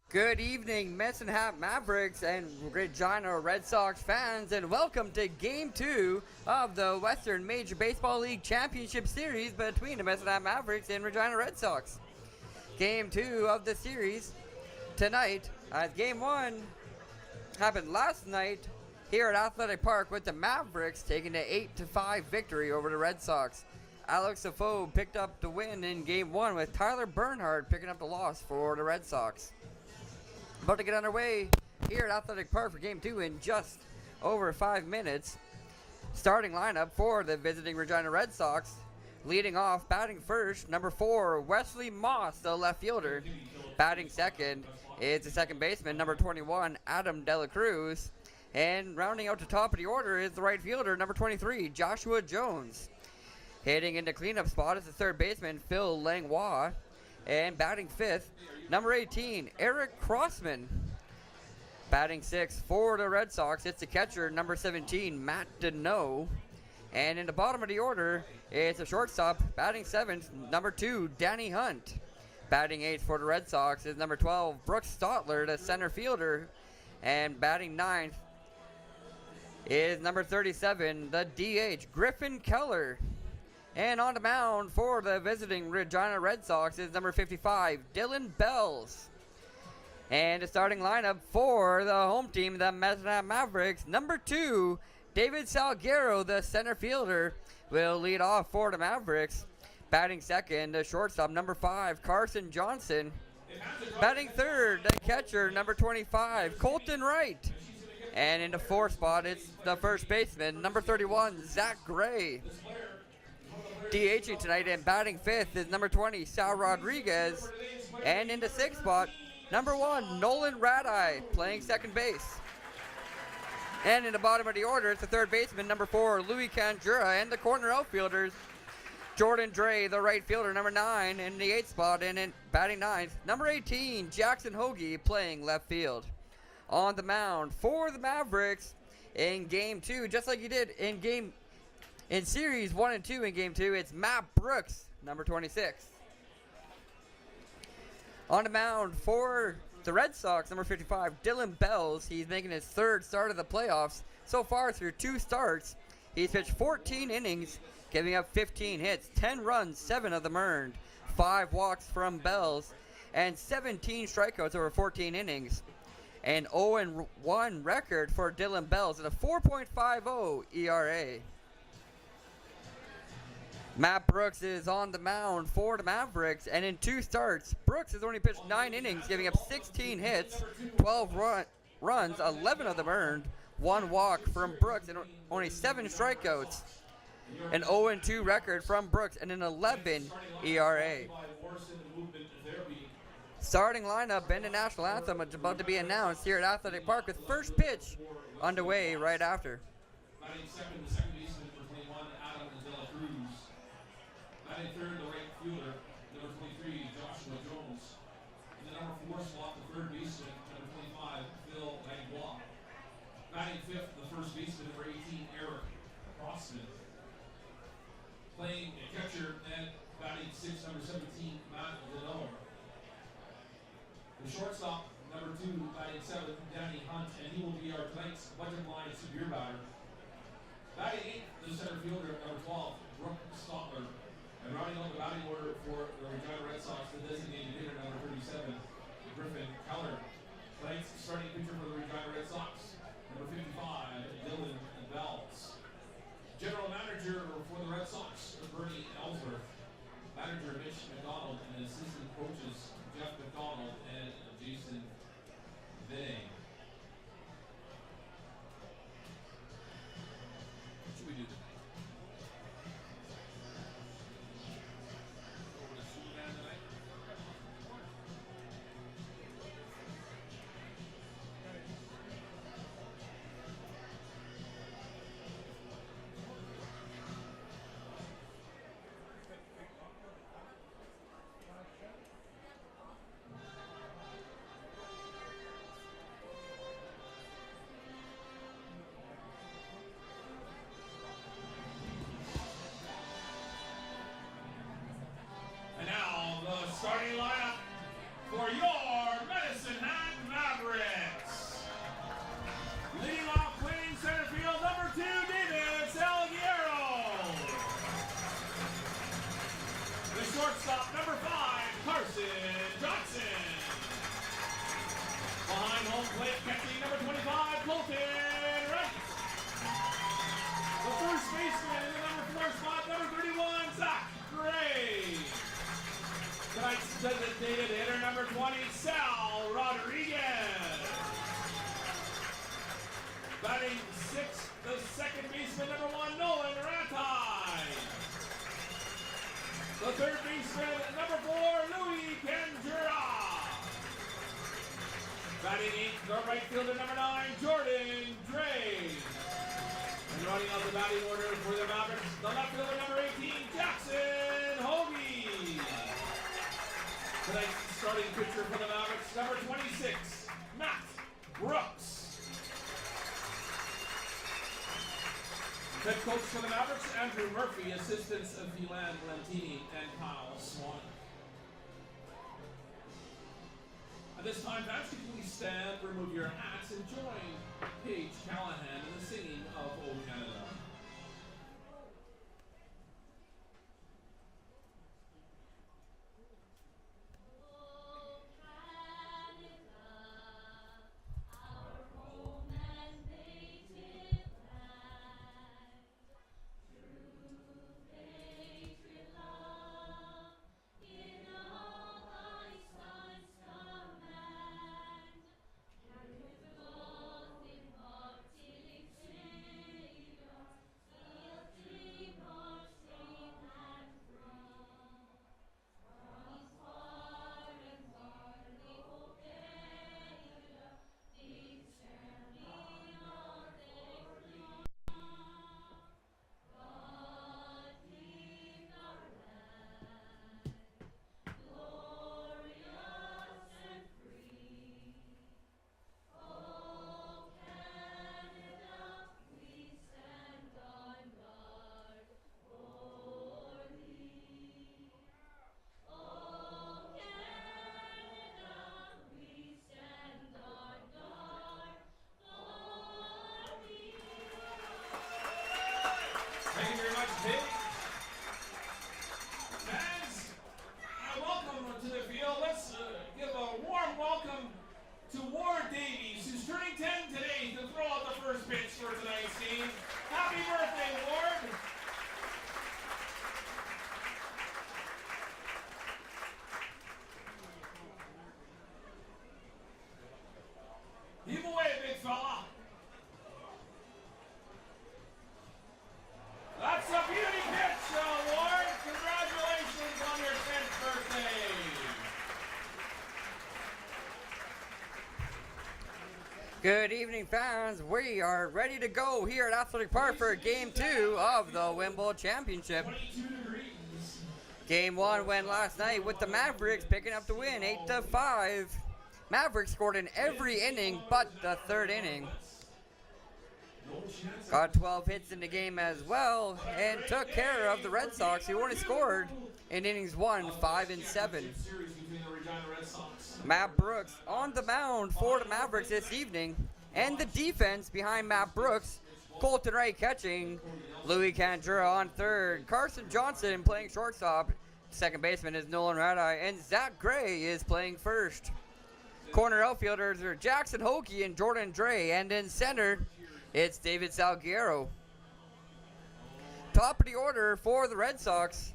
Good evening, Medicine Hat Mavericks and Regina Red Sox fans, and welcome to Game 2 of the Western Major Baseball League Championship Series between the Medicine Hat Mavericks and Regina Red Sox. Game 2 of the series tonight, as Game 1 happened last night here at Athletic Park with the Mavericks taking an 8-5 victory over the Red Sox. Alex Defoe picked up the win in Game 1 with Tyler Bernhardt picking up the loss for the Red Sox. About to get underway here at Athletic Park for Game 2 in just over 5 minutes. Starting lineup for the visiting Regina Red Sox. Leading off, batting first, number 4, Wesley Moss, the left fielder. Batting second is the second baseman, number 21, Adam Dela Cruz. And rounding out the top of the order is the right fielder, number 23, Joshua Jones. Hitting into cleanup spot is the third baseman, Phil Langlois. And batting fifth, number 18, Eric Crossman. Batting sixth for the Red Sox, it's the catcher, number 17, Matt Deneau. And in the bottom of the order, it's a shortstop. Batting seventh, number 2, Danny Hunt. Batting eighth for the Red Sox is number 12, Brooks Stotler, the center fielder. And batting ninth is number 37, the DH, Griffin Keller. And on the mound for the visiting Regina Red Sox is number 55, Dylan Bells. And the starting lineup for the home team, the Medicine Hat Mavericks, number 2, David Salguero, the center fielder, will lead off for the Mavericks. Batting second, the shortstop, number 5, Carson Johnson. Batting third, the catcher, number 25, Colton Wright. And in the fourth spot, it's the first baseman, number 31, Zach Gray. DHing tonight and batting fifth is number 20, Sal Rodriguez. And in the sixth spot, number 1, Nolan Radeye, playing second base. And in the bottom of the order, it's the third baseman, number 4, Louis Canjura, and the corner outfielders, Jordan Dre, the right fielder, number 9, in the eighth spot. And in batting ninth, number 18, Jackson Hoagie, playing left field. On the mound for the Mavericks in Game 2, just like you did in Series 1 and 2 in Game 2, it's Matt Brooks, number 26. On the mound for the Red Sox, number 55, Dylan Bells. He's making his third start of the playoffs. So far through 2 starts, he's pitched 14 innings, giving up 15 hits, 10 runs, 7 of them earned, 5 walks from Bells, and 17 strikeouts over 14 innings. An 0-1 record for Dylan Bells and a 4.50 ERA. Matt Brooks is on the mound for the Mavericks, and in 2 starts, Brooks has only pitched 9 innings, giving up 16 hits, 12 runs, 11 of them earned, 1 walk from Brooks, and only 7 strikeouts. An 0-2 record from Brooks and an 11 ERA. Starting lineup and the national anthem is about to be announced here at Athletic Park with first pitch underway right after. Batting third, the right fielder, number 23, Joshua Jones. In the number 4 slot, the third baseman, number 25, Phil Langlois. Batting fifth, the first baseman, number 18, Eric Crossman. Playing a catcher and batting sixth, number 17, Matt Deneau. The shortstop, number 2, batting seventh, Danny Hunt, and he will be our tonight's budget line severe batter. Batting eighth, the center fielder, number 12, Brooks Stotler. And rounding out the batting order for the Regina Red Sox, the designated hitter, number 37, Griffin Keller. Tonight's starting pitcher for the Regina Red Sox, number 55, Dylan Bells. General manager for the Red Sox, Bernie Ellsworth. Manager Mitch McDonald, and assistant coaches Jeff McDonald and Jason Vinay. What should we do tonight? Running out the batting order for the Mavericks, the left fielder number 18, Jackson Hoagie. Tonight's starting pitcher for the Mavericks, number 26, Matt Brooks. Head coach for the Mavericks, Andrew Murphy. Assistants of Philan Valentini and Kyle Swan. At this time, fans, can you please stand, remove your hats, and join Paige Callahan in the singing of Old Canada. Thank you very much, Pete. Fans, welcome to the field. Let's give a warm welcome to Ward Davies, who's turning 10 today, to throw out the first pitch for tonight's game. Happy birthday, Ward! Heave away, big fella. That's a beauty pitch, Ward. Congratulations on your 10th birthday. Good evening, fans. We are ready to go here at Athletic Park for Game 2 of the WMBL Championship. 22 degrees. Game 1 went last night with the Mavericks picking up the win, 8-5. Mavericks scored in every inning but the third inning. Got 12 hits in the game as well and took care of the Red Sox, who only scored in innings 1, 5, and 7. Matt Brooks on the mound for the Mavericks this evening, and the defense behind Matt Brooks, Colton Wright catching, Louis Candura on third, Carson Johnson playing shortstop, second baseman is Nolan Radai, and Zach Gray is playing first. Corner outfielders are Jackson Hoagie and Jordan Dre, and in center, it's David Salguero. Top of the order for the Red Sox,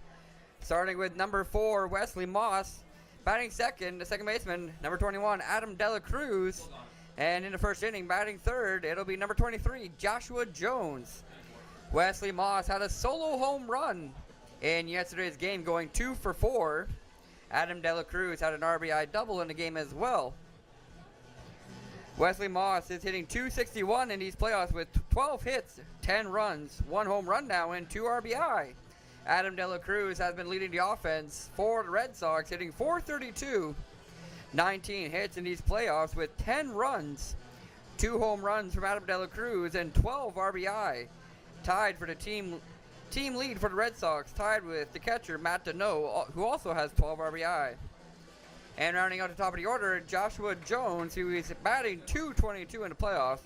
starting with number 4, Wesley Moss. Batting second, the second baseman, number 21, Adam Dela Cruz. And in the first inning, batting third, it'll be number 23, Joshua Jones. Wesley Moss had a solo home run in yesterday's game, going 2 for 4. Adam Dela Cruz had an RBI double in the game as well. Wesley Moss is hitting .261 in these playoffs with 12 hits, 10 runs, 1 home run now, and 2 RBI. Adam Dela Cruz has been leading the offense for the Red Sox, hitting .432, 19 hits in these playoffs with 10 runs, 2 home runs from Adam Dela Cruz, and 12 RBI. Tied for the team lead for the Red Sox, tied with the catcher Matt Deneau, who also has 12 RBI. And rounding out the top of the order, Joshua Jones, who is batting .222 in the playoffs.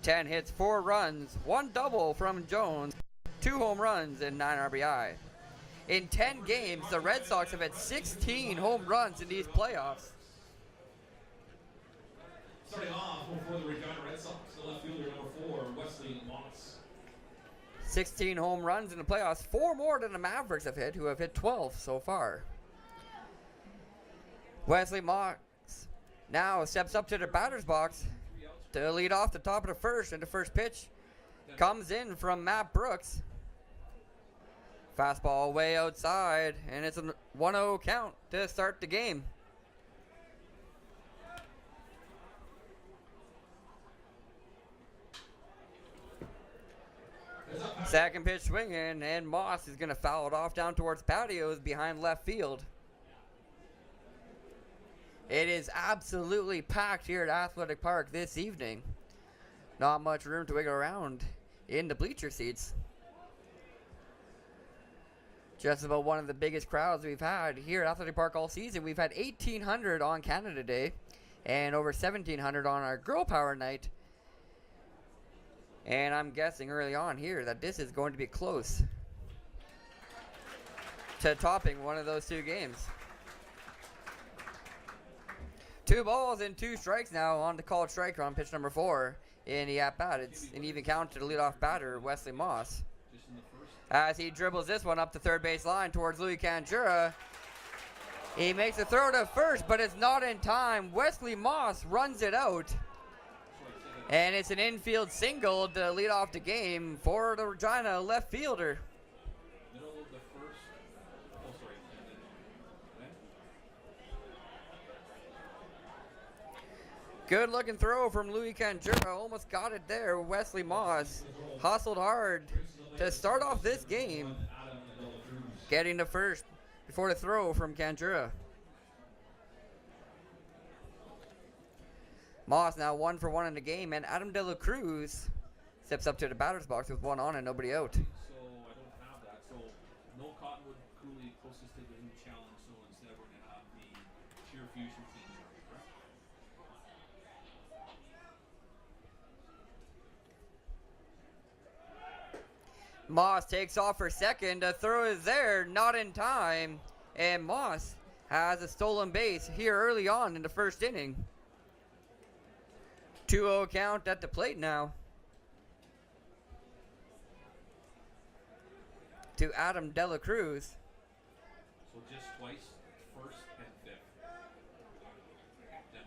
10 hits, 4 runs, 1 double from Jones, 2 home runs, and 9 RBI. In 10 games, the Red Sox have had 16 home runs in these playoffs. Starting off for the Regina Red Sox, the left fielder number 4, Wesley Moss. 16 home runs in the playoffs, 4 more than the Mavericks have hit, who have hit 12 so far. Wesley Moss now steps up to the batter's box to lead off the top of the first, and the first pitch comes in from Matt Brooks. Fastball way outside, and it's a 1-0 count to start the game. Second pitch swinging, and Moss is going to foul it off down towards patios behind left field. It is absolutely packed here at Athletic Park this evening. Not much room to wiggle around in the bleacher seats. Just about one of the biggest crowds we've had here at Athletic Park all season. We've had 1,800 on Canada Day and over 1,700 on our Girl Power Night. And I'm guessing early on here that this is going to be close to topping one of those two games. 2 balls and 2 strikes now on the called strike on pitch number 4 in the at-bat. It's an even count to the leadoff batter, Wesley Moss. As he dribbles this one up the third base line towards Louis Canjura. He makes a throw to first, but it's not in time. Wesley Moss runs it out. And it's an infield single to lead off the game for the Regina left fielder. Good looking throw from Louis Canjura. Almost got it there. Wesley Moss hustled hard to start off this game, getting to first before the throw from Canjura. Moss now 1 for 1 in the game, and Adam De La Cruz steps up to the batter's box with 1 on and nobody out. So I don't have that. So no Cottonwood Cooley closest to the new challenge. So instead we're going to have the Cheer Fusion team. Correct? Moss takes off for second. The throw is there, not in time. And Moss has a stolen base here early on in the first inning. 2-0 count at the plate now to Adam De La Cruz. So just twice, first and fifth. Then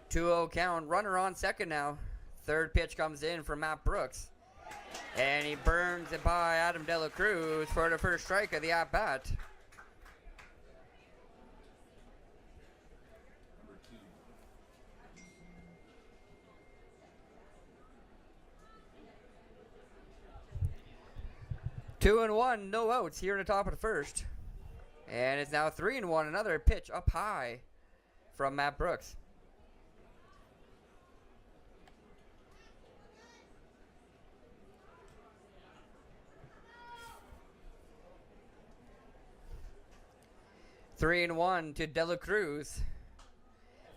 2-0 count, runner on second now. Third pitch comes in from Matt Brooks. And he burns it by Adam De La Cruz for the first strike of the at-bat. Two and one, no outs here in the top of the first. And it's now 3-1, another pitch up high from Matt Brooks. Three and one to De La Cruz.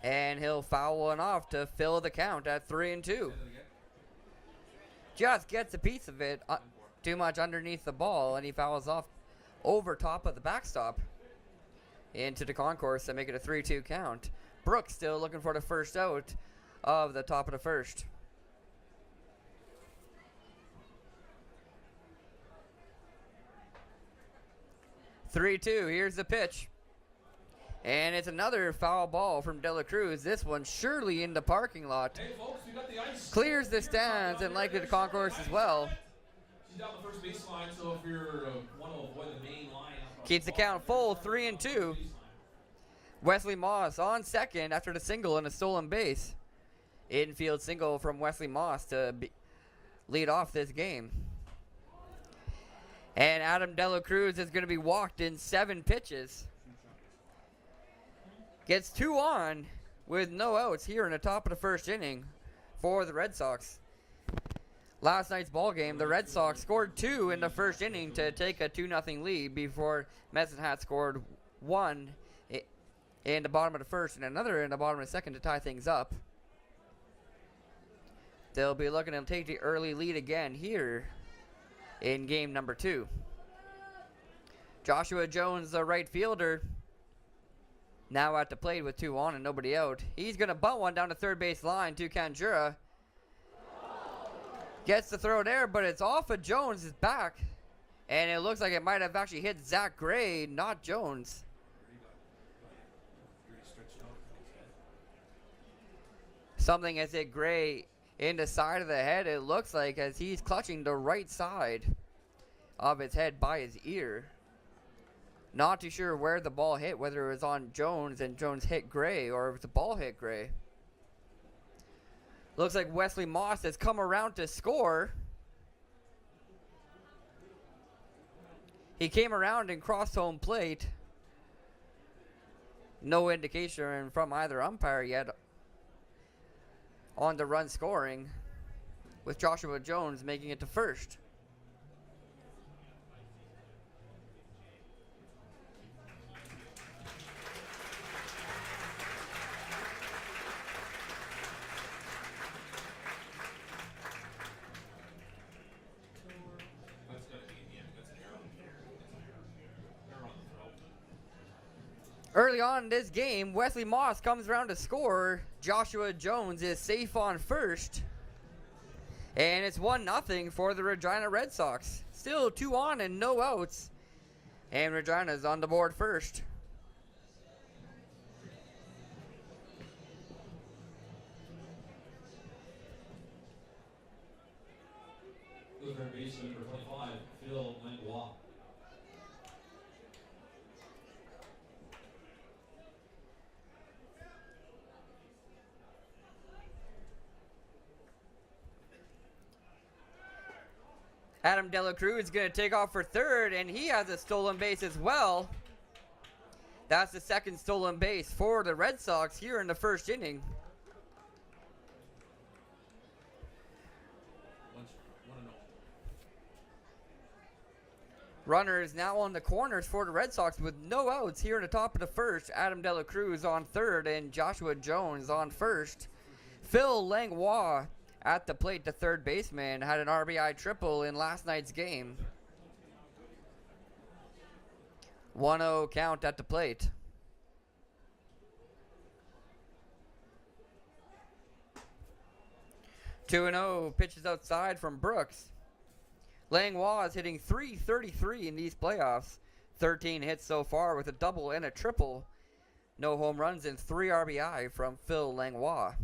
And he'll foul one off to fill the count at 3-2. Just gets a piece of it. Too much underneath the ball, and he fouls off over top of the backstop into the concourse to make it a 3-2 count. Brooks still looking for the first out of the top of the first. 3-2, here's the pitch. And it's another foul ball from De La Cruz. This one surely in the parking lot. hey folks, we got the ice. Clears the stands and likely the concourse as well. She's down the first baseline, so if you're want to avoid the main line, Keeps the count full, 3-2. Wesley Moss on second after the single and a stolen base. Infield single from Wesley Moss to lead off this game. And Adam De La Cruz is going to be walked in 7 pitches. Gets 2 on with no outs here in the top of the first inning for the Red Sox. Last night's ball game, the Red Sox scored 2 in the first inning to take a 2-0 lead before Medicine Hat scored 1 in the bottom of the first and another in the bottom of the second to tie things up. They'll be looking to take the early lead again here in game number 2. Joshua Jones, the right fielder, now at the plate with 2 on and nobody out. He's going to bunt one down the third base line to Canjura. Gets the throw there, but it's off of Jones' back. And it looks like it might have actually hit Zach Gray, not Jones. Something has hit Gray in the side of the head, it looks like, as he's clutching the right side of his head by his ear. Not too sure where the ball hit, whether it was on Jones and Jones hit Gray or if the ball hit Gray. Looks like Wesley Moss has come around to score. He came around and crossed home plate. No indication from either umpire yet on the run scoring, with Joshua Jones making it to first. Early on in this game, Wesley Moss comes around to score. Joshua Jones is safe on first. And it's 1-0 for the Regina Red Sox. Still 2 on and no outs. And Regina's on the board first. Third baseman number 25, Phil Langlois. Adam Dela Cruz is going to take off for third, and he has a stolen base as well. That's the second stolen base for the Red Sox here in the first inning. Runners now on the corners for the Red Sox with no outs here in the top of the first. Adam Dela Cruz on third and Joshua Jones on first. Phil Langlois at the plate, the third baseman, had an RBI triple in last night's game. 1-0 count at the plate. Two and 0 pitches outside from Brooks. Langlois is hitting .333 in these playoffs. 13 hits so far with a double and a triple. No home runs and 3 RBI from Phil Langlois.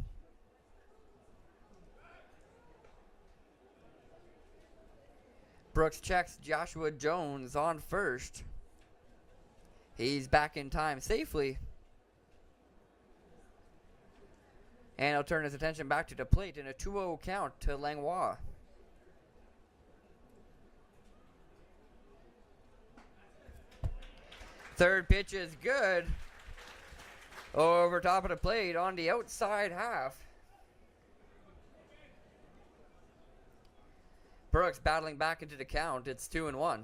Brooks checks Joshua Jones on first. He's back in time safely. And he'll turn his attention back to the plate in a 2-0 count to Langlois. Third pitch is good. Over top of the plate on the outside half. Brooks battling back into the count. It's 2-1.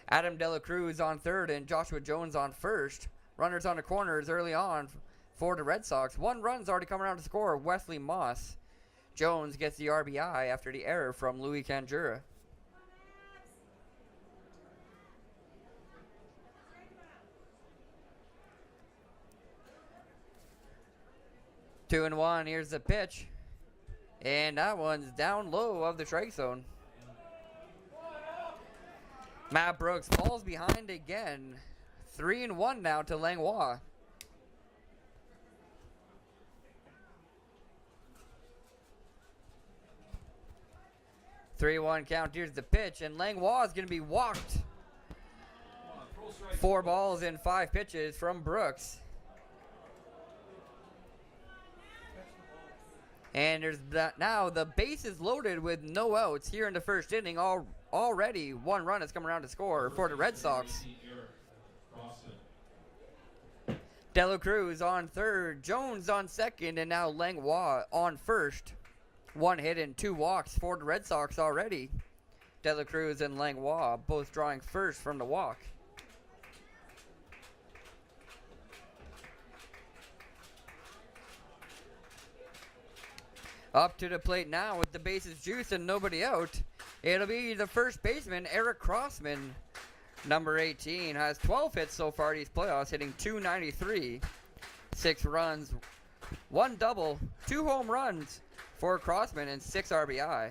Adam Dela Cruz on third and Joshua Jones on first. Runners on the corners early on for the Red Sox. 1 run's already come around to score. Wesley Moss. Jones gets the RBI after the error from Louis Canjura. Two and 1. Here's the pitch. And that one's down low of the strike zone. Matt Brooks falls behind again. 3-1 now to Langlois. 3-1 count. Here's the pitch. And Langlois is going to be walked. 4 balls in 5 pitches from Brooks. And there's now the base is loaded with no outs here in the first inning. Already 1 run has come around to score for the Red Sox. Dela Cruz on third, Jones on second, and now Langlois on first. 1 hit and 2 walks for the Red Sox already. Dela Cruz and Langlois both drawing first from the walk. Up to the plate now with the bases juiced and nobody out. It'll be the first baseman, Eric Crossman. Number 18 has 12 hits so far these playoffs, hitting .293. 6 runs, 1 double, 2 home runs for Crossman and 6 RBI.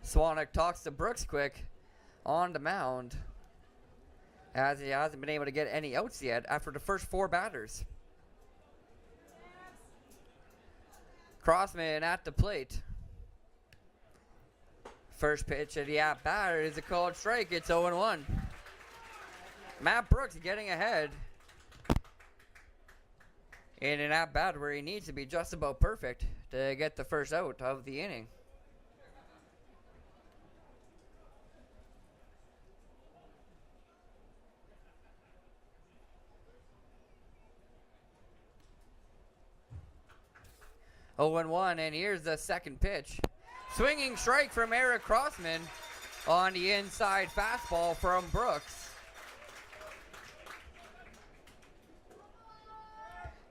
Swanek talks to Brooks quick on the mound, as he hasn't been able to get any outs yet after the first 4 batters. Crossman at the plate. First pitch of the at-bat is a called strike. It's 0-1. Matt Brooks getting ahead in an at-bat where he needs to be just about perfect to get the first out of the inning. Oh, 1, and here's the second pitch. Swinging strike from Eric Crossman on the inside fastball from Brooks.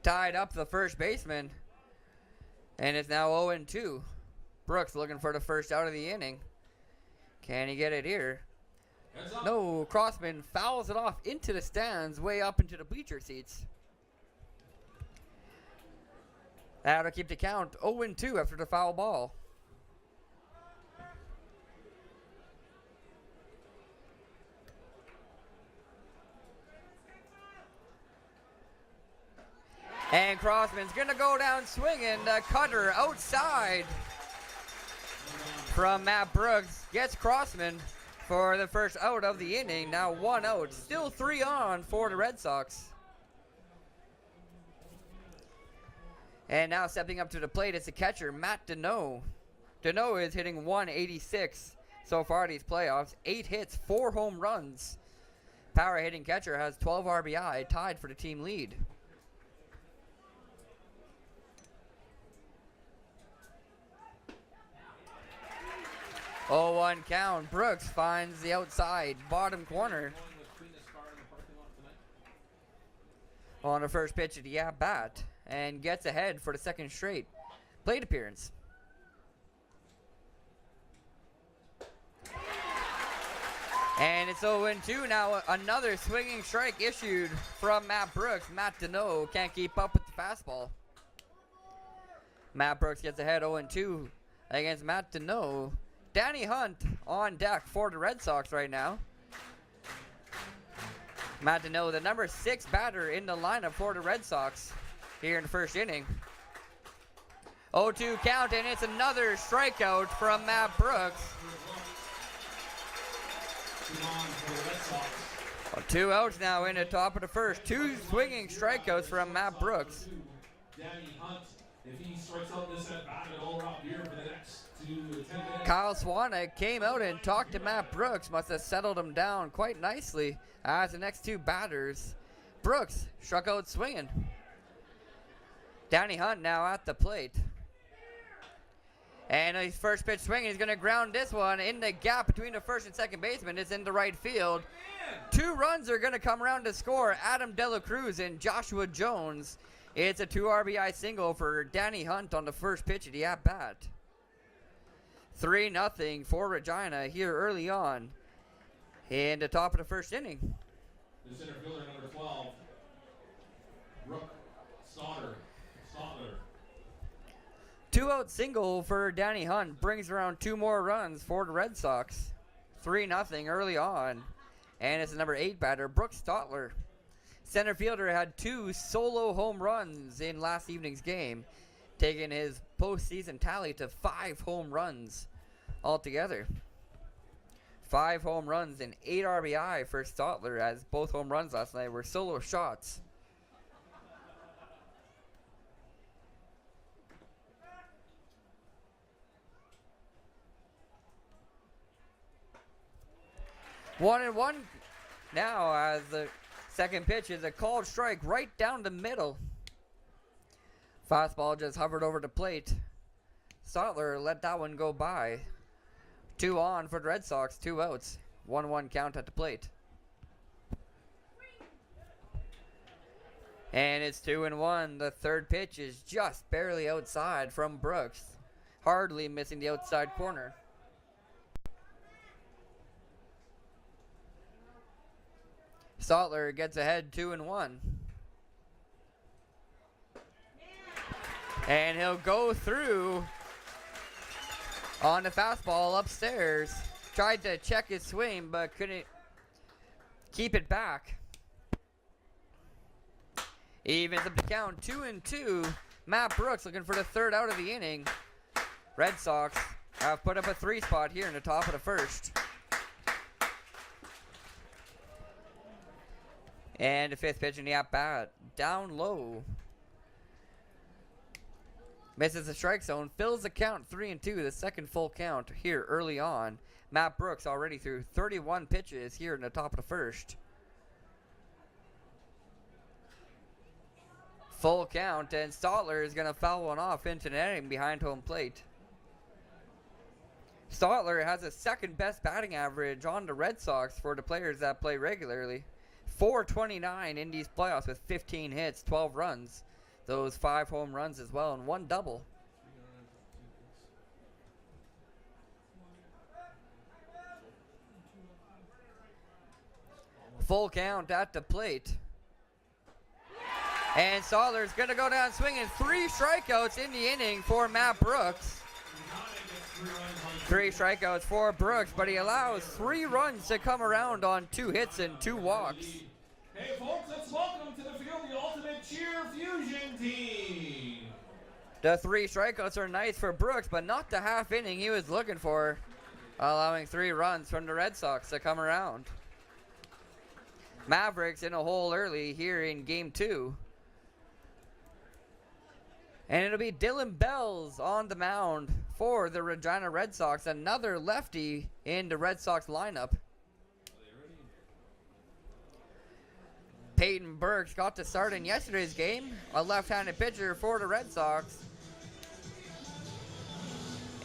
Tied up the first baseman, and it's now 0-2. Brooks looking for the first out of the inning. Can he get it here? No, Crossman fouls it off into the stands, way up into the bleacher seats. That'll keep the count 0-2 after the foul ball. And Crossman's going to go down swinging. The cutter outside from Matt Brooks gets Crossman for the first out of the inning. Now 1 out. Still 3 on for the Red Sox. And now stepping up to the plate is the catcher, Matt Deneau. Deneau is hitting 186 so far these playoffs. 8 hits, 4 home runs. Power hitting catcher has 12 RBI, tied for the team lead. 0-1 count. Brooks finds the outside bottom corner on the first pitch of the at-bat and gets ahead for the second straight plate appearance. And it's 0-2 now. Another swinging strike issued from Matt Brooks. Matt Deneau can't keep up with the fastball. Matt Brooks gets ahead 0-2 against Matt Deneau. Danny Hunt on deck for the Red Sox right now. Matt Deneau, the number 6 batter in the lineup for the Red Sox here in the first inning. 0-2 count, and it's another strikeout from Matt Brooks. 2 outs now in the top of the first. 2 swinging strikeouts from Matt Brooks. Danny Hunt, if he strikes out this at bat, it'll rob here for the next 2 to 10 minutes. Kyle Swanek came out and talked to Matt Brooks. Must have settled him down quite nicely as the next 2 batters. Brooks struck out swinging. Danny Hunt now at the plate. And his first pitch swing, he's going to ground this one in the gap between the first and second baseman. It's into right field. 2 runs are going to come around to score. Adam De La Cruz and Joshua Jones. It's a 2 RBI single for Danny Hunt on the first pitch of the at-bat. 3-0 for Regina here early on in the top of the first inning. The center fielder, number 12, Brooke Stotler. 2-out single for Danny Hunt brings around 2 more runs for the Red Sox. 3-0 early on. And it's the number 8 batter, Brooke Stotler. Center fielder had 2 solo home runs in last evening's game, taking his postseason tally to 5 home runs altogether. 5 home runs and 8 RBI for Stotler, as both home runs last night were solo shots. One and one now, as the second pitch is a called strike right down the middle. Fastball just hovered over the plate. Stotler let that one go by. 2 on for the Red Sox, 2 outs. 1-1 count at the plate. And it's 2-1. The third pitch is just barely outside from Brooks. Hardly missing the outside corner. Stotler gets ahead 2-1. And he'll go through on the fastball upstairs. Tried to check his swing, but couldn't keep it back. Evens up the count, 2-2. Matt Brooks looking for the third out of the inning. Red Sox have put up a 3 spot here in the top of the first. And the 5th pitch in the at-bat, down low. Misses the strike zone, fills the count 3-2, the second full count here early on. Matt Brooks already threw 31 pitches here in the top of the first. Full count, and Stotler is going to foul one off into the netting behind home plate. Stotler has the second best batting average on the Red Sox for the players that play regularly. .429 in these playoffs with 15 hits, 12 runs. Those 5 home runs as well and 1 double. Full count at the plate. And Stotler's going to go down swinging. 3 strikeouts in the inning for Matt Brooks. 3 strikeouts for Brooks, but he allows 3 runs to come around on 2 hits and 2 walks. Hey folks, let's welcome to the field the Ultimate Cheer Fusion team. The 3 strikeouts are nice for Brooks, but not the half inning he was looking for, allowing 3 runs from the Red Sox to come around. Mavericks in a hole early here in game 2. And it'll be Dylan Bells on the mound for the Regina Red Sox, another lefty in the Red Sox lineup. Peyton Burks got to start in yesterday's game, a left-handed pitcher for the Red Sox.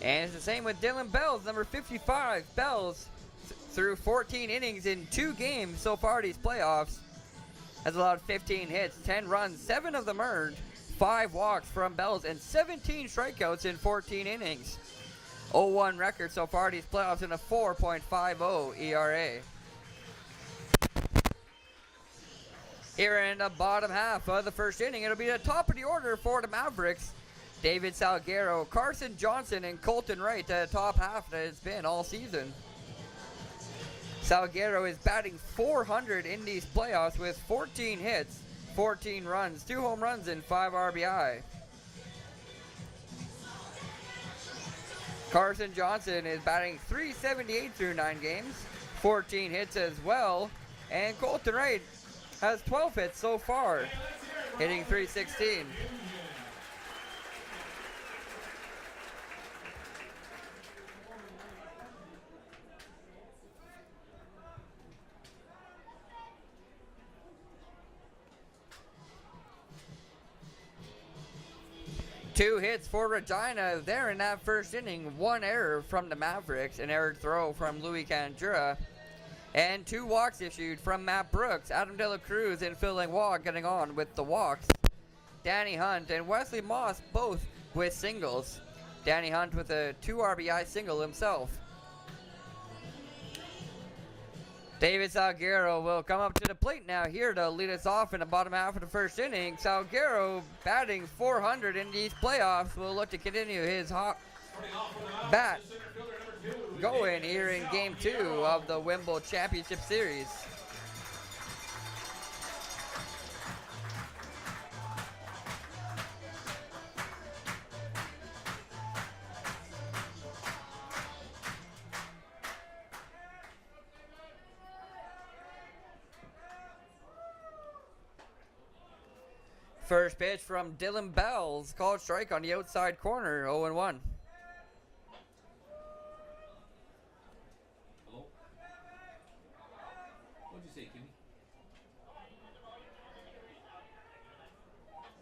And it's the same with Dylan Bells, number 55. Bells through 14 innings in 2 games so far these playoffs. Has allowed 15 hits, 10 runs, 7 of them earned, 5 walks from Bells, and 17 strikeouts in 14 innings. 0-1 record so far these playoffs in a 4.50 ERA. Here in the bottom half of the first inning, it'll be the top of the order for the Mavericks. David Salguero, Carson Johnson, and Colton Wright, the top half that it's been all season. Salguero is batting .400 in these playoffs with 14 hits, 14 runs, 2 home runs, and 5 RBI. Carson Johnson is batting .378 through 9 games, 14 hits as well, and Colton Wright has 12 hits so far, hitting .316. Two hits for Regina there in that first inning. 1 error from the Mavericks, an error throw from Louis Canjura, and 2 walks issued from Matt Brooks. Adam De La Cruz and Phil Langlois getting on with the walks. Danny Hunt and Wesley Moss both with singles. Danny Hunt with a 2 RBI single himself. David Salguero will come up to the plate now here to lead us off in the bottom half of the first inning. Salguero batting .400 in these playoffs will look to continue his hot bat going here in game 2 of the WMBL Championship Series. First pitch from Dylan Bells, called strike on the outside corner, 0-1. Hello? What'd you say, Kimmy?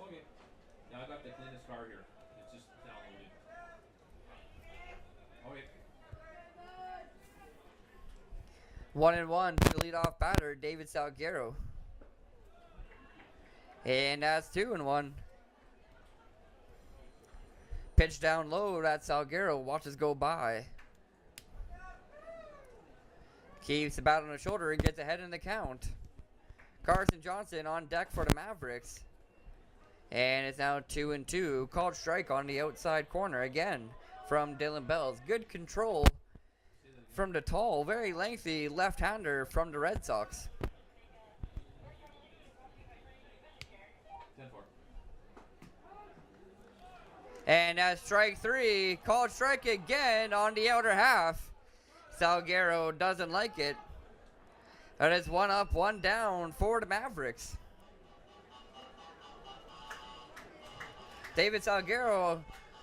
Okay. Now I got the cleanest car here. It's just downloaded. Okay. 1-1 to the leadoff batter, David Salguero. And that's 2-1. Pitch down low, that Salguero watches go by. Keeps the bat on the shoulder and gets ahead in the count. Carson Johnson on deck for the Mavericks. And it's now 2-2. Called strike on the outside corner again from Dylan Bells. Good control from the tall, very lengthy left-hander from the Red Sox. 10-4. And that's strike 3. Called strike again on the outer half. Salguero doesn't like it. That is 1 up, 1 down for the Mavericks. David Salguero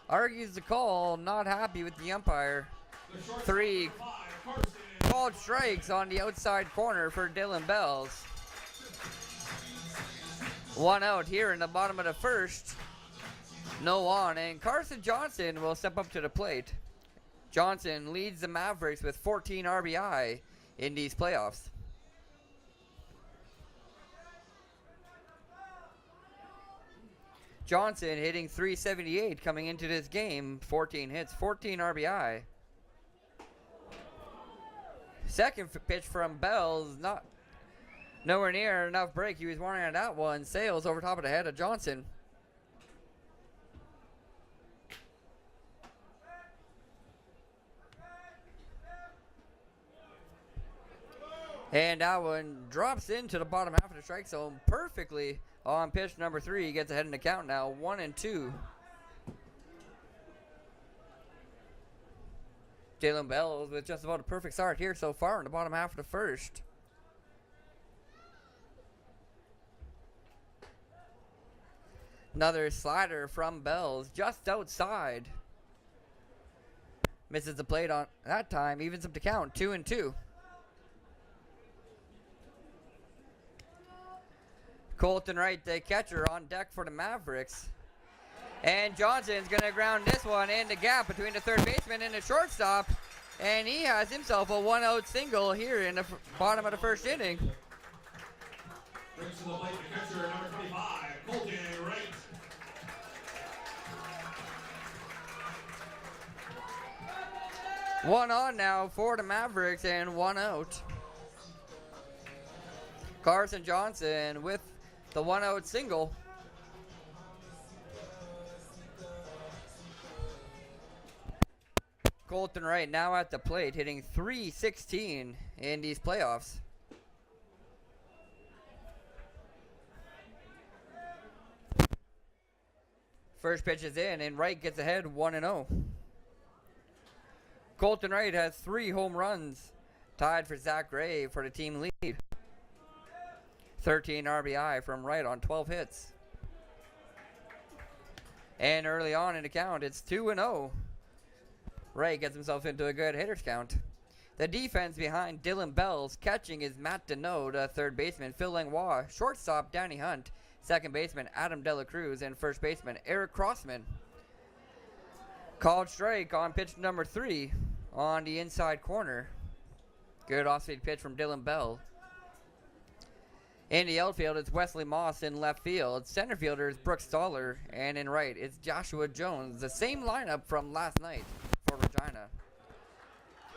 argues the call, not happy with the umpire. The shortstop, 3 number 5, Carson. called strikes on the outside corner for Dylan Bells. 1 out here in the bottom of the first. No on, and Carson Johnson will step up to the plate. Johnson leads the Mavericks with 14 RBI in these playoffs. Johnson hitting .378 coming into this game. 14 hits, 14 RBI. Second pitch from Bells, nowhere near enough break. He was wanting on that one. Sails over top of the head of Johnson. And that one drops into the bottom half of the strike zone perfectly on pitch number 3. He gets ahead in the count now, 1-2. Dylan Bells with just about a perfect start here so far in the bottom half of the first. Another slider from Bells just outside. Misses the plate on that time, evens up the count, 2-2. Colton Wright, the catcher, on deck for the Mavericks. And Johnson's going to ground this one in the gap between the third baseman and the shortstop. And he has himself a 1-out single here in the bottom of the first inning. Brings to the plate the catcher, number 25, Colton Wright. One on now for the Mavericks and 1 out. Carson Johnson with the 1-out single. Colton Wright now at the plate, hitting .316 in these playoffs. First pitch is in, and Wright gets ahead 1-0. Colton Wright has 3 home runs, tied for Zach Gray for the team lead. 13 RBI from Wright on 12 hits. And early on in the count, it's 2-0. Wright gets himself into a good hitters count. The defense behind Dylan Bells, catching is Matt Deneau, third baseman Phil Langlois, shortstop Danny Hunt, second baseman Adam Dela Cruz, and first baseman Eric Crossman. Called strike on pitch number 3 on the inside corner. Good off-speed pitch from Dylan Bell. In the outfield, it's Wesley Moss in left field. Center fielder is Brooks Stoller, and in right, it's Joshua Jones. The same lineup from last night for Regina.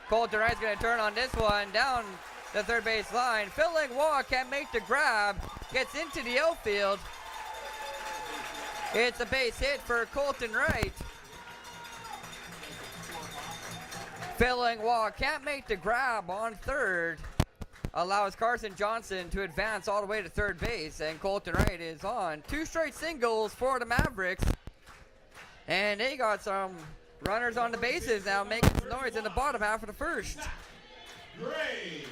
Colton Wright's going to turn on this one down the third base line. Phil Langlois can't make the grab. Gets into the outfield. It's a base hit for Colton Wright. Phil Langlois can't make the grab on third. Allows Carson Johnson to advance all the way to third base, and Colton Wright is on. 2 straight singles for the Mavericks. And they got some runners on the bases now, making some noise in the bottom half of the first. Gray.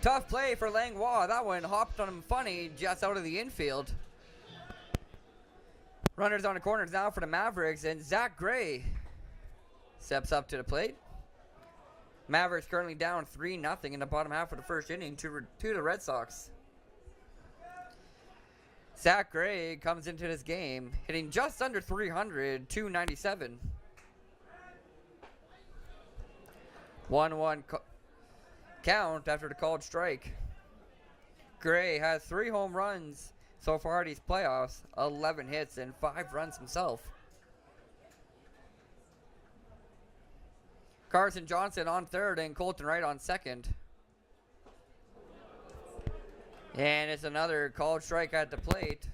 Tough play for Langlois. That one hopped on him funny just out of the infield. Runners on the corners now for the Mavericks, and Zach Gray steps up to the plate. Mavericks currently down 3-0 in the bottom half of the first inning to the Red Sox. Zach Gray comes into this game hitting just under 300, 297. 1-1 count after the called strike. Gray has 3 home runs so far these playoffs, 11 hits and 5 runs himself. Carson Johnson on third and Colton Wright on second. And it's another called strike at the plate.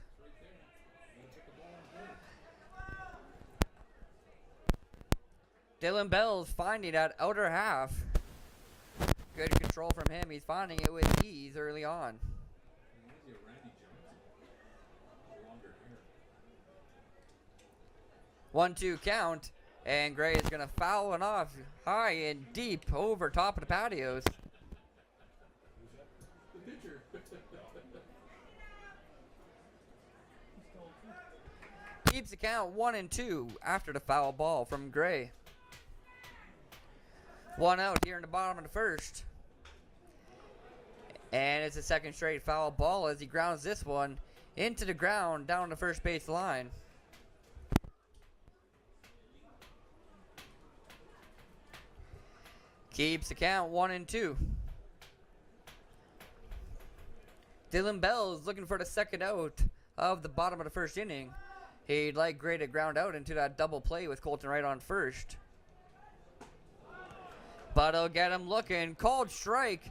Dylan Bell's finding that outer half. Good control from him. He's finding it with ease early on. 1-2 count, and Gray is going to foul one off high and deep over top of the patios. the pitcher. Keeps the count 1-2 after the foul ball from Gray. 1 out here in the bottom of the first. And it's a second straight foul ball as he grounds this one into the ground down the first base line. Keeps the count 1-2. Dylan Bell's looking for the second out of the bottom of the first inning. He'd like Gray to ground out into that double play with Colton Wright on first. But he'll get him looking. Called strike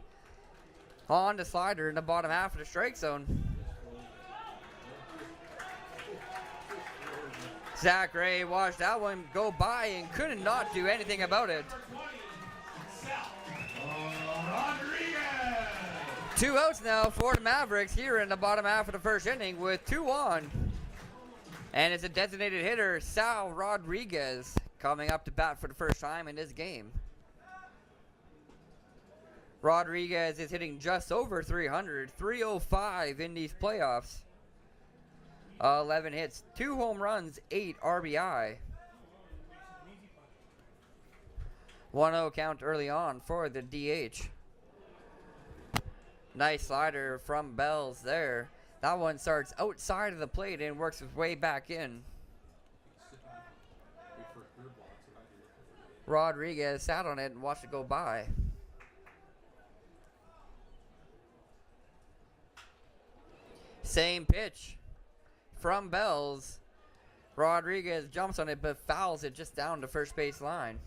on the slider in the bottom half of the strike zone. Zach Gray watched that one go by and could not do anything about it. 2 outs now for the Mavericks here in the bottom half of the first inning with 2 on. And it's a designated hitter, Sal Rodriguez, coming up to bat for the first time in this game. Rodriguez is hitting just over 300, 305 in these playoffs. 11 hits, 2 home runs, 8 RBI. 1-0 count early on for the DH. Nice slider from Bells there. That one starts outside of the plate and works its way back in. Rodriguez sat on it and watched it go by. Same pitch from Bells. Rodriguez jumps on it but fouls it just down the first base line.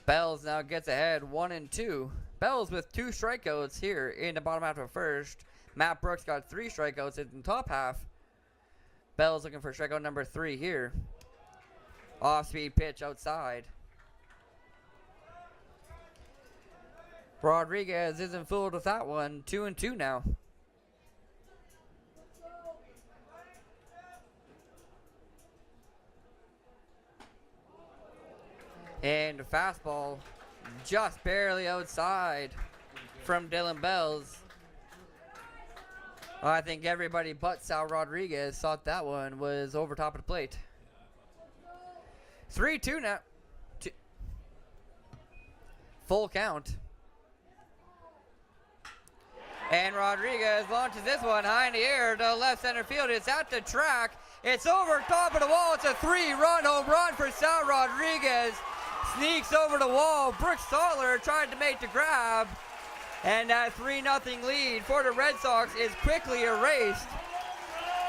Bells now gets ahead 1-2. Bells with 2 strikeouts here in the bottom half of first. Matt Brooks got 3 strikeouts in the top half. Bells looking for strikeout number 3 here. Off-speed pitch outside. Rodriguez isn't fooled with that one. 2-2 now. And the fastball just barely outside from Dylan Bells. I think everybody but Sal Rodriguez thought that one was over top of the plate. 3-2 now. Full count. And Rodriguez launches this one high in the air to left center field. It's at the track. It's over top of the wall. It's a 3-run home run for Sal Rodriguez. Sneaks over the wall. Brooks Soller tried to make the grab. And that 3-0 lead for the Red Sox is quickly erased.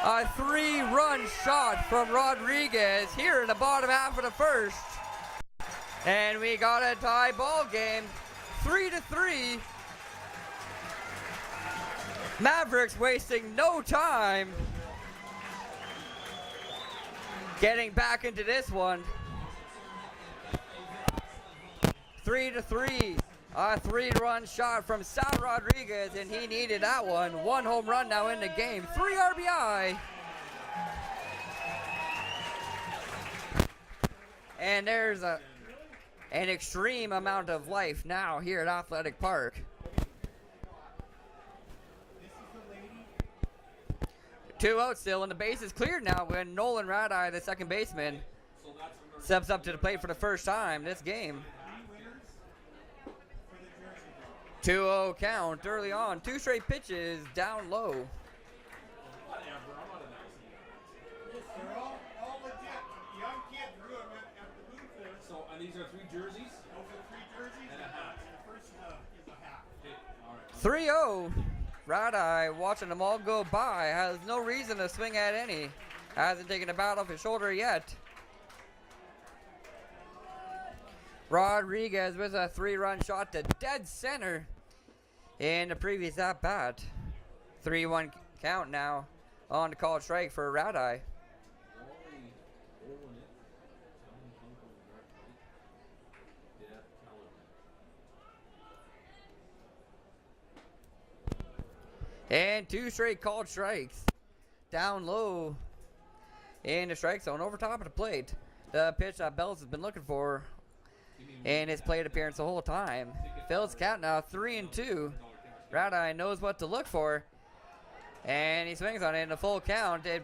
A 3-run shot from Rodriguez here in the bottom half of the first. And we got a tie ball game. 3-3. Mavericks wasting no time getting back into this one. 3-3. A 3-run shot from Sal Rodriguez, and he needed that one. 1 home run now in the game. 3 RBI. And there's an extreme amount of life now here at Athletic Park. 2 outs still, and the base is cleared now when Nolan Radai, the second baseman, steps up to the plate for the first time this game. 2-0 count early on. 2 straight pitches down low. So these are 3 jerseys? Those are 3 jerseys and a hat. The first is a hat. Okay, all right. 3-0. Radai watching them all go by. Has no reason to swing at any. Hasn't taken a bat off his shoulder yet. Rodriguez with a 3-run shot to dead center in the previous at bat. 3-1 count now on the called strike for Radai. And 2 straight called strikes. Down low in the strike zone over top of the plate. The pitch that Bells has been looking for in his plate appearance the whole time. Fills count now 3-2. Red-Eye knows what to look for. And he swings on it in a full count. It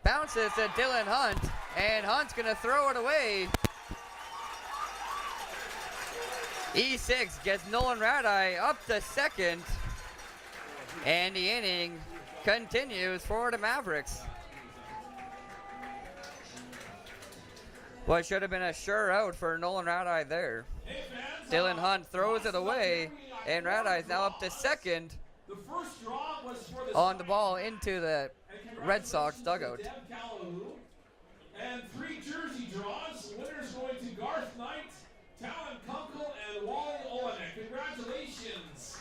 bounces to Dylan Hunt. And Hunt's going to throw it away. E6 gets Nolan Red-Eye up to second. And the inning continues for the Mavericks. What should have been a sure out for Nolan Red-Eye there. Dylan Hunt throws it away, and Red-Eye's now up to second on the ball into the Red Sox dugout. And 3 jersey draws. Winners going to Garth Knight, Talon Kunkel, and Wally Olenek. Congratulations.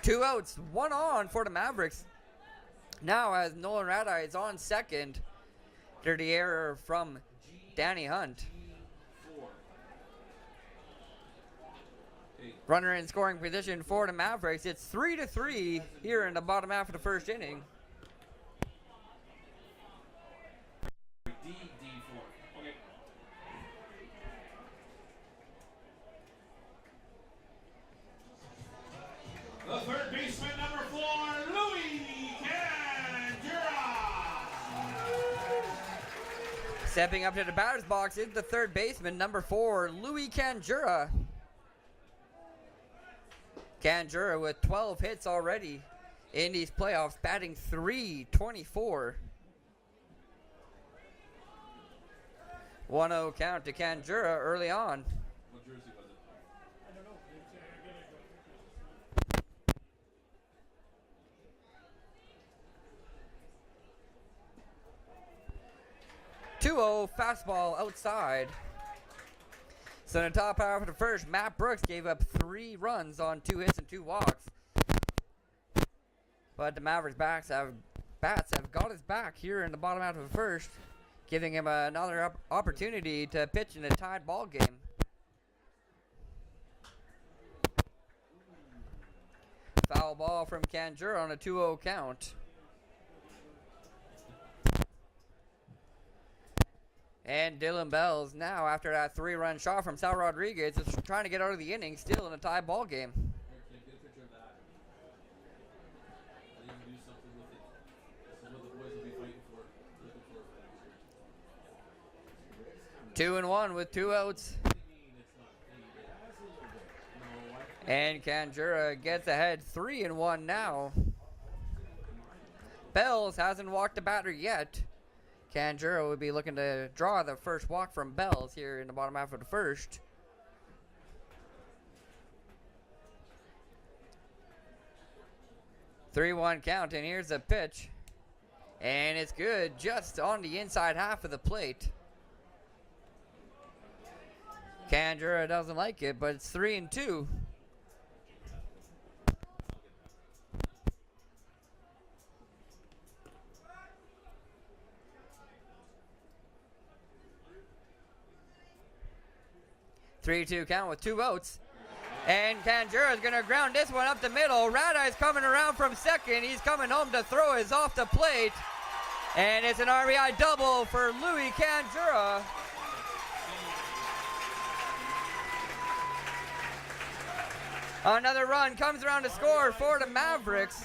Two outs, one on for the Mavericks. Now as Nolan Red-Eye is on second, dirty error from Danny Hunt. Runner in scoring position for the Mavericks. It's 3-3 here in the bottom half of the first inning. The third baseman, number 4, Louis Canjura. Stepping up to the batter's box is the third baseman, number 4, Louis Canjura. Canjura with 12 hits already in these playoffs, batting .324. 1-0 count to Canjura early on. What jersey was it? I don't know. 2-0 fastball outside. So in the top half of the first, Matt Brooks gave up 3 runs on 2 hits and 2 walks. But the Mavericks bats have got his back here in the bottom half of the first, giving him another opportunity to pitch in a tied ball game. Foul ball from Canjura on a 2-0 count. And Dylan Bells now, after that 3-run shot from Sal Rodriguez, is trying to get out of the inning, still in a tie ball game. Get a picture of that. I need to do something with it. This is what the boys will be fighting for. Looking for 2-1 with 2 outs. And Canjura gets ahead 3-1 now. Bells hasn't walked the batter yet. Canjura would be looking to draw the first walk from Bells here in the bottom half of the first. (3-1) count, and here's the pitch. And it's good, just on the inside half of the plate. Canjura doesn't like it, but it's 3-2. (3-2) count with 2 votes. And Canjura is going to ground this one up the middle. Red-Eye's coming around from second. He's coming home to throw his off the plate. And it's an RBI double for Louis Canjura. Another run comes around to score for the Mavericks.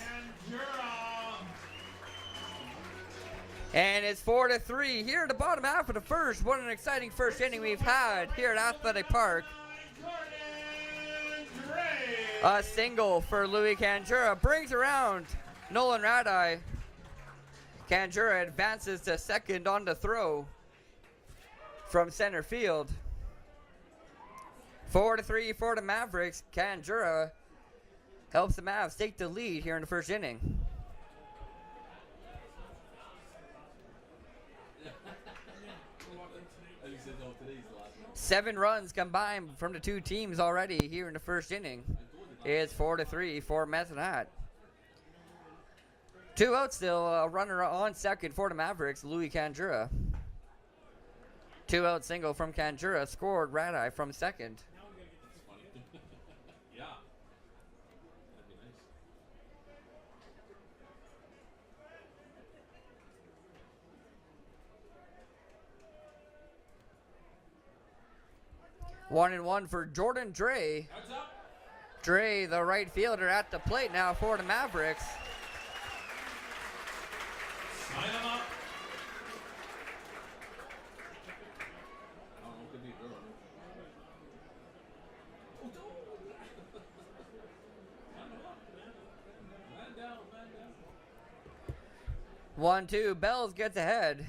And it's 4-3 here at the bottom half of the first. What an exciting first inning we've had here at Athletic Park. A single for Louis Canjura brings around Nolan Red-Eye. Canjura advances to second on the throw from center field. 4-3 for the Mavericks. Canjura helps the Mavs take the lead here in the first inning. Seven runs combined from the two teams already here in the first inning. It's 4-3 for Medicine Hat. 2 outs still, a runner on second for the Mavericks, Louis Canjura. 2 out single from Canjura, scored Red-Eye from second. Yeah. That'd be nice. 1-1 for Jordan Dre. Heads up. Dre, the right fielder, at the plate now for the Mavericks. Sign him up. Man down, man down. 1-2, Bells gets ahead.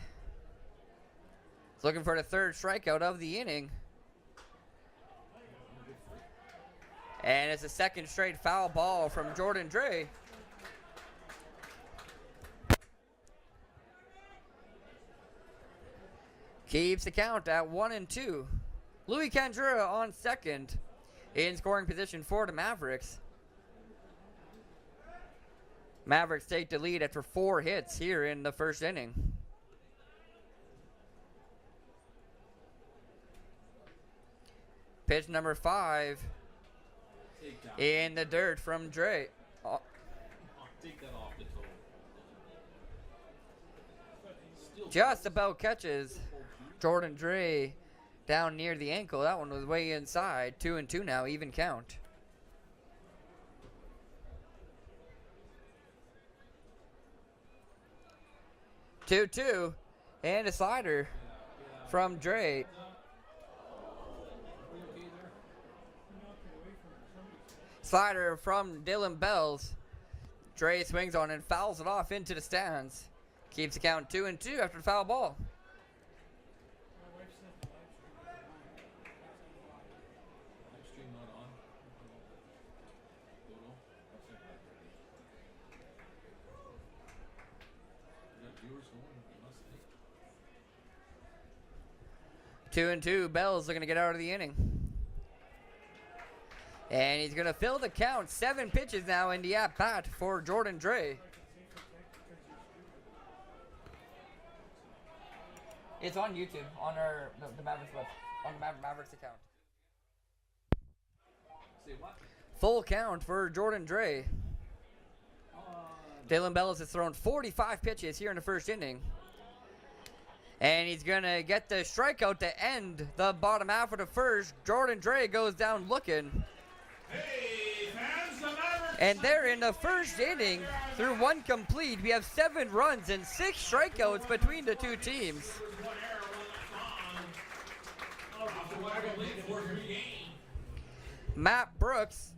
He's looking for the third strikeout of the inning. And it's a second straight foul ball from Jordan Dre. Keeps the count at 1-2. Louis Kandura on second in scoring position for the Mavericks. Mavericks take the lead after 4 hits here in the first inning. Pitch number 5 in the dirt from Dre. Oh. Take that off the toe. Just about catches Jordan Dre down near the ankle. That one was way inside. 2-2 now, even count. Two, and a slider from Dre. Slider from Dylan Bells. Dre swings on and fouls it off into the stands. Keeps the count 2-2 after the foul ball. Two and two. Bells looking to get out of the inning. And he's going to fill the count. 7 pitches now in the at-bat for Jordan Dre. It's on YouTube, on the Mavericks web, on the Mavericks account. Say what? Full count for Jordan Dre. Dylan Bells has thrown 45 pitches here in the first inning. And he's going to get the strikeout to end the bottom half of the first. Jordan Dre goes down looking. Hey, fans, the Mavericks. And there in the first inning, through 1 complete, we have 7 runs and 6 strikeouts between the two teams. Matt Brooks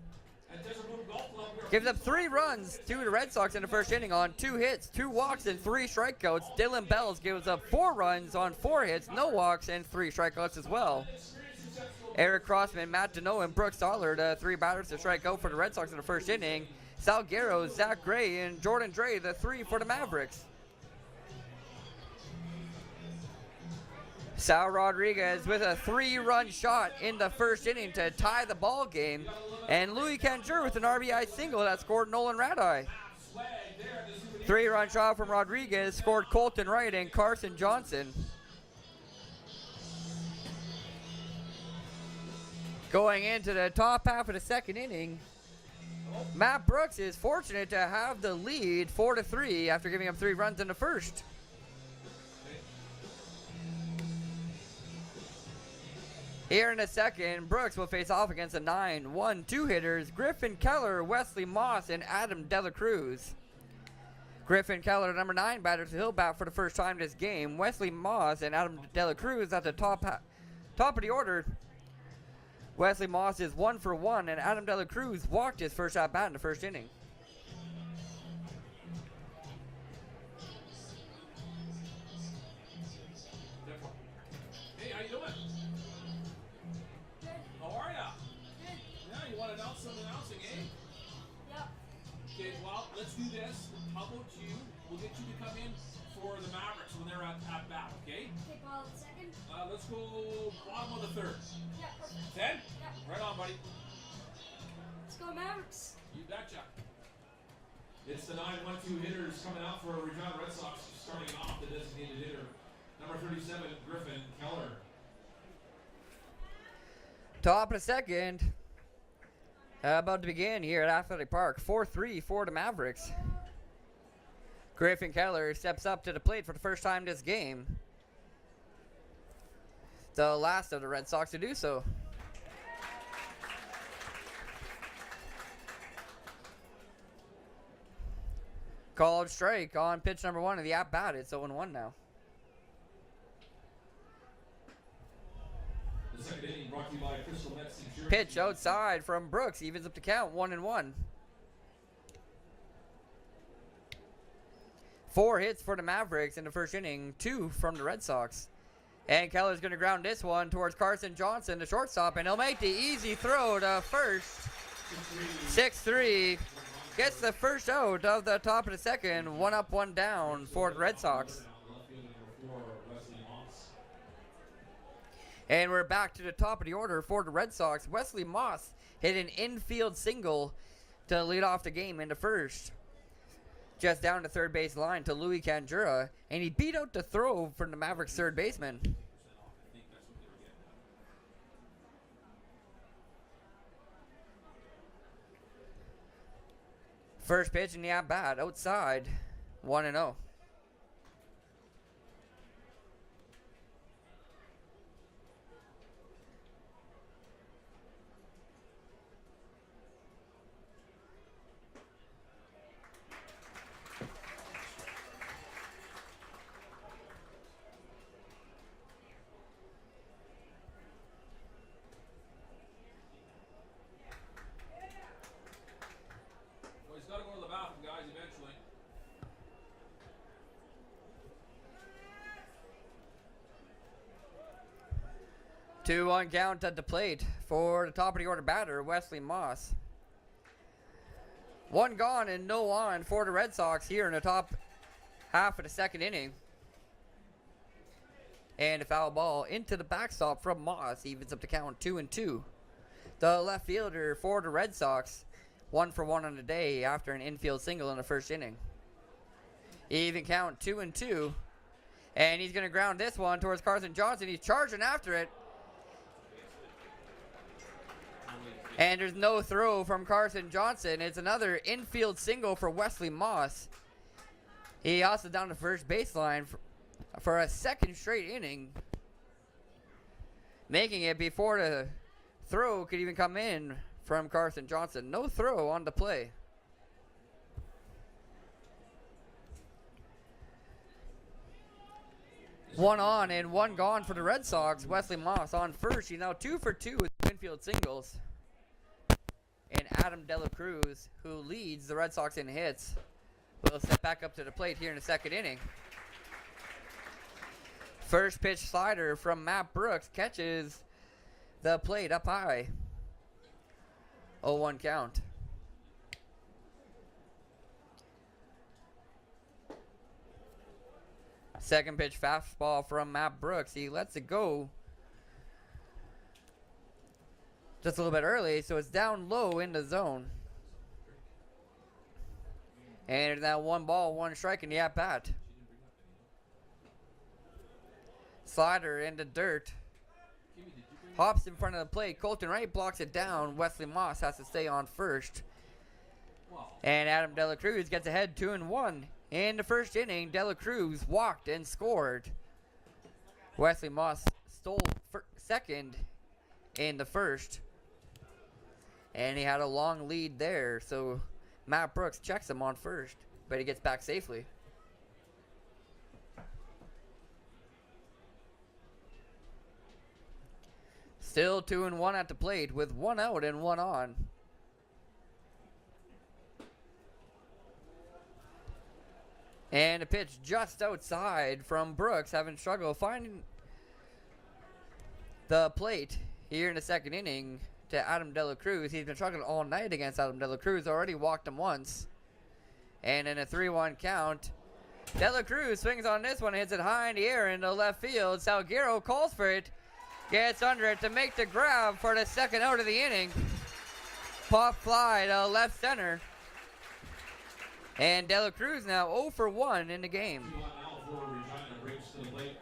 gives up 3 runs to the Red Sox in the first inning on 2 hits, 2 walks, and 3 strikeouts. Dylan Bells gives up 4 runs on 4 hits, no walks, and 3 strikeouts as well. Eric Crossman, Matt Deneau, and Brooks Stoller, the 3 batters to strike out for the Red Sox in the first inning. Salguero, Zach Gray, and Jordan Dre, the 3 for the Mavericks. Sal Rodriguez with a 3-run shot in the first inning to tie the ball game. And Louis Kandura with an RBI single that scored Nolan Radeye. 3-run shot from Rodriguez scored Colton Wright and Carson Johnson. Going into the top half of the second inning, Matt Brooks is fortunate to have the lead 4-3 after giving up 3 runs in the first. Here in the second, Brooks will face off against the 9-1-2 hitters, Griffin Keller, Wesley Moss, and Adam Dela Cruz. Griffin Keller, number 9 batter, he'll bat for the first time this game. Wesley Moss and Adam Dela Cruz at the top of the order. Wesley Moss is 1 for 1, and Adam Dela Cruz walked his first at bat in the first inning. Hey, how you doing? How are ya? Yeah, you want to announce some announcing, eh? Yep. Okay, well, let's do this. How about you? We'll get you to come in for the Mavericks when they're at bat, okay? Okay, ball at second. Let's go bottom of the 3rd. Yeah, perfect. 10? Yep. Right on, buddy. Let's go Mavericks. You betcha. It's the 9-1-2 hitters coming out for Regina Red Sox, starting off the designated hitter. Number 37, Griffin Keller. Top of the second. About to begin here at Athletic Park. 4-3 for the Mavericks. Griffin Keller steps up to the plate for the first time this game. The last of the Red Sox to do so. Called strike on pitch number 1 of the at bat. It's 0-1 now. The second inning brought to you by Crystal Mets Insurance. Pitch outside from Brooks. Evens up the count. 1-1. 4 hits for the Mavericks in the first inning. 2 from the Red Sox. And Keller's going to ground this one towards Carson Johnson, the shortstop, and he'll make the easy throw to first. 6-3. Gets the first out of the top of the second. 1 up, 1 down for the Red Sox. And we're back to the top of the order for the Red Sox. Wesley Moss hit an infield single to lead off the game in the first. Just down the third base line to Louis Canjura, and he beat out the throw from the Mavericks third baseman. First pitch in the at-bat, outside, 1-0. Gotta go to the bathroom, guys, eventually. 2-1 count at the plate for the top of the order batter, Wesley Moss. 1 gone and no on for the Red Sox here in the top half of the second inning. And a foul ball into the backstop from Moss. Evens up the count 2-2. The left fielder for the Red Sox, 1 for 1 on the day after an infield single in the first inning. Even count 2-2. And he's going to ground this one towards Carson Johnson. He's charging after it. And there's no throw from Carson Johnson. It's another infield single for Wesley Moss. He also down the first baseline for a second straight inning, making it before the throw could even come in from Carson Johnson. No throw on the play. One on and 1 gone for the Red Sox. Wesley Moss on first. He's now 2 for 2 with infield singles. And Adam De La Cruz, who leads the Red Sox in hits, will step back up to the plate here in the second inning. First pitch slider from Matt Brooks catches the plate up high. 0-1 count. Second pitch fastball from Matt Brooks. He lets it go just a little bit early, so it's down low in the zone. And it's now 1 ball, 1 strike in the at-bat. Slider in the dirt. Hops in front of the plate. Colton Wright blocks it down. Wesley Moss has to stay on first. And Adam De La Cruz gets ahead 2-1. In the first inning, De La Cruz walked and scored. Wesley Moss stole second in the first. And he had a long lead there, so Matt Brooks checks him on first, but he gets back safely. Still 2-1 at the plate with 1 out and 1 on. And a pitch just outside from Brooks, having struggled finding the plate here in the second inning to Adam De La Cruz. He's been struggling all night against Adam De La Cruz. Already walked him once. And in a 3-1 count, De La Cruz swings on this one, hits it high in the air into left field. Salguero calls for it, gets under it to make the grab for the second out of the inning. Pop fly to left center. And De La Cruz now 0 for 1 in the game. 2-1 now for Regina, brings to the plate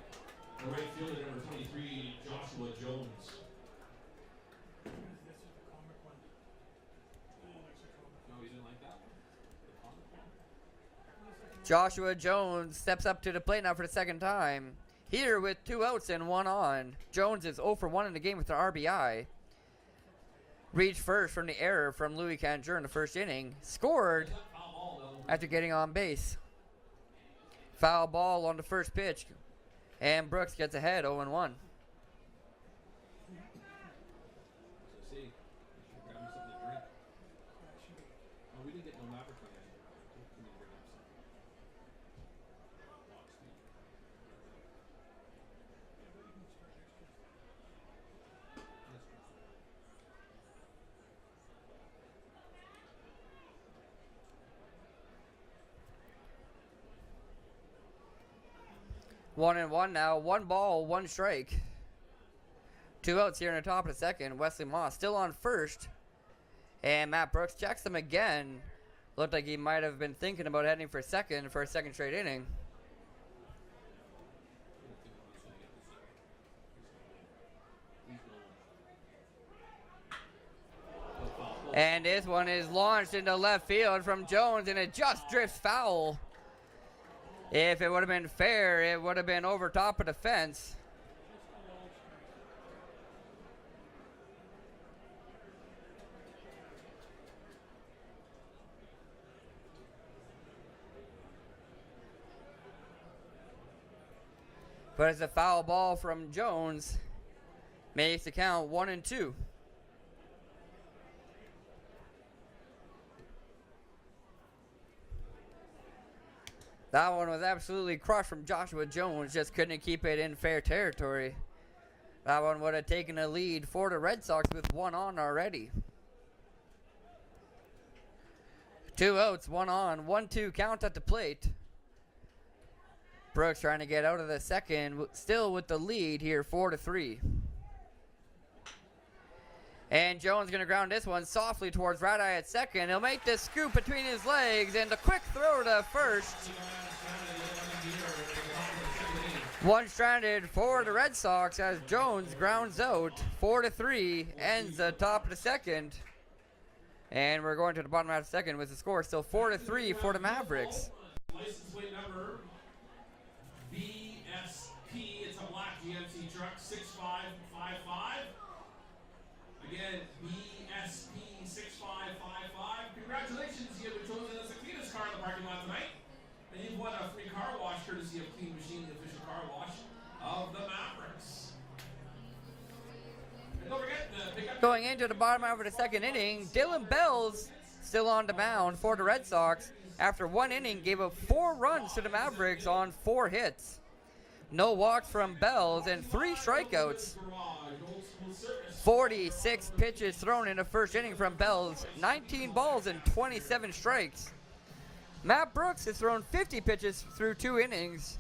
the right fielder, number 23, Joshua Jones. No, he didn't like that? Joshua Jones steps up to the plate now for the second time. Here with 2 outs and 1 on. Jones is 0 for 1 in the game with an RBI. Reached first from the error from Louis Canjur in the first inning. Scored after getting on base. Foul ball on the first pitch, and Brooks gets ahead 0-1. So see, grab me something to drink. Oh, we didn't get no Mavericks on that. Can you bring up some? Box tea. 1-1 now. 1 ball, 1 strike. 2 outs here in the top of the second. Wesley Moss still on first. And Matt Brooks checks him again. Looked like he might have been thinking about heading for second for a second straight inning. And this one is launched into left field from Jones, and it just drifts foul. If it would have been fair, it would have been over top of the fence. But it's a foul ball from Jones. Makes the count 1-2. That one was absolutely crushed from Joshua Jones. Just couldn't keep it in fair territory. That one would have taken a lead for the Red Sox with 1 on already. 2 outs, 1 on, 1-2 count at the plate. Brooks trying to get out of the second, still with the lead here, 4-3. And Jones going to ground this one softly towards right eye at second. He'll make the scoop between his legs and a quick throw to first. 1 stranded for the Red Sox as Jones grounds out. 4-3 ends the top of the second. And we're going to the bottom half of the second with the score still 4-3 for the Mavericks. License plate number BSP. It's a black GMC truck 6555. Again, BSP 6555. Congratulations, you have been chosen as the cleanest car in the parking lot tonight. And you've won a free car wash courtesy of Clean Machine, the official car wash of the Mavericks. And don't forget to pick up Going into the bottom half of the second inning, Dylan Bell's still on the mound for the Red Sox. After 1 inning, gave up 4 runs to the Mavericks on 4 hits. No walks from Bells and 3 strikeouts. 46 pitches thrown in the first inning from Bells, 19 balls and 27 strikes. Matt Brooks has thrown 50 pitches through 2 innings.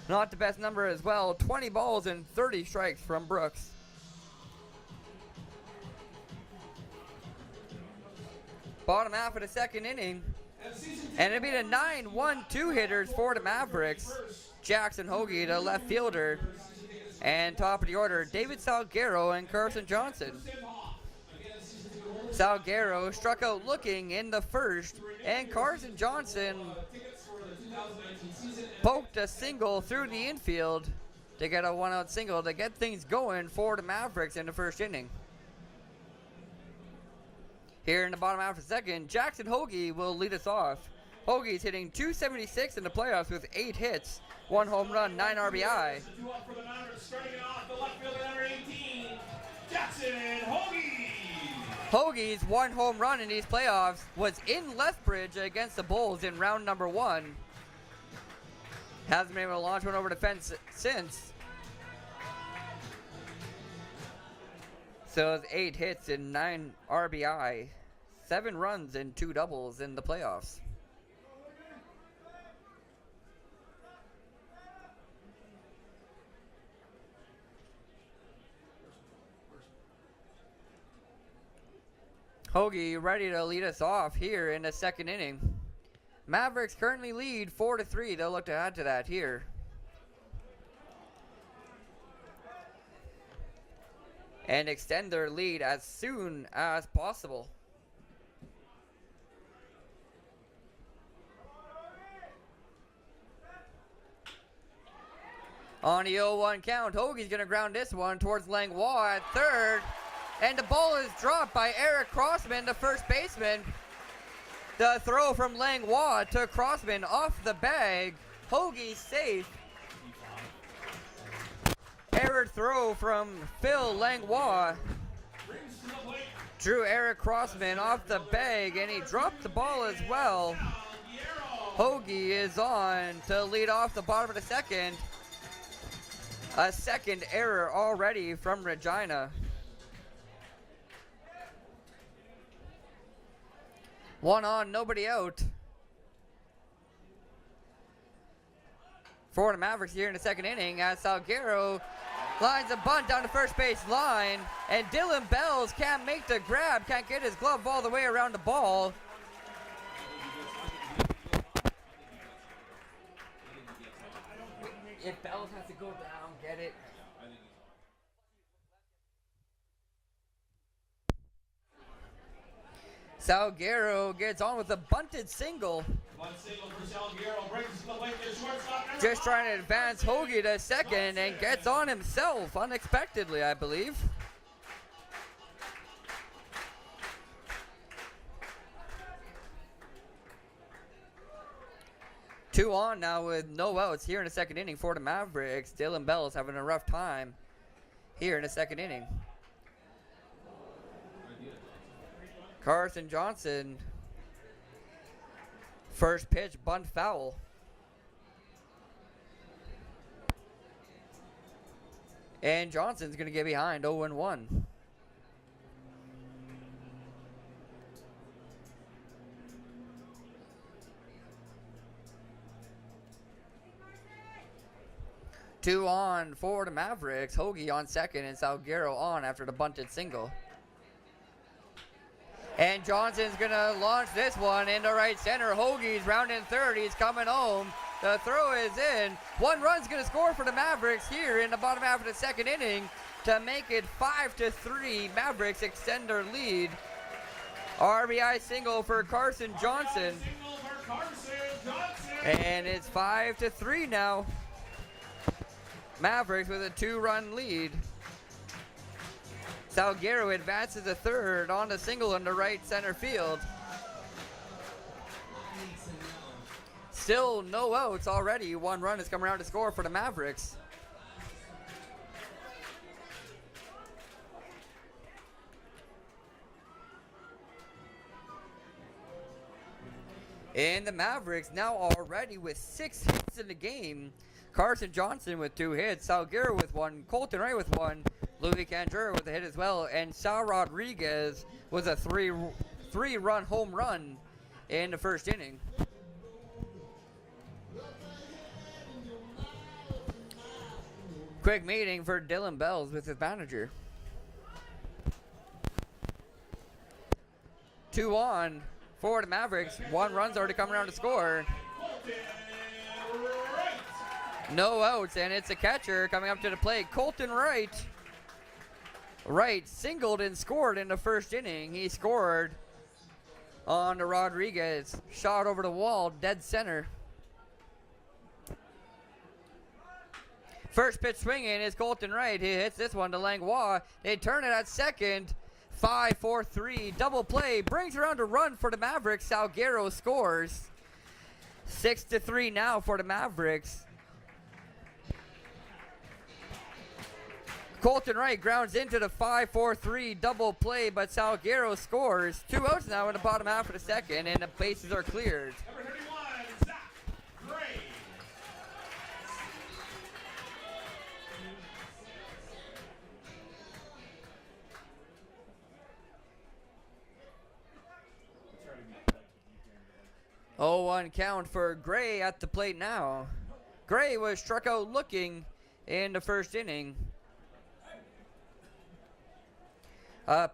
Not the best number as well, 20 balls and 30 strikes from Brooks. Bottom half of the second inning, and it'll be the 9-1-2 hitters for the Mavericks. Jackson Hoagie, the left fielder. And top of the order, David Salguero and Carson Johnson. Salguero struck out looking in the first, and Carson Johnson poked a single through the infield to get a 1-out single to get things going for the Mavericks in the first inning. Here in the bottom half of the second, Jackson Hoagie will lead us off. Hoagie's hitting .276 in the playoffs with 8 hits, 1 home run, 9 RBI. Hoagie's 1 home run in these playoffs was in Lethbridge against the Bulls in round number 1. Hasn't been able to launch one over the fence since. So it's 8 hits and 9 RBI, 7 runs and 2 doubles in the playoffs. Hoagie ready to lead us off here in the second inning. Mavericks currently lead 4-3. They'll look to add to that here. And extend their lead as soon as possible. On the 0-1 count, Hoagie's going to ground this one towards Langlois at third. And the ball is dropped by Eric Crossman, the first baseman. The throw from Langlois to Crossman off the bag. Hoagie safe. Error throw from Phil Langlois. Drew Eric Crossman off the bag, and he dropped the ball as well. Hoagie is on to lead off the bottom of the second. A second error already from Regina. 1 on, nobody out. For the Mavericks here in the second inning as Salguero lines a bunt down the first base line, and Dylan Bells can't make the grab, can't get his glove all the way around the ball. If Bells has to go down, get it. Salguero gets on with a bunted single. One single for Salguero, brings to the plate to shortstop. Just trying to advance Hoagie to second and gets on himself unexpectedly, I believe. Two on now with no outs here in the second inning for the Mavericks. Dylan Bell is having a rough time here in the second inning. Carson Johnson, first pitch, bunt foul. And Johnson's going to get behind 0-1. Two on for the Mavericks. Hoagie on second and Salguero on after the bunted single. And Johnson's going to launch this one into right center. Hoagie's rounding third. He's coming home. The throw is in. 1 run's going to score for the Mavericks here in the bottom half of the second inning to make it 5-3. Mavericks extend their lead. RBI single for Carson Johnson. And it's 5-3 now. Mavericks with a 2-run lead. Salguero advances to third on the single into right center field. Still no outs already. 1 run has come around to score for the Mavericks. And the Mavericks now already with 6 hits in the game. Carson Johnson with 2 hits, Salguero with 1, Colton Wright with 1, Louis Candrera with a hit as well, and Sal Rodriguez was a 3-run home run in the first inning. Quick meeting for Dylan Bells with his manager. 2 on for the Mavericks. 1 run's already coming around to score. No outs, and it's a catcher coming up to the plate. Colton Wright. Wright singled and scored in the first inning. He scored on the Rodriguez. Shot over the wall, dead center. First pitch swinging is Colton Wright. He hits this one to Langlois. They turn it at second. 5-4-3 double play. Brings around a run for the Mavericks. Salguero scores. 6-3 now for the Mavericks. Colton Wright grounds into the 5-4-3 double play, but Salguero scores. 2 outs now in the bottom half of the second, and the bases are cleared. Number 31, Zach Gray. Oh, 1 count for Gray at the plate now. Gray was struck out looking in the first inning.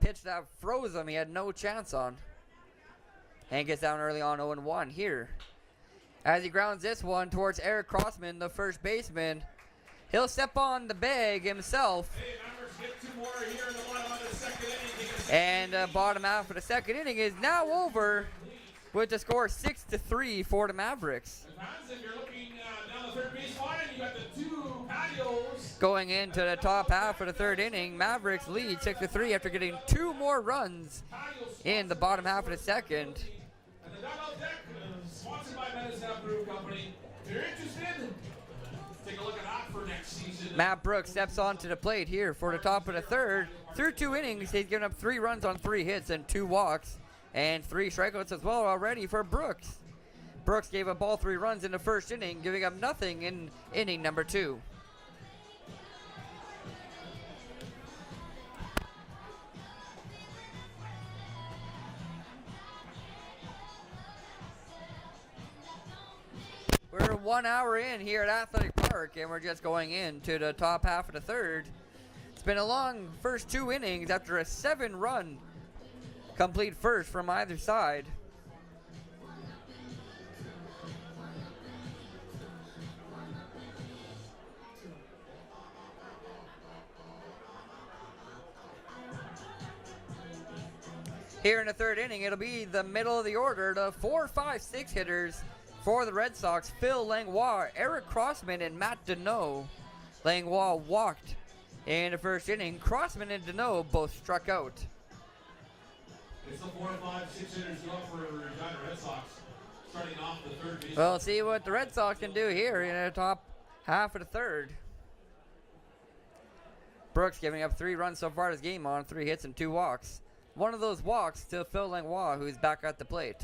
Pitch that froze him, he had no chance on. And gets down early on 0-1 here. As he grounds this one towards Eric Crossman, the first baseman. He'll step on the bag himself. Hey, Mavericks get 2 more here in the bottom of the second inning. And the bottom half of the second inning is now over with the score 6-3 for the Mavericks. If you're looking down the third base line, you got the 2 patios. Going into the top half of the third inning, Mavericks lead 6-3 after getting 2 more runs in the bottom half of the second. And the dugout by Medicine Brew Company. If you're interested, take a look at that for next season. Matt Brooks steps onto the plate here for the top of the third. Through 2 innings, he's given up 3 runs on 3 hits and 2 walks, and 3 strikeouts as well already for Brooks. Brooks gave up all 3 runs in the first inning, giving up nothing in inning number 2. We're 1 hour in here at Athletic Park, and we're just going into the top half of the third. It's been a long first 2 innings after a 7-run complete first from either side. Here in the third inning, it'll be the middle of the order. The 4, 5, 6 hitters for the Red Sox: Phil Langlois, Eric Crossman, and Matt Deneau. Langlois walked in the first inning. Crossman and Deneau both struck out. It's the 4, 5, 6 hitters up for Regina Red Sox, starting off the third base. We'll see what the Red Sox can do here in the top half of the third. Brooks giving up 3 runs so far this game on 3 hits and 2 walks. One of those walks to Phil Langlois, who's back at the plate.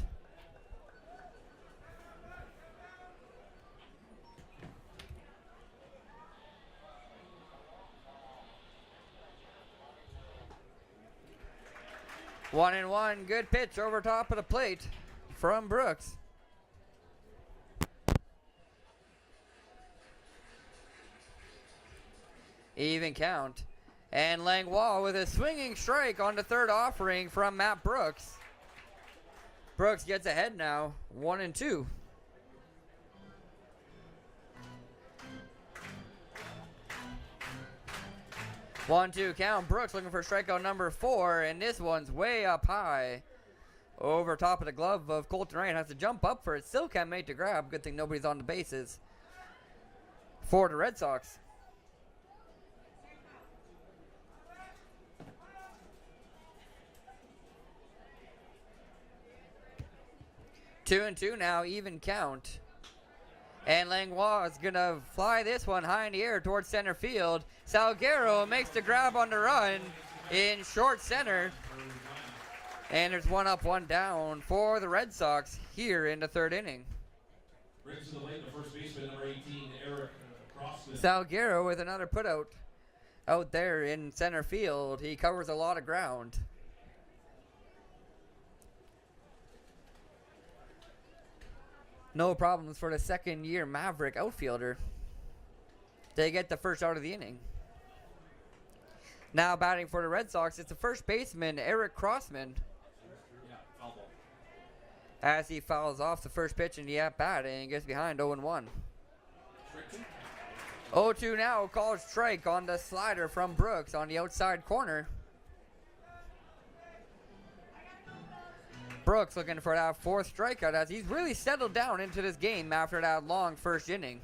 One and one, good pitch over top of the plate from Brooks. Even count. And Langlois with a swinging strike on the third offering from Matt Brooks. Brooks gets ahead now, 1 and 2. One, 2 count. Brooks looking for strikeout number 4, and this one's way up high. Over top of the glove of Colton Wright. Has to jump up for it. Still can't make the grab. Good thing nobody's on the bases for the Red Sox. 2 and 2 now, even count. And Langlois is going to fly this one high in the air towards center field. Salguero makes the grab on the run in short center. And there's 1 up, 1 down for the Red Sox here in the third inning. Brings to the plate the first baseman, number 18, Eric Crossman. Salguero with another putout out there in center field. He covers a lot of ground. No problems for the second-year Maverick outfielder. They get the first out of the inning. Now batting for the Red Sox, it's the first baseman, Eric Crossman. Yeah, foul ball. As he fouls off the first pitch in the at-bat and gets behind 0-1. 0-2 now, calls strike on the slider from Brooks on the outside corner. Brooks looking for that 4th strikeout as he's really settled down into this game after that long first inning.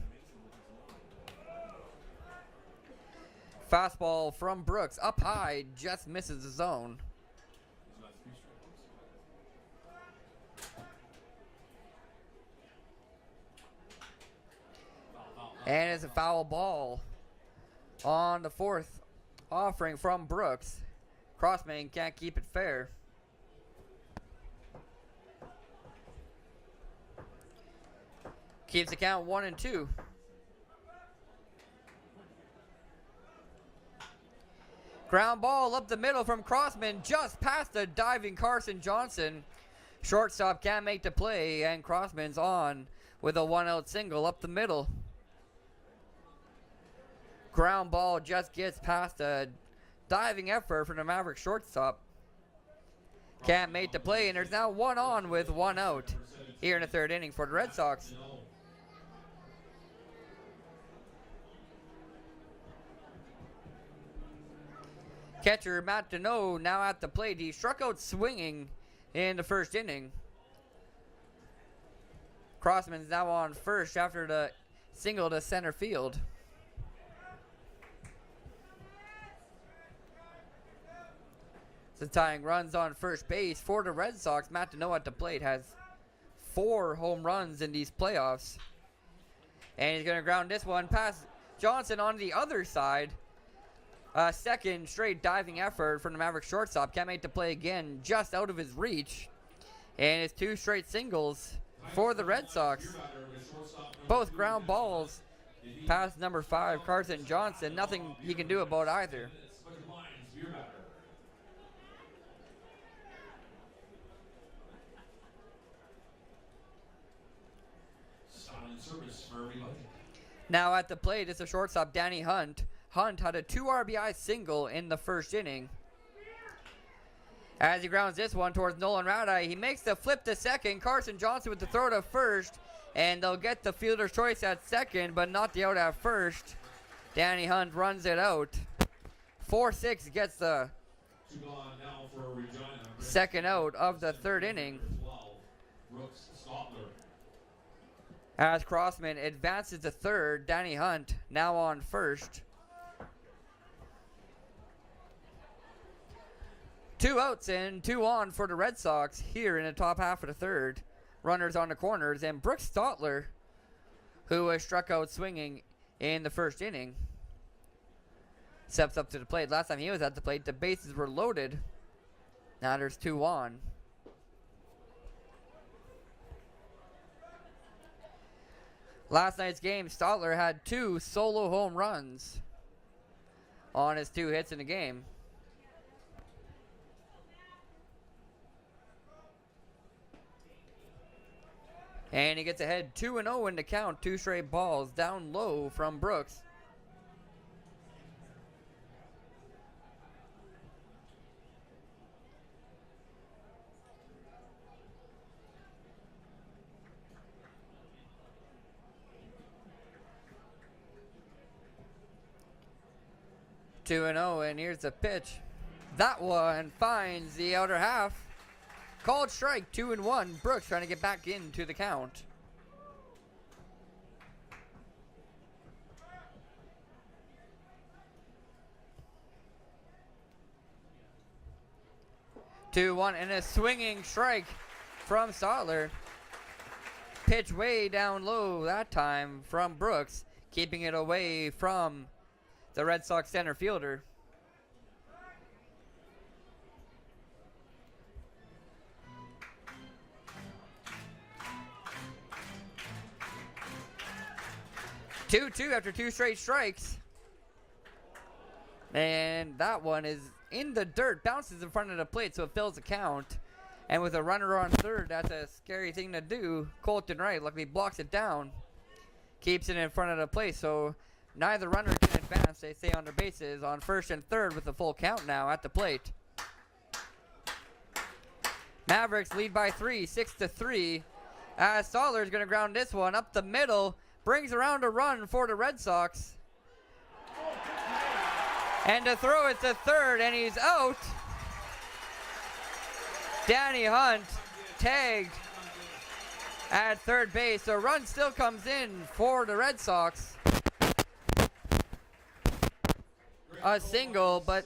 Fastball from Brooks up high, just misses the zone. And it's a foul ball on the 4th offering from Brooks. Crossman can't keep it fair. Keeps the count 1 and 2. Ground ball up the middle from Crossman, just past the diving Carson Johnson. Shortstop can't make the play, and Crossman's on with a 1-out single up the middle. Ground ball just gets past a diving effort from the Mavericks shortstop. Can't make the play, and there's now 1 on with 1 out here in the third inning for the Red Sox. Catcher Matt Deneau now at the plate. He struck out swinging in the first inning. Crossman's now on first after the single to center field. So tying runs on first base for the Red Sox. Matt Deneau at the plate has 4 home runs in these playoffs. And he's going to ground this one past Johnson on the other side. Second straight diving effort from the Mavericks shortstop. Can't make the play again, just out of his reach. And it's 2 straight singles for the Red Sox. Both ground balls past number 5, Carson Johnson. Nothing he can do about either. Now at the plate is the shortstop, Danny Hunt. Hunt had a 2 RBI single in the first inning. As he grounds this one towards Nolan Radai, he makes the flip to second. Carson Johnson with the throw to first, and they'll get the fielder's choice at second, but not the out at first. Danny Hunt runs it out. 4-6 gets the second out of the third inning. As Crossman advances to third, Danny Hunt now on first. 2 outs and 2 on for the Red Sox here in the top half of the third. Runners on the corners, and Brooks Stotler, who was struck out swinging in the first inning, steps up to the plate. Last time he was at the plate, the bases were loaded. Now there's 2 on. Last night's game, Stotler had 2 solo home runs on his 2 hits in the game. And he gets ahead 2-0 in the count. 2 straight balls down low from Brooks. Two and 0, and here's the pitch. That one finds the outer half. Called strike, 2-1. Brooks trying to get back into the count. Two, 1, and a swinging strike from Stotler. Pitch way down low that time from Brooks, keeping it away from the Red Sox center fielder. Two after 2 straight strikes. And that one is in the dirt, bounces in front of the plate, so it fills the count. And with a runner on third, that's a scary thing to do. Colton Wright luckily blocks it down, keeps it in front of the plate, so neither runner can advance. They stay on their bases on first and third with the full count now at the plate. Mavericks lead by 3, 6-3. As Stotler is going to ground this one up the middle, brings around a run for the Red Sox. And to throw it to third, and he's out. Danny Hunt tagged at third base. A run still comes in for the Red Sox. A single, but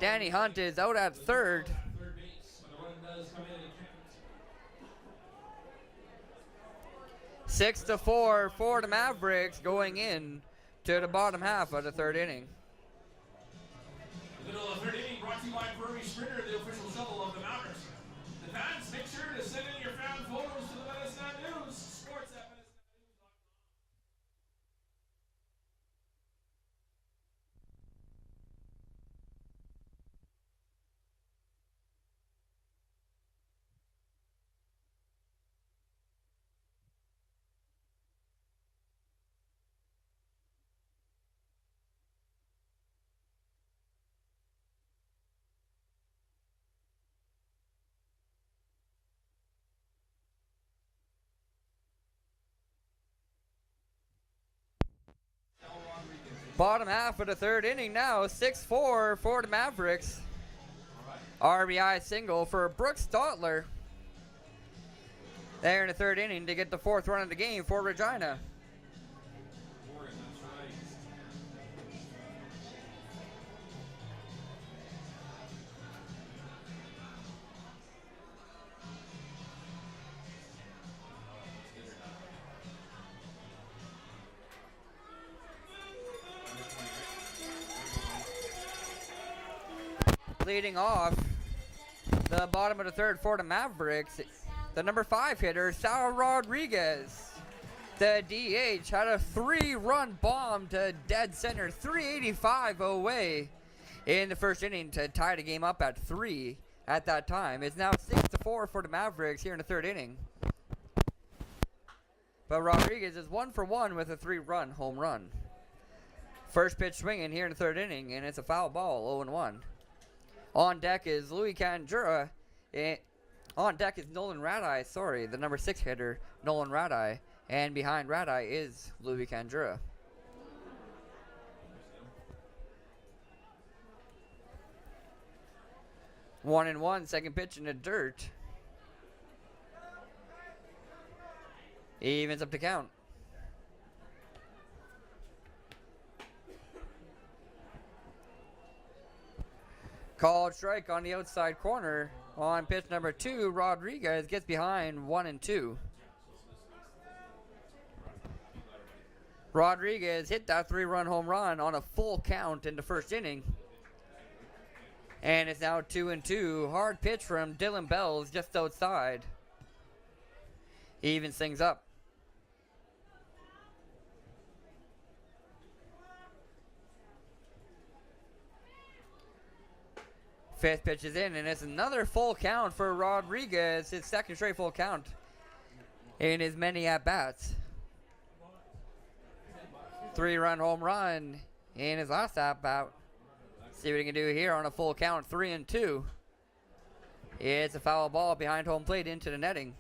Danny Hunt is out at third. 6-4 for the Mavericks going in to the bottom half of the third inning. The middle of the third inning brought to you by Brewery Sprinter, the official shovel of the Mavericks. The fans, make sure to send in your fan photos to the Medicine News. Sports at MedicineNews.com. Bottom half of the third inning now, 6-4 for the Mavericks. RBI single for Brooks Stotler. There in the third inning to get the 4th run of the game for Regina. Leading off the bottom of the third for the Mavericks, the number 5 hitter, Sal Rodriguez. The DH had a 3-run bomb to dead center, 385 away in the first inning to tie the game up at 3 at that time. It's now 6-4 for the Mavericks here in the third inning. But Rodriguez is 1 for 1 with a 3-run home run. First pitch swinging here in the third inning, and it's a foul ball, 0-1. On deck is Louis Candura. On deck is Nolan Radeye, the number 6 hitter, Nolan Radeye. And behind Radeye is Louis Candura. One and one, second pitch in the dirt. Evens up the count. Called strike on the outside corner. On pitch number 2, Rodriguez gets behind 1-2. Rodriguez hit that 3-run home run on a full count in the first inning. And it's now 2-2. Hard pitch from Dylan Bells just outside. Evens things up. Fifth pitch is in, and it's another full count for Rodriguez. His second straight full count in his many at-bats. 3-run home run in his last at-bat. See what he can do here on a full count, 3-2. It's a foul ball behind home plate into the netting.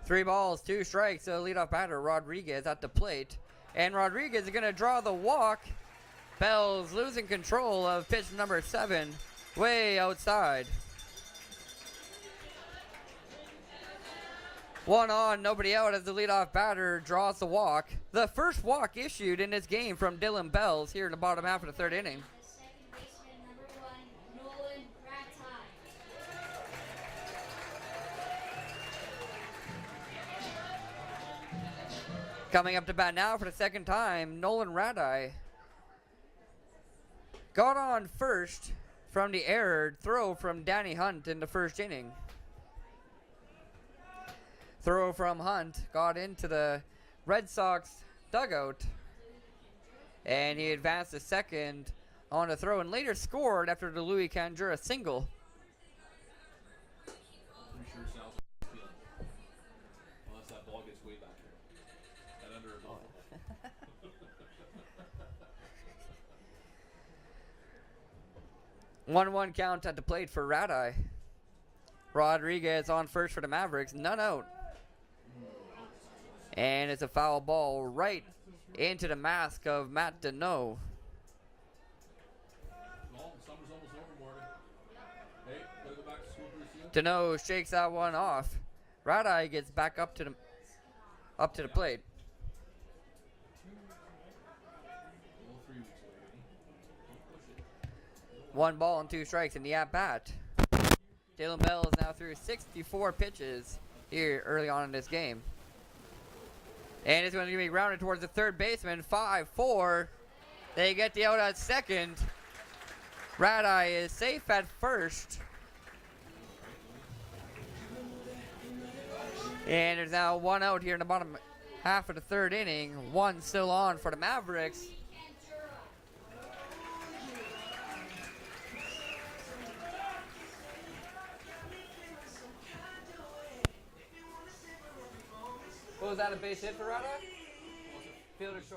Three balls, 2 strikes. So leadoff batter Rodriguez at the plate. And Rodriguez is going to draw the walk. Bells losing control of pitch number 7, way outside. 1 on, nobody out as the leadoff batter draws the walk. The first walk issued in this game from Dylan Bells here in the bottom half of the third inning. Second baseman, number 1, Nolan Radeye. Coming up to bat now for the second time, Nolan Radeye got on first from the error throw from Danny Hunt in the first inning. Throw from Hunt got into the Red Sox dugout, and he advanced to second on the throw and later scored after the Louis Candura single. Pretty sure Sal's on the field. Unless that ball gets way back here. And under a ball. 1-1 count at the plate for Radeye. Rodriguez on first for the Mavericks, none out. And it's a foul ball right into the mask of Matt Deneau. Well, summer's almost over, Morgan. Hey, gotta go back to school pretty soon. Deneau shakes that one off. Radeye gets back up to the plate. Well, 3 weeks away, Don't push it. 1 ball and 2 strikes in the at-bat. Dylan Bell is now through 64 pitches here early on in this game. And it's going to be rounded towards the third baseman, 5-4. They get the out at second. Radeye is safe at first. And there's now 1 out here in the bottom half of the third inning. 1 still on for the Mavericks. What was that, a base hit for Radeye? Fielder's choice.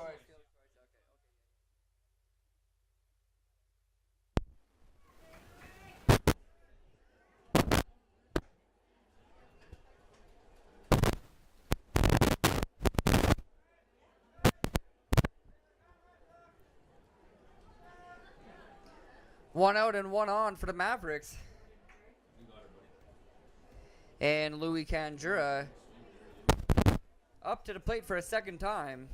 One out and 1 on for the Mavericks. And Louis Candura up to the plate for a second time.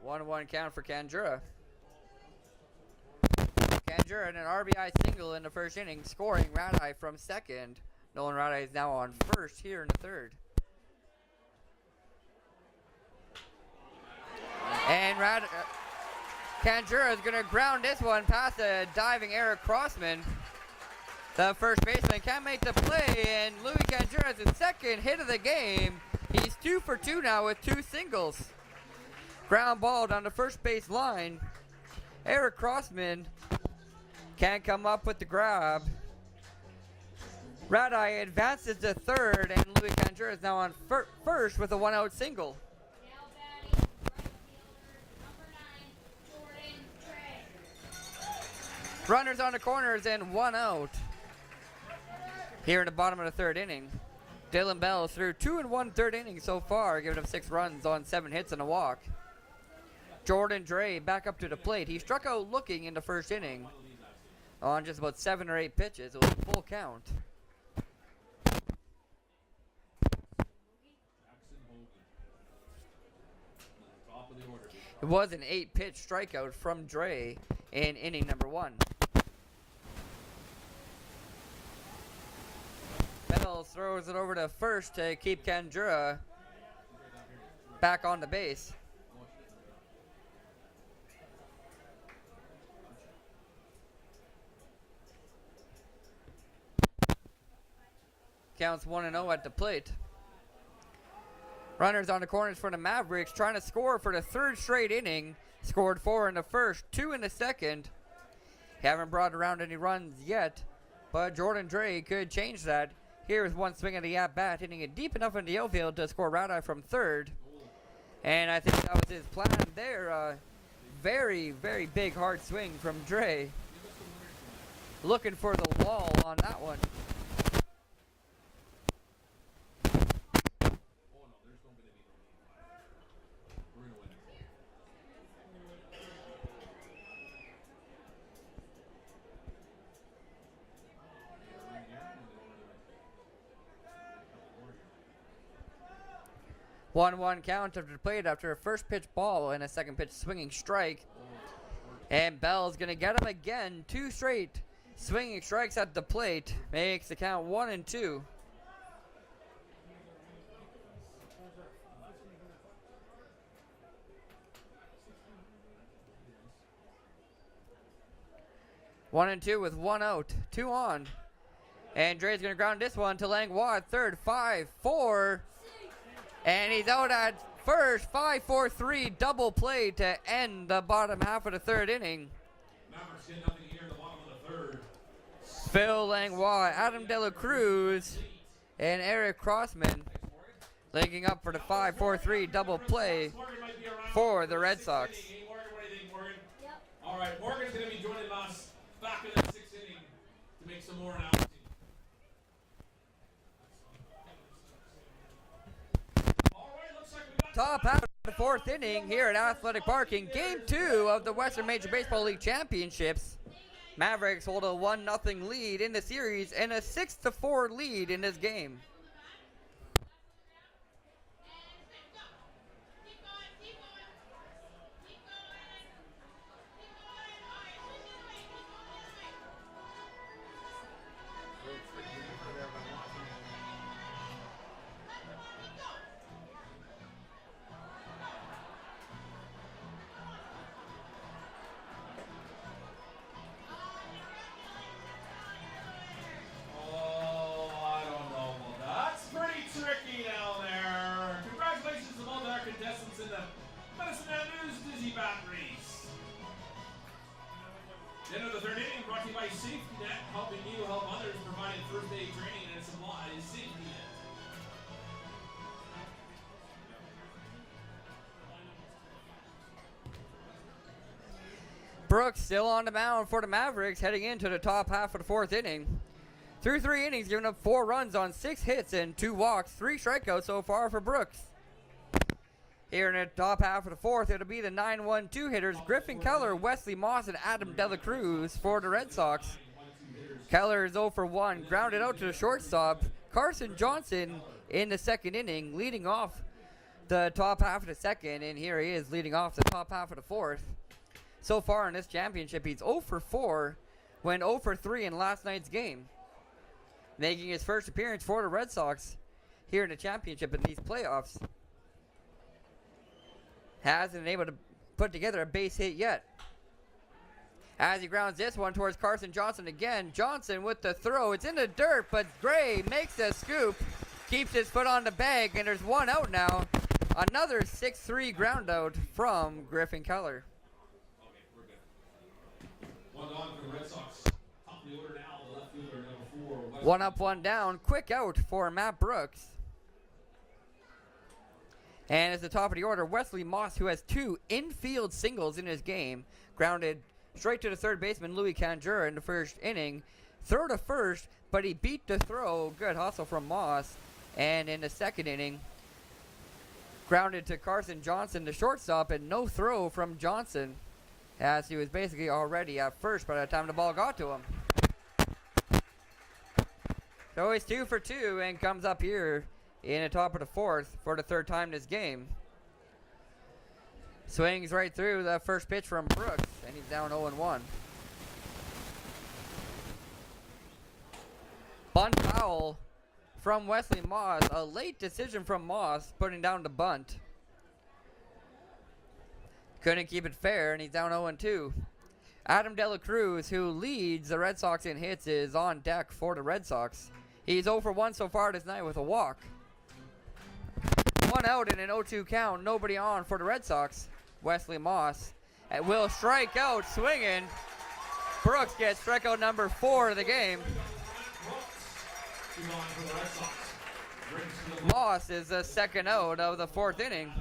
1-1 count for Candura. Candura in an RBI single in the first inning, scoring Radeye from second Nolan Rada is now on first here in the third. And Kanjura is going to ground this one past a diving Eric Crossman. The first baseman can't make the play, and Louis Kanjura has his second hit of the game. He's 2 for 2 now with 2 singles. Ground ball down the first base line. Eric Crossman can't come up with the grab. Radai advances to third, and Louis Kanjura is now on first with a 1-out single. Now batting, right fielder, number 9, Jordan Trey. Runners on the corners and 1 out. Here in the bottom of the third inning, Dylan Bell threw 2 1/3 innings so far, giving up 6 runs on 7 hits and a walk. Jordan Dre back up to the plate. He struck out looking in the first inning on just about 7 or 8 pitches. It was a full count. It was an 8-pitch strikeout from Dre in inning number 1. Bell throws it over to first to keep Kanjura back on the base. Counts 1-0 at the plate. Runners on the corners for the Mavericks, trying to score for the 3rd straight inning. Scored 4 in the first, 2 in the second. Haven't brought around any runs yet, but Jordan Dre could change that. Here is one swing of the at-bat, hitting it deep enough in the outfield to score Radai from third. And I think that was his plan there. Very, very big hard swing from Dre. Looking for the wall on that one. One count after the plate after a first pitch ball and a second pitch swinging strike. And Bell's going to get him again. 2 straight swinging strikes at the plate. Makes the count 1-2. One and two with 1 out, 2 on. And Dre's going to ground this one to Langlois at third. 5-4. And he's out at first. 5-4-3 double play to end the bottom half of the third inning. Mavericks get nothing here in the bottom of the third. Phil Langlois, Adam De La Cruz, and Eric Crossman linking up for the 5-4-3 double play for the Red Sox. Hey, Morgan, what do you think, Morgan? Yep. All right, Morgan's going to be joining us back in the 6th inning to make some more analysis. All right, looks like we got Top half of the 4th inning here at Athletic Park in Game 2 of the Western Major Baseball League Championships. Mavericks hold a 1-0 lead in the series and a 6-4 lead in this game. The end of the third inning brought to you by Safety Net, helping you help others, providing first aid training and supplies. Safety Net. Brooks still on the mound for the Mavericks heading into the top half of the 4th inning. Through 3 innings, giving up 4 runs on 6 hits and 2 walks, 3 strikeouts so far for Brooks. Here in the top half of the 4th, it'll be the 9-1-2 hitters, Griffin Keller, Wesley Moss, and Adam De La Cruz for the Red Sox. Keller is 0 for 1, grounded out to the shortstop. Carson Johnson in the 2nd inning, leading off the top half of the 2nd, and here he is leading off the top half of the 4th. So far in this championship, he's 0 for 4, went 0 for 3 in last night's game. making his first appearance for the Red Sox here in the championship in these playoffs. Hasn't been able to put together a base hit yet. As he grounds this one towards Carson Johnson again. Johnson with the throw. It's in the dirt, but Gray makes a scoop. Keeps his foot on the bag, and there's one out now. Another 6-3 ground out from Griffin Keller. One on for the Red Sox. Top of the order now, the left fielder, number 4. One up, one down. Quick out for Matt Brooks. And at the top of the order, Wesley Moss, who has 2 infield singles in his game, grounded straight to the third baseman, Louis Canjura, in the first inning. Throw to first, but he beat the throw. Good hustle from Moss. And in the second inning, grounded to Carson Johnson, the shortstop, and no throw from Johnson, as he was basically already at first by the time the ball got to him. So he's 2 for 2 and comes up here in the top of the fourth for the third time this game. Swings right through the first pitch from Brooks, and he's down 0-1. Bunt foul from Wesley Moss. A late decision from Moss, putting down the bunt. Couldn't keep it fair, and he's down 0-2. Adam De La Cruz, who leads the Red Sox in hits, is on deck for the Red Sox. He's 0 for 1 so far this night with a walk. One out in an 0-2 count. Nobody on for the Red Sox. Wesley Moss will strike out swinging. Brooks gets strikeout number 4 of the game. Moss is the second out of the fourth inning.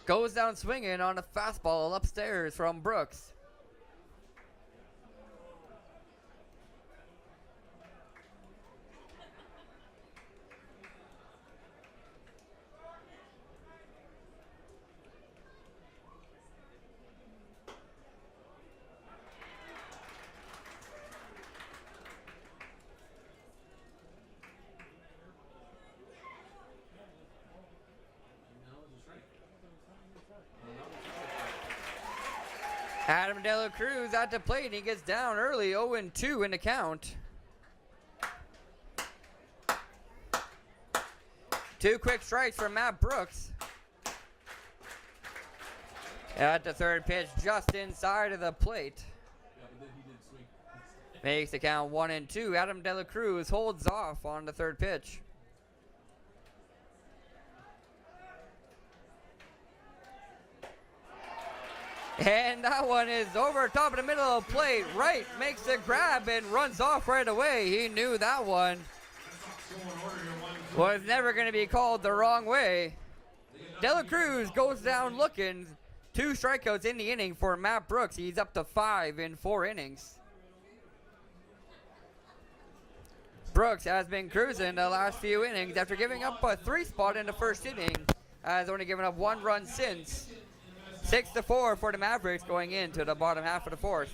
Goes down swinging on a fastball upstairs from Brooks. Adam De La Cruz at the plate. He gets down early, 0-2 in the count. 2 quick strikes from Matt Brooks. At the third pitch, just inside of the plate. Makes the count 1-2. Adam De La Cruz holds off on the third pitch. And that one is over top of the middle of the plate. Right makes the grab and runs off right away. He knew that one was never going to be called the wrong way. De La Cruz goes down looking. 2 strikeouts in the inning for Matt Brooks. He's up to 5 in 4 innings. Brooks has been cruising the last few innings after giving up a 3 spot in the first inning. Has only given up 1 run since. 6-4 for the Mavericks going into the bottom half of the fourth.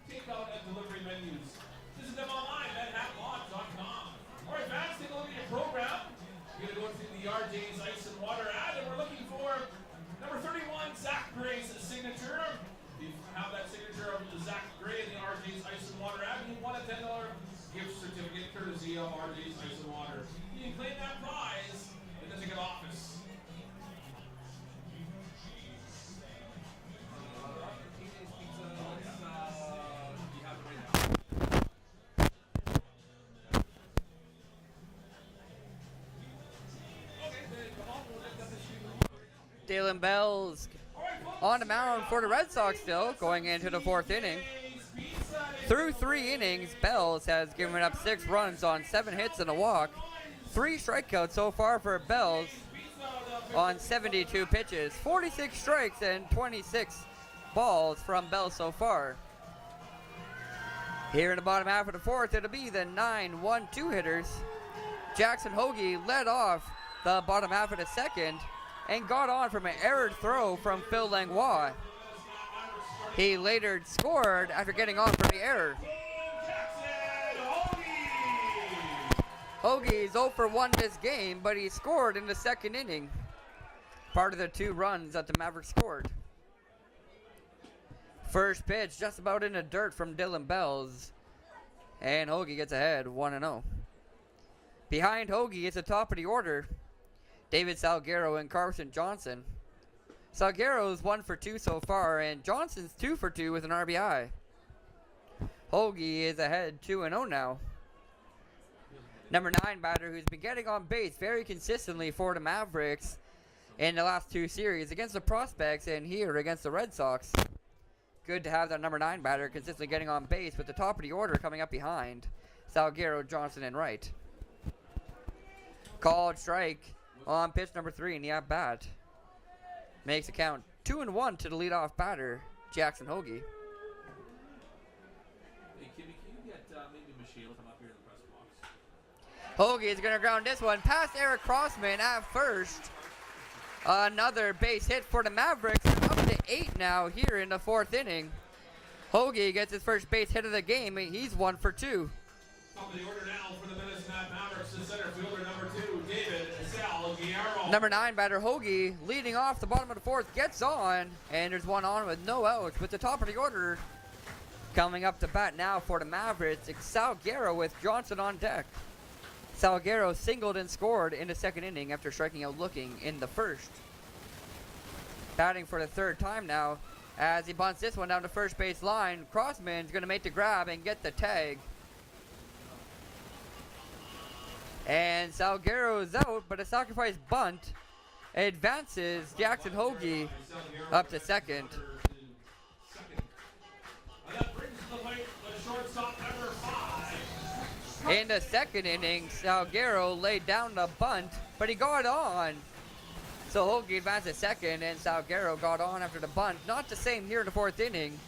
Take out at delivery menus. Visit them online at hatlodge.com. All right, fans, take a look at your program. We're going to go through the RJ's Ice and Water ad, and we're looking for number 31, Zach Gray's signature. If you have that signature of Zach Gray in the RJ's Ice and Water ad, you won a $10 gift certificate courtesy of RJ's Ice and Water. You can claim that prize in the ticket office. Dalen Bell's on the mound for the Red Sox still, going into the fourth inning. Through 3 innings, Bells has given up 6 runs on 7 hits and a walk. 3 strikeouts so far for Bells on 72 pitches. 46 strikes and 26 balls from Bells so far. Here in the bottom half of the fourth, it'll be the 9-1-2 hitters. Jackson Hoagie led off the bottom half of the second and got on from an errored throw from Phil Langlois. He later scored after getting on from the error. Hoagie's 0 for 1 this game, but he scored in the second inning. Part of the 2 runs that the Mavericks scored. First pitch just about in the dirt from Dylan Bells. and Hoagie gets ahead 1-0. Behind Hoagie is the top of the order, David Salguero and Carson Johnson. Salguero's 1 for 2 so far, and Johnson's 2 for 2 with an RBI. Hoagie is ahead 2-0 now. Number 9 batter, who's been getting on base very consistently for the Mavericks in the last 2 series against the Prospects and here against the Red Sox. Good to have that number 9 batter consistently getting on base with the top of the order coming up behind Salguero, Johnson, and Wright. Called strike on pitch number 3 in the at-bat. Makes a count 2-1 to the leadoff batter, Jackson Hoagie. Hey, Kimmy, can you get maybe Michelle to come up here in the press box? Hoagie is going to ground this one past Eric Crossman at first. Another base hit for the Mavericks. They're up to 8 now here in the 4th inning. Hoagie gets his first base hit of the game. He's 1 for 2. Top of the order now for the Minnesota Mavericks, the center fielder number 2, David Salguero. Number 9 batter Hoagie leading off the bottom of the 4th gets on, and there's one on with no outs. With the top of the order coming up to bat now for the Mavericks, it's Salguero with Johnson on deck. Salguero singled and scored in the 2nd inning after striking out looking in the 1st. Batting for the 3rd time now as he bunts this one down the first base line. Crossman's going to make the grab and get the tag. And Salguero's out, but a sacrifice bunt advances Jackson Hoagie up to 2nd. And that brings to the plate the shortstop number 5. In the 2nd inning, Salguero laid down the bunt, but he got on. So Hoagie advanced to 2nd, and Salguero got on after the bunt. Not the same here in the 4th inning.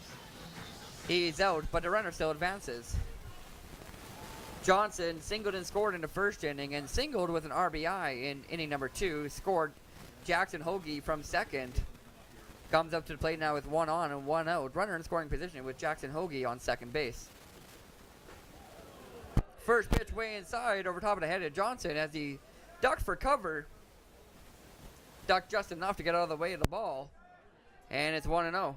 He's out, but the runner still advances. Johnson singled and scored in the 1st inning and singled with an RBI in inning number 2. Scored Jackson Hoagie from 2nd. Comes up to the plate now with 1 on and 1 out. Runner in scoring position with Jackson Hoagie on 2nd base. First pitch way inside over top of the head of Johnson as he ducked for cover. Ducked just enough to get out of the way of the ball. And it's 1-0.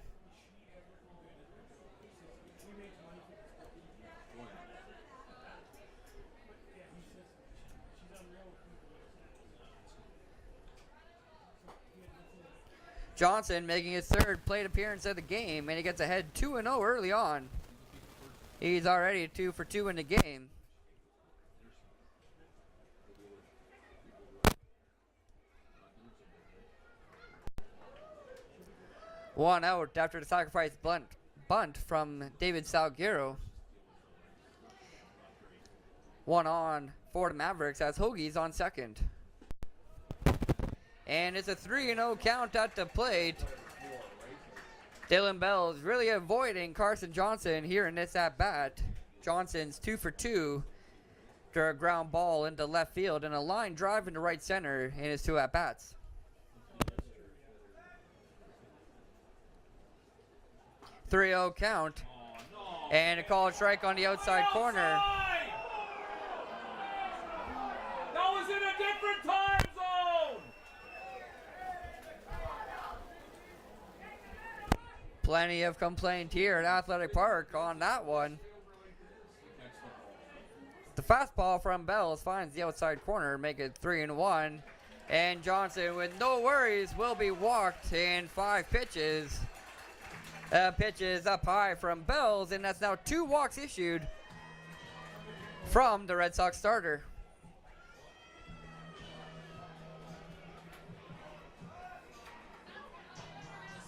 Johnson making his 3rd plate appearance of the game, and he gets ahead 2-0 early on. He's already 2 for 2 in the game. One out after the sacrifice bunt from David Salguero. 1 on for the Mavericks as Hoagie's on 2nd. And it's a 3-0 count at the plate. Dylan Bell is really avoiding Carson Johnson here in this at-bat. Johnson's 2 for 2 after a ground ball into left field and a line drive into right center in his 2 at-bats. Oh, 3-0 count. And a called strike on the outside corner. That was in a different time zone. Plenty of complaint here at Athletic Park on that one. The fastball from Bells finds the outside corner, make it 3-1. And Johnson, with no worries, will be walked in 5 pitches. Pitches up high from Bells, and that's now 2 walks issued from the Red Sox starter.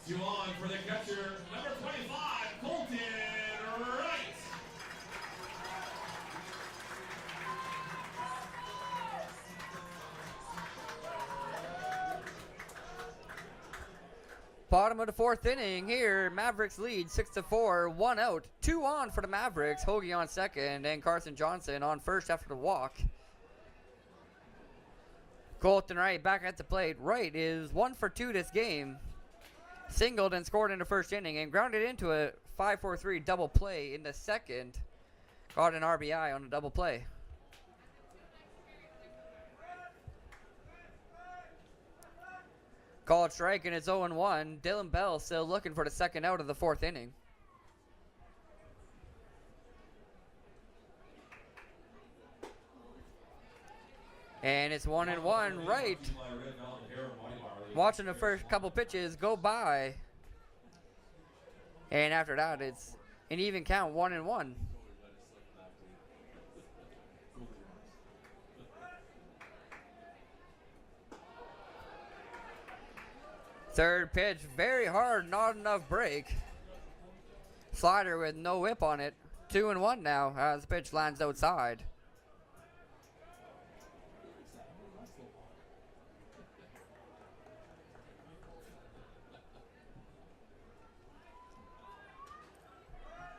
Two on for the catcher, number 25, Colton Wright. Bottom of the 4th inning here. Mavericks lead 6-4, 1 out, 2 on for the Mavericks. Hoagie on 2nd and Carson Johnson on 1st after the walk. Colton Wright back at the plate. Wright is 1 for 2 this game. Singled and scored in the 1st inning and grounded into a 5-4-3 double play in the 2nd. Got an RBI on a double play. Called strike and it's 0-1. Dylan Bell still looking for the 2nd out of the 4th inning. And it's 1-1 right. Watching the first couple pitches go by. And after that, it's an even count, 1-1. Third pitch, very hard, not enough break. Slider with no whip on it. 2-1 now as the pitch lands outside.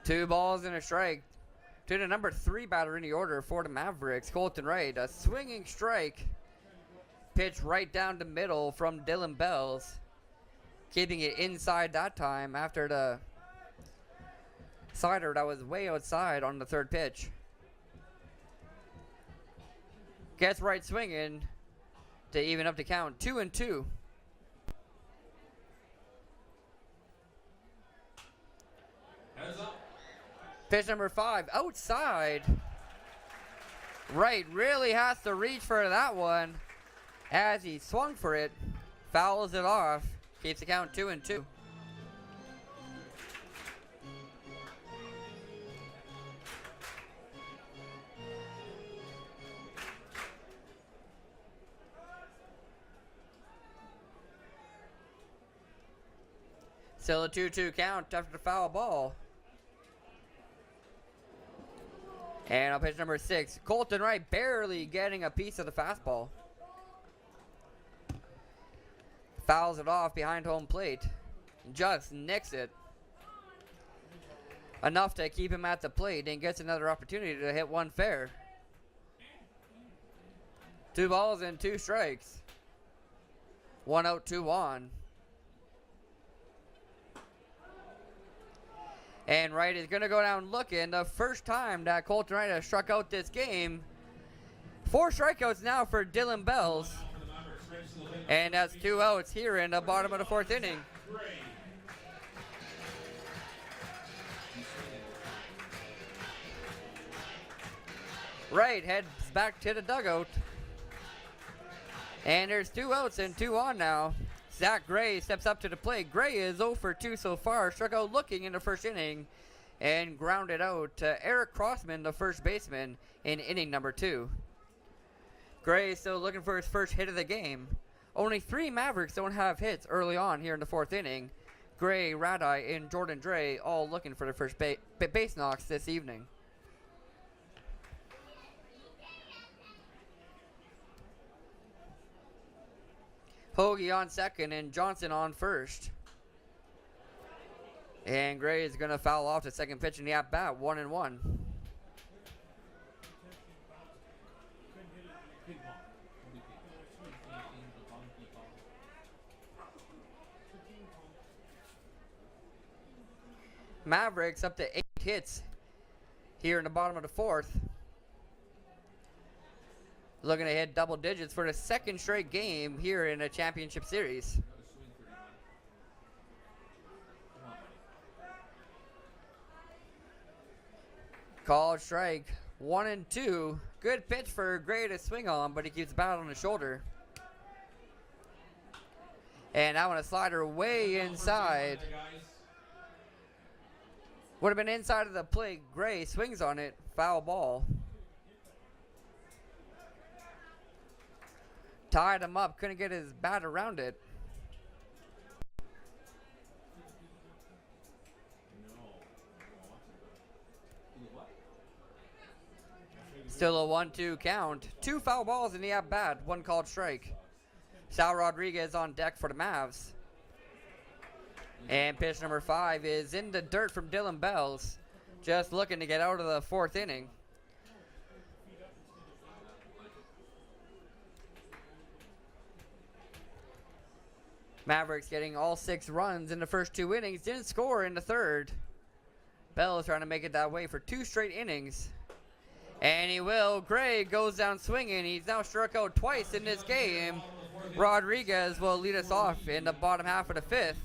Two balls and a strike to the number 3 batter in the order for the Mavericks, Colton Wright. A swinging strike. Pitch right down the middle from Dylan Bells. Keeping it inside that time after the slider that was way outside on the third pitch. Gets right swinging to even up the count. 2-2. Heads up. Pitch number 5 outside. Wright really has to reach for that one as he swung for it. Fouls it off. Keeps the count 2-2. Still a 2-2 count after the foul ball. And on pitch number 6, Colton Wright barely getting a piece of the fastball. Fouls it off behind home plate. Just nicks it. Enough to keep him at the plate and gets another opportunity to hit one fair. 2 balls and 2 strikes. 1 out, 2 on. And Wright is going to go down looking. The first time that Colton Wright has struck out this game. 4 strikeouts now for Dylan Bells. And that's 2 outs here in the bottom of the 4th inning. Wright heads back to the dugout. And there's 2 outs and 2 on now. Zach Gray steps up to the plate. Gray is 0 for 2 so far. Struck out looking in the first inning and grounded out to Eric Crossman, the first baseman, in inning number 2. Gray is still looking for his first hit of the game. Only 3 Mavericks don't have hits early on here in the 4th inning. Gray, Radai, and Jordan Dre all looking for their first base knocks this evening. Hoagie on second and Johnson on first. And Gray is going to foul off the second pitch in the at-bat, 1-1. Mavericks up to 8 hits here in the bottom of the 4th. Looking to hit double digits for the 2nd straight game here in a championship series. Called strike, 1-2. Good pitch for Gray to swing on, but he keeps the bat on the shoulder. And that one a slider way inside. Would have been inside of the plate. Gray swings on it, foul ball. Tied him up, couldn't get his bat around it. Still a 1-2 count. 2 foul balls in the at-bat, 1 called strike. Sal Rodriguez on deck for the Mavs. And pitch number 5 is in the dirt from Dylan Bells. Just looking to get out of the 4th inning. Mavericks getting all 6 runs in the first 2 innings. Didn't score in the 3rd. Bells trying to make it that way for 2 straight innings. And he will. Gray goes down swinging. He's now struck out twice in this game. Rodriguez will lead us off in the bottom half of the 5th.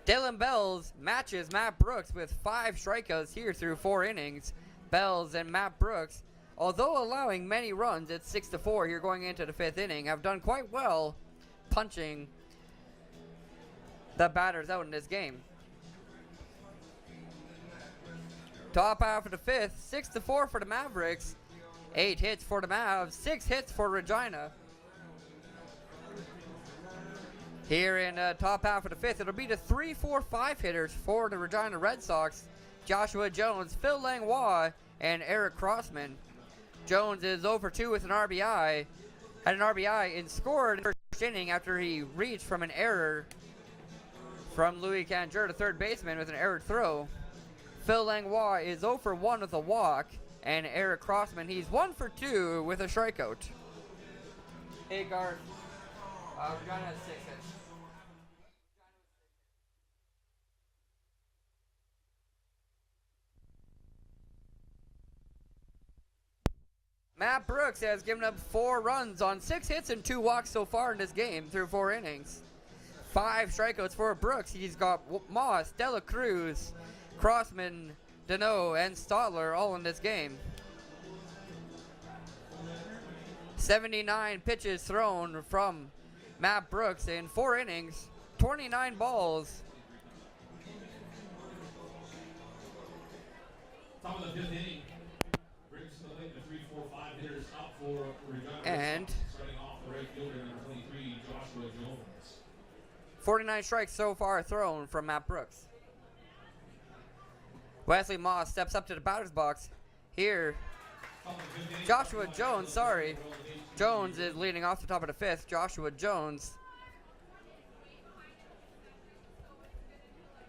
Dylan Bells matches Matt Brooks with 5 strikeouts here through 4 innings. Bells and Matt Brooks, although allowing many runs at 6-4 here going into the 5th inning, have done quite well punching the batters out in this game. Top half of the 5th, 6-4 for the Mavericks, 8 hits for the Mavs, 6 hits for Regina. Here in top half of the 5th, it'll be the 3-4-5 hitters for the Regina Red Sox. Joshua Jones, Phil Langlois, and Eric Crossman. Jones is 0 for 2 with an RBI. Had an RBI and scored in the first inning after he reached from an error from Louis Canjur, the third baseman, with an error throw. Phil Langlois is 0 for 1 with a walk. And Eric Crossman, he's 1 for 2 with a strikeout. Hey, Garth. Regina has 6 hits. Matt Brooks has given up 4 runs on 6 hits and 2 walks so far in this game through 4 innings. 5 strikeouts for Brooks. He's got Moss, Dela Cruz, Crossman, Deneau, and Stotler all in this game. 79 pitches thrown from Matt Brooks in 4 innings, 29 balls. Top of the 5th inning. Brings to the plate the 3-4-5 hitters up for Regina. And starting off the right fielder, number 23, Joshua Jones. 49 strikes so far thrown from Matt Brooks. Wesley Moss steps up to the batter's box. Here, Joshua Jones, Jones is leading off the top of the 5th. Joshua Jones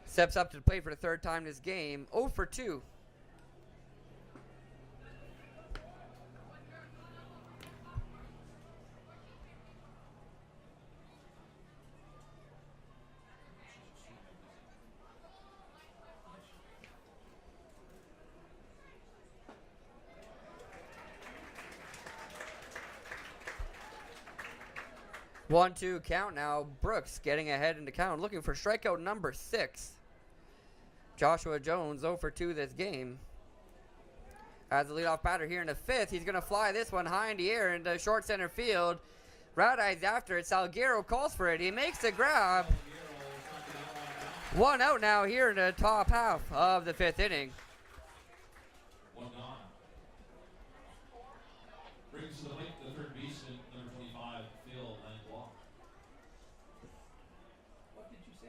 steps up to the plate for the 3rd time this game. 0 for 2. One-two count now. Brooks getting ahead in the count, looking for strikeout number 6. Joshua Jones 0 for 2 this game. As the leadoff batter here in the 5th, he's going to fly this one high in the air into short center field. Radice after it. Salguero calls for it. He makes the grab. 1 out now here in the top half of the 5th inning. 1 gone. Brings to the plate the third baseman, number 25, Phil Langlois. What did you say?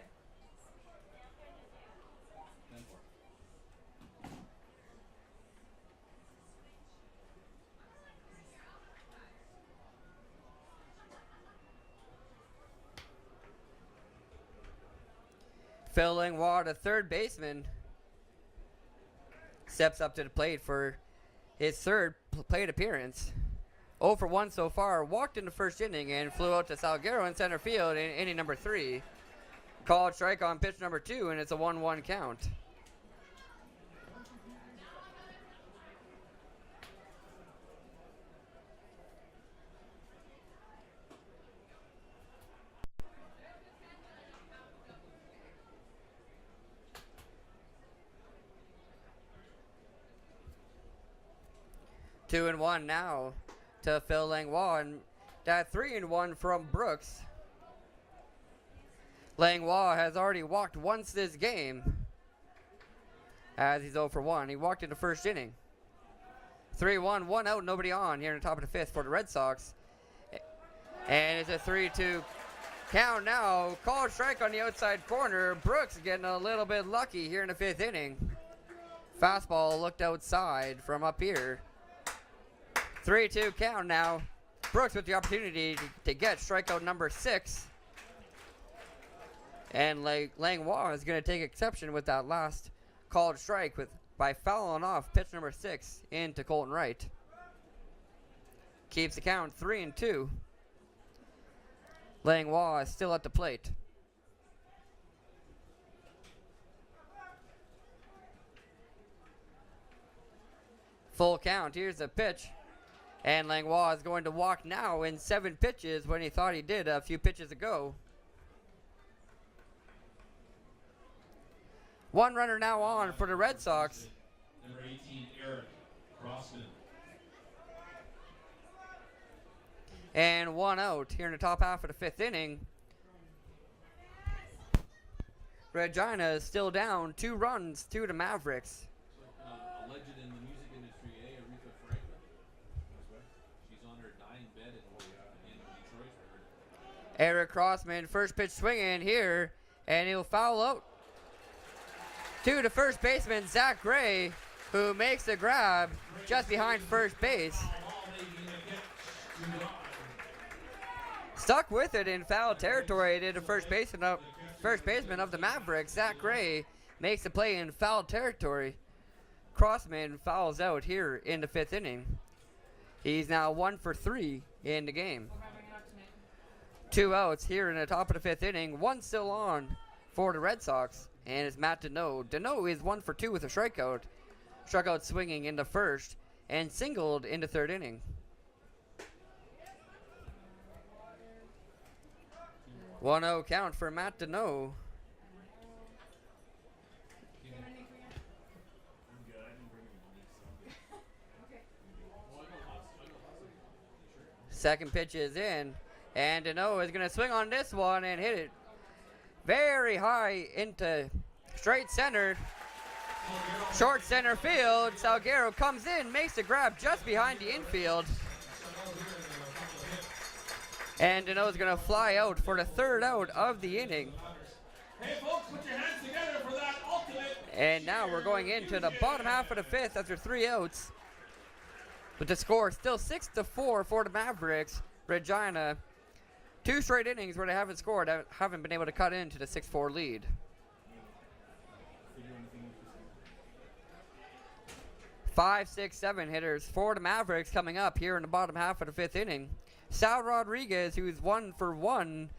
Phil Langlois, the third baseman, steps up to the plate for his 3rd plate appearance. 0 for 1 so far. Walked in the first inning and flew out to Salguero in center field in inning number 3. Called strike on pitch number 2, and it's a 1-1 count. Two and 1 now to Phil Langlois, and that 3-1 from Brooks. Langlois has already walked once this game, as he's 0 for 1. He walked in the first inning. 3-1, 1 out, nobody on here in the top of the 5th for the Red Sox. And it's a 3-2 count now. Called strike on the outside corner. Brooks getting a little bit lucky here in the 5th inning. Fastball looked outside from up here. 3-2 count now. Brooks with the opportunity to get strikeout number 6. And Langlois is going to take exception with that last called strike by fouling off pitch number 6 into Colton Wright. Keeps the count 3-2. Langlois is still at the plate. Full count. Here's the pitch. And Langlois is going to walk now in 7 pitches when he thought he did a few pitches ago. 1 runner now on for the Red Sox. Number 18, Eric Crossman. And 1 out here in the top half of the 5th inning. Regina is still down 2 runs to the Mavericks. A legend in the music industry, Aretha Franklin. She's on her dying bed in Detroit. Eric Crossman, first pitch swinging here, and he'll foul out to the first baseman, Zach Gray, who makes the grab just behind first base. Stuck with it in foul territory did the first baseman of the Mavericks, Zach Gray, makes the play in foul territory. Crossman fouls out here in the 5th inning. He's now 1 for 3 in the game. 2 outs here in the top of the 5th inning. 1 still on for the Red Sox, and it's Matt Deneau. Deneau is 1 for 2 with a strikeout. Strikeout swinging in the 1st and singled in the 3rd inning. 1-0 count for Matt Deneau. Second pitch is in, and Deneau is going to swing on this one and hit it very high into straight center. Short center field. Salguero comes in, makes the grab just behind the infield. And Deneau is going to fly out for the 3rd out of the inning. Hey folks, put your hands together for that ultimate. And now we're going into the bottom half of the 5th after 3 outs. With the score still 6-4 for the Mavericks. Regina, 2 straight innings where they haven't scored, haven't been able to cut into the 6-4 lead. 5, 6, 7 hitters for the Mavericks coming up here in the bottom half of the 5th inning. Sal Rodriguez, who's 1 for 1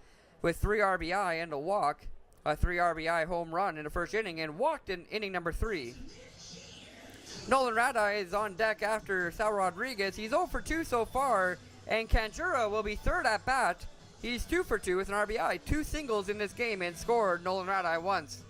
with 3 RBI and a walk, a 3 RBI home run in the 1st inning, and walked in inning number 3. Nolan Radai is on deck after Sal Rodriguez. He's 0 for 2 so far, and Kanjura will be 3rd at bat. He's 2 for 2 with an RBI, 2 singles in this game, and scored Nolan Radai once.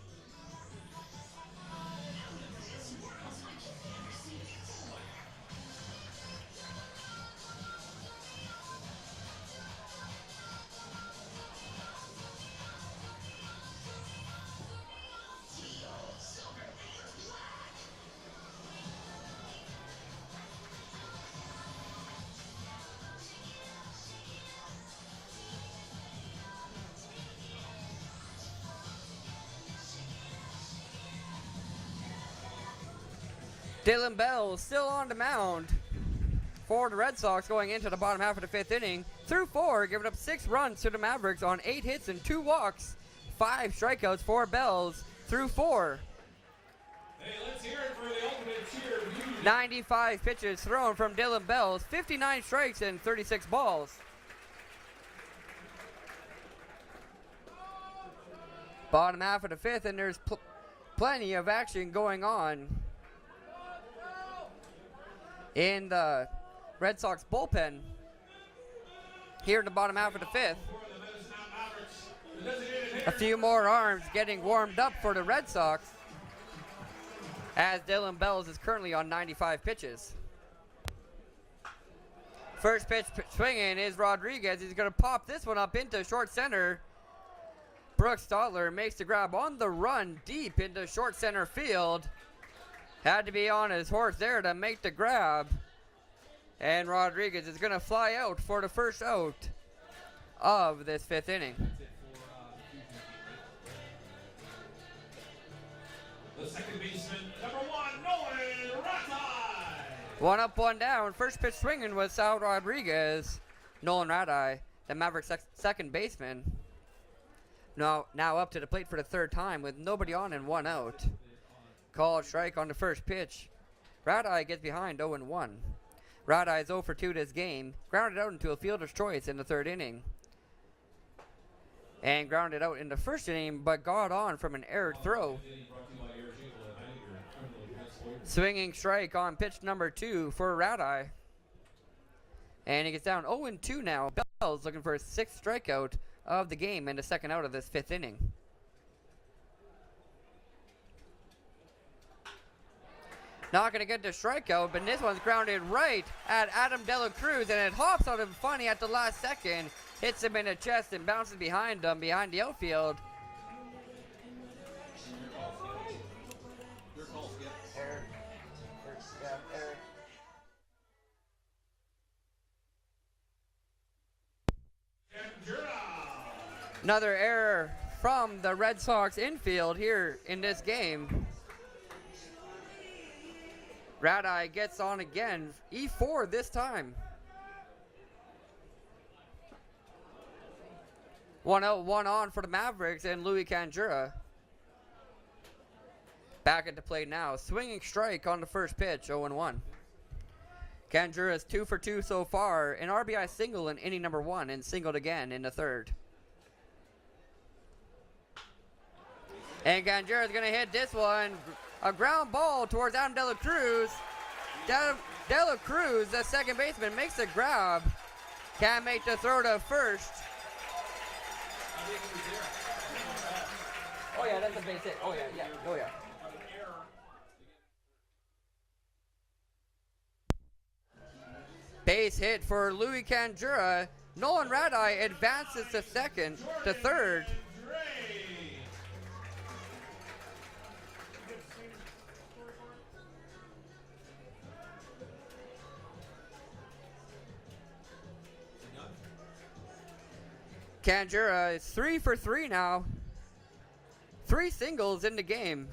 Dylan Bell still on the mound for the Red Sox going into the bottom half of the 5th inning. Through 4, giving up 6 runs to the Mavericks on 8 hits and 2 walks. 5 strikeouts for Bells through 4. Hey, let's hear it for the ultimate cheer. 95 pitches thrown from Dylan Bells, 59 strikes and 36 balls. Bottom half of the 5th, and there's plenty of action going on in the Red Sox bullpen here in the bottom half of the 5th. A few more arms getting warmed up for the Red Sox, as Dylan Bells is currently on 95 pitches. First pitch swinging is Rodriguez. He's going to pop this one up into short center. Brooks Stotler makes the grab on the run deep into short center field. Had to be on his horse there to make the grab. And Rodriguez is going to fly out for the 1st out of this 5th inning. The second baseman, number 1, Nolan Radai. 1 up, 1 down. First pitch swinging was Sal Rodriguez. Nolan Radai, the Mavericks' second baseman. Now up to the plate for the 3rd time with nobody on and 1 out. Called strike on the first pitch. Radai gets behind 0-1. Radai is 0 for 2 this game. Grounded out into a fielder's choice in the 3rd inning. And grounded out in the 1st inning, but got on from an error throw. Swinging strike on pitch number 2 for Radai. And he gets down 0-2 now. Bell's looking for his 6th strikeout of the game and the 2nd out of this 5th inning. Not going to get the strikeout, but this one's grounded right at Adam Dela Cruz, and it hops on him funny at the last second. Hits him in the chest and bounces behind him, behind the outfield. Your call, Skip. Error. Another error from the Red Sox infield here in this game. Radai gets on again. E4 this time. 1-0, 1 on for the Mavericks and Louis Canjura. Back at the plate now. Swinging strike on the first pitch, 0-1. Canjura is 2 for 2 so far. An RBI single in inning number 1 and singled again in the third. And Canjura is going to hit this one. A ground ball towards Adam Dela Cruz. Dela Cruz, the second baseman, makes a grab. Can't make the throw to first. Oh yeah, that's a base hit. Oh yeah. Base hit for Louis Canjura. Nolan Radai advances to third. Canjura is 3 for 3 now. 3 singles in the game.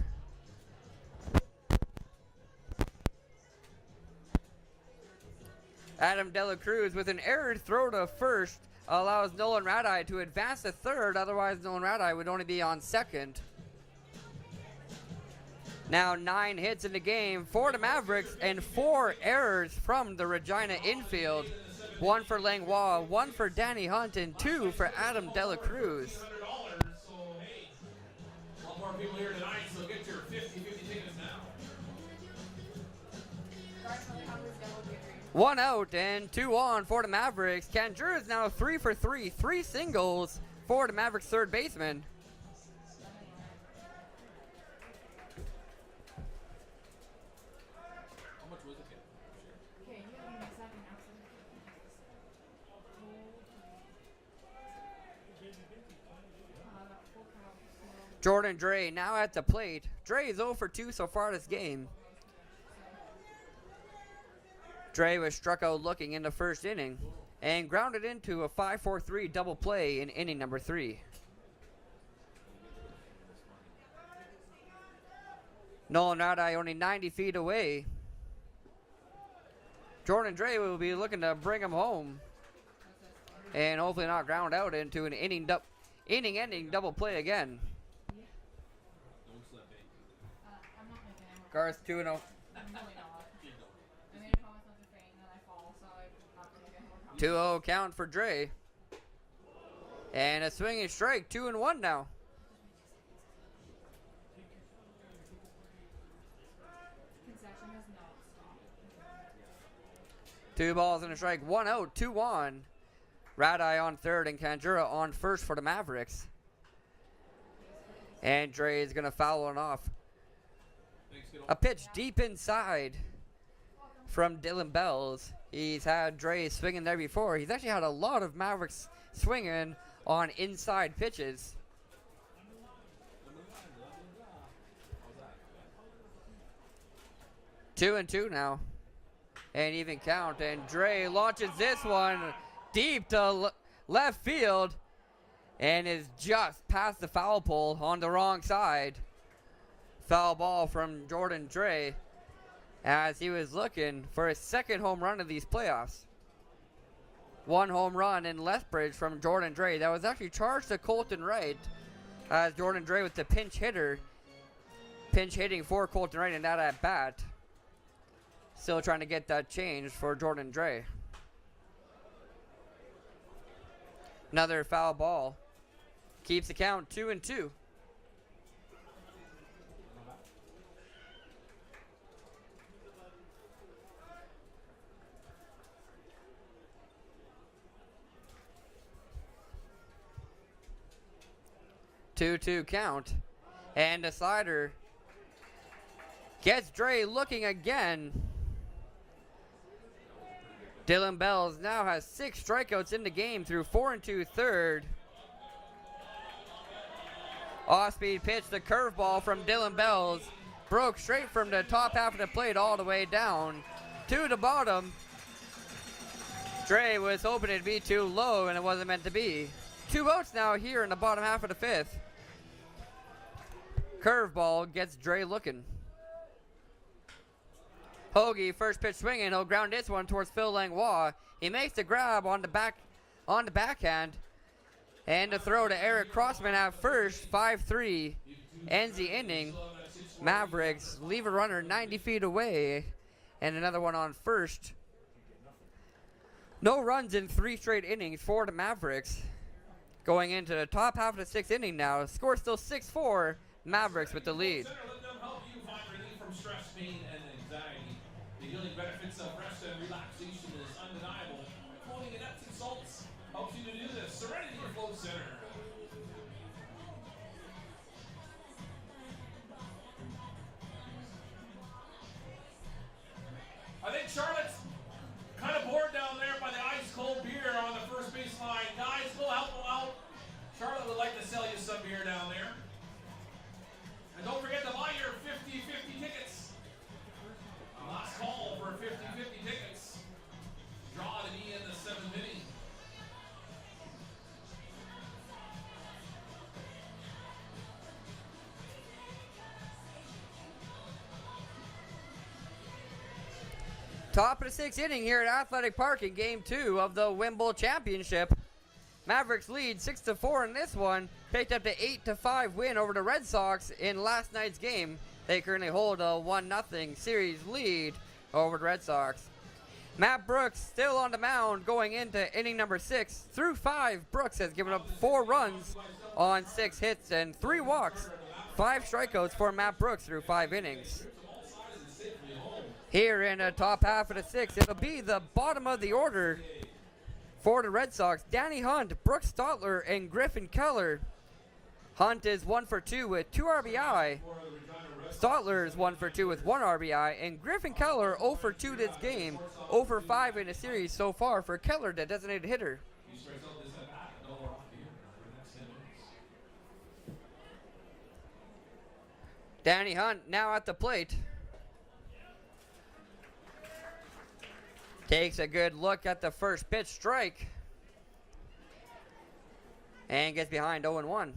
Adam Dela Cruz with an errored throw to first allows Nolan Radai to advance to third. Otherwise, Nolan Radai would only be on second. Now 9 hits in the game for the Mavericks and 4 errors from the Regina infield. 1 for Langlois, 1 for Danny Hunt, and 2 for Adam Dela Cruz. So, hey, a lot more people here tonight, so get your 50-50 tickets now. 1 out and 2 on for the Mavericks. Canjura is now 3 for 3, 3 singles for the Mavericks third baseman. How much was it, Kid? Okay, you have a second now. Jordan Dre now at the plate. Dre is 0 for 2 so far this game. Dre was struck out looking in the first inning and grounded into a 5-4-3 double play in inning number 3. Nolan Radai only 90 feet away. Jordan Dre will be looking to bring him home and hopefully not ground out into an inning-ending double play again. Don't slip, baby. I'm not making any more. Cars 2-0. I'm really not. I made a promise not to faint and then I fall, so I'm not going to make any more promises. 2-0 count for Dre. And a swinging strike, 2-1 now. Concession has not stopped. 2 balls and a strike, 1 out, 2 on. Radai on third and Canjura on first for the Mavericks. And Dre is going to foul one off. Thanks, kiddo. A pitch deep inside from Dylan Bells. He's had Dre swinging there before. He's actually had a lot of Mavericks swinging on inside pitches. 2-2 now. And even count. And Dre launches this one deep to left field. And is just past the foul pole on the wrong side. Foul ball from Jordan Dre as he was looking for his second home run of these playoffs. 1 home run in Lethbridge from Jordan Dre. That was actually charged to Colton Wright as Jordan Dre with the pinch hitter. Pinch hitting for Colton Wright and that at bat. Still trying to get that changed for Jordan Dre. Another foul ball. Keeps the count 2-2. Two count. And a slider Gets Dre looking again. Dylan Bells now has 6 strikeouts in the game through 4 2/3. Off-speed pitch, the curveball from Dylan Bells. Broke straight from the top half of the plate all the way down to the bottom. Dre was hoping it'd be too low, and it wasn't meant to be. 2 outs now here in the bottom half of the 5th. Curveball gets Dre looking. Hoagie, first pitch swinging. He'll ground this one towards Phil Langlois. He makes the grab on the backhand. And the throw to Eric Crossman at first. 5-3 ends the inning. Mavericks leave a runner 90 feet away. And another one on first. No runs in 3 straight innings for the Mavericks. Going into the top half of the 6th inning now. Score still 6-4. Mavericks with the lead. Center, let them help you find relief from stress, pain, and anxiety. The healing benefits of rest and relaxation is undeniable. Quoting in Epsom salts helps you to do this. Serenity Flow Center. I think Charlotte's kind of bored down there by the ice cold beer on the first baseline. Guys, go help them out. Charlotte would like to sell you some beer down there. And don't forget to buy your 50-50 tickets. Last call for 50-50 tickets. Draw to be in the 7th inning. Top of the 6th inning here at Athletic Park in Game 2 of the WMBL Championship. Mavericks lead 6-4 in this one. Picked up the 8-5 win over the Red Sox in last night's game. They currently hold a 1-0 series lead over the Red Sox. Matt Brooks still on the mound going into inning number 6. Through 5, Brooks has given up 4 runs on 6 hits and 3 walks. 5 strikeouts for Matt Brooks through 5 innings. Here in the top half of the 6th, it'll be the bottom of the order for the Red Sox. Danny Hunt, Brooks Stotler, and Griffin Keller. Hunt is 1 for 2 with 2 RBI. Stotler is 1 for 2 with 1 RBI. And Griffin Keller 0 for 2 this game. 0 for 5 in the series so far for Keller, the designated hitter. Danny Hunt now at the plate. Takes a good look at the first pitch strike. And gets behind 0-1.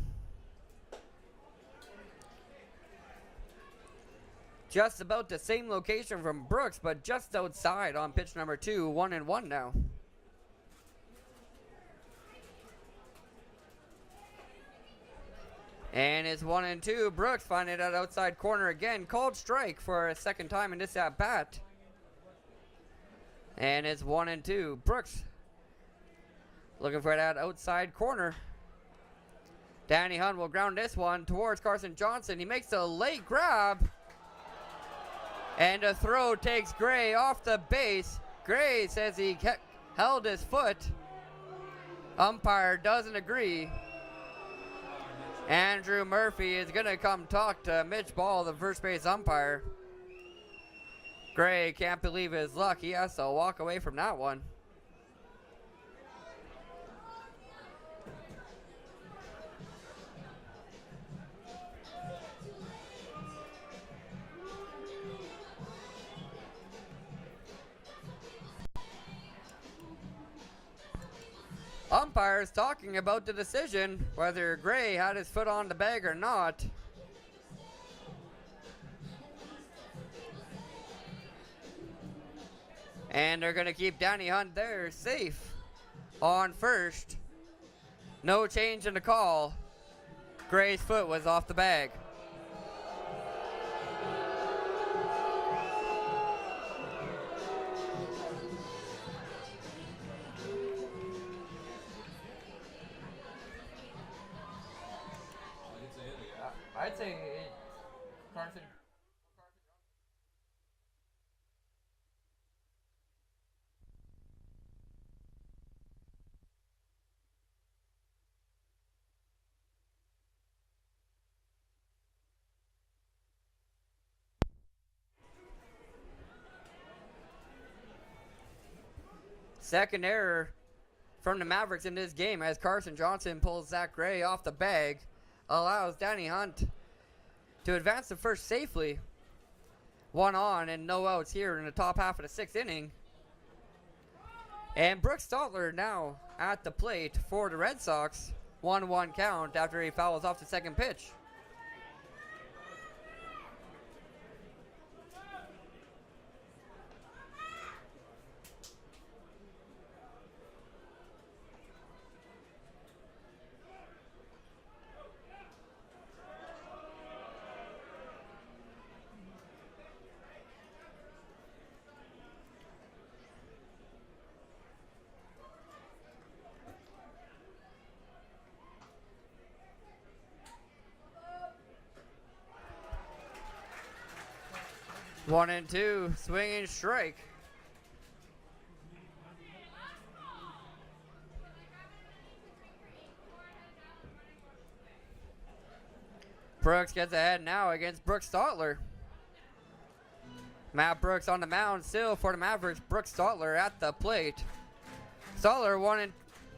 Just about the same location from Brooks, but just outside on pitch number 2, 1-1 now. And it's 1-2. Brooks finding that outside corner again. Called strike for a second time in this at bat. And it's 1-2. Brooks looking for that outside corner. Danny Hunt will ground this one towards Carson Johnson. He makes a late grab. And a throw takes Gray off the base. Gray says he held his foot. Umpire doesn't agree. Andrew Murphy is going to come talk to Mitch Ball, the first base umpire. Gray can't believe his luck. He has to walk away from that one. Umpires talking about the decision, whether Gray had his foot on the bag or not. And they're going to keep Danny Hunt there, safe on first. No change in the call. Gray's foot was off the bag. I'd say Carson. Second error from the Mavericks in this game as Carson Johnson pulls Zach Gray off the bag, allows Danny Hunt to advance to first safely. 1 on and no outs here in the top half of the 6th inning. And Brooks Stotler now at the plate for the Red Sox. 1-1 count after he fouls off the second pitch. One and two, swinging strike. Brooks gets ahead now against Brooks Stotler. Matt Brooks on the mound still for the Mavericks. Brooks Stotler at the plate. Stotler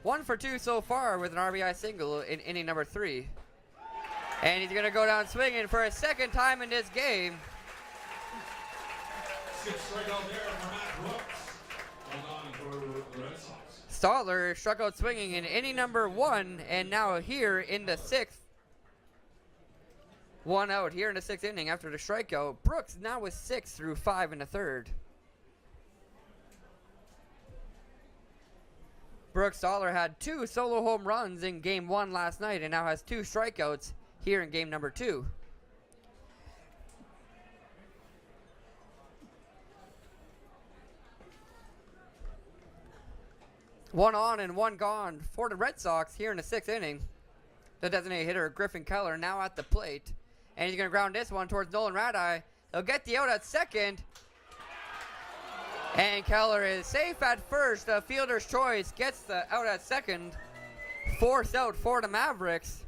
1 for 2 so far with an RBI single in inning number 3. And he's going to go down swinging for a second time in this game. 6 strikeout there for Matt Brooks. Hold on for the Red Sox. Stotler struck out swinging in inning number 1 and now here in the 6th. 1 out here in the 6th inning after the strikeout. Brooks now with 6 through 5 in the 3rd. Brooks Stotler had 2 solo home runs in game 1 last night and now has 2 strikeouts here in game number 2. One on and 1 gone for the Red Sox here in the 6th inning. The designated hitter, Griffin Keller, now at the plate. And he's going to ground this one towards Nolan Radai. He'll get the out at second. And Keller is safe at first. The fielder's choice gets the out at second. 4th out for the Mavericks.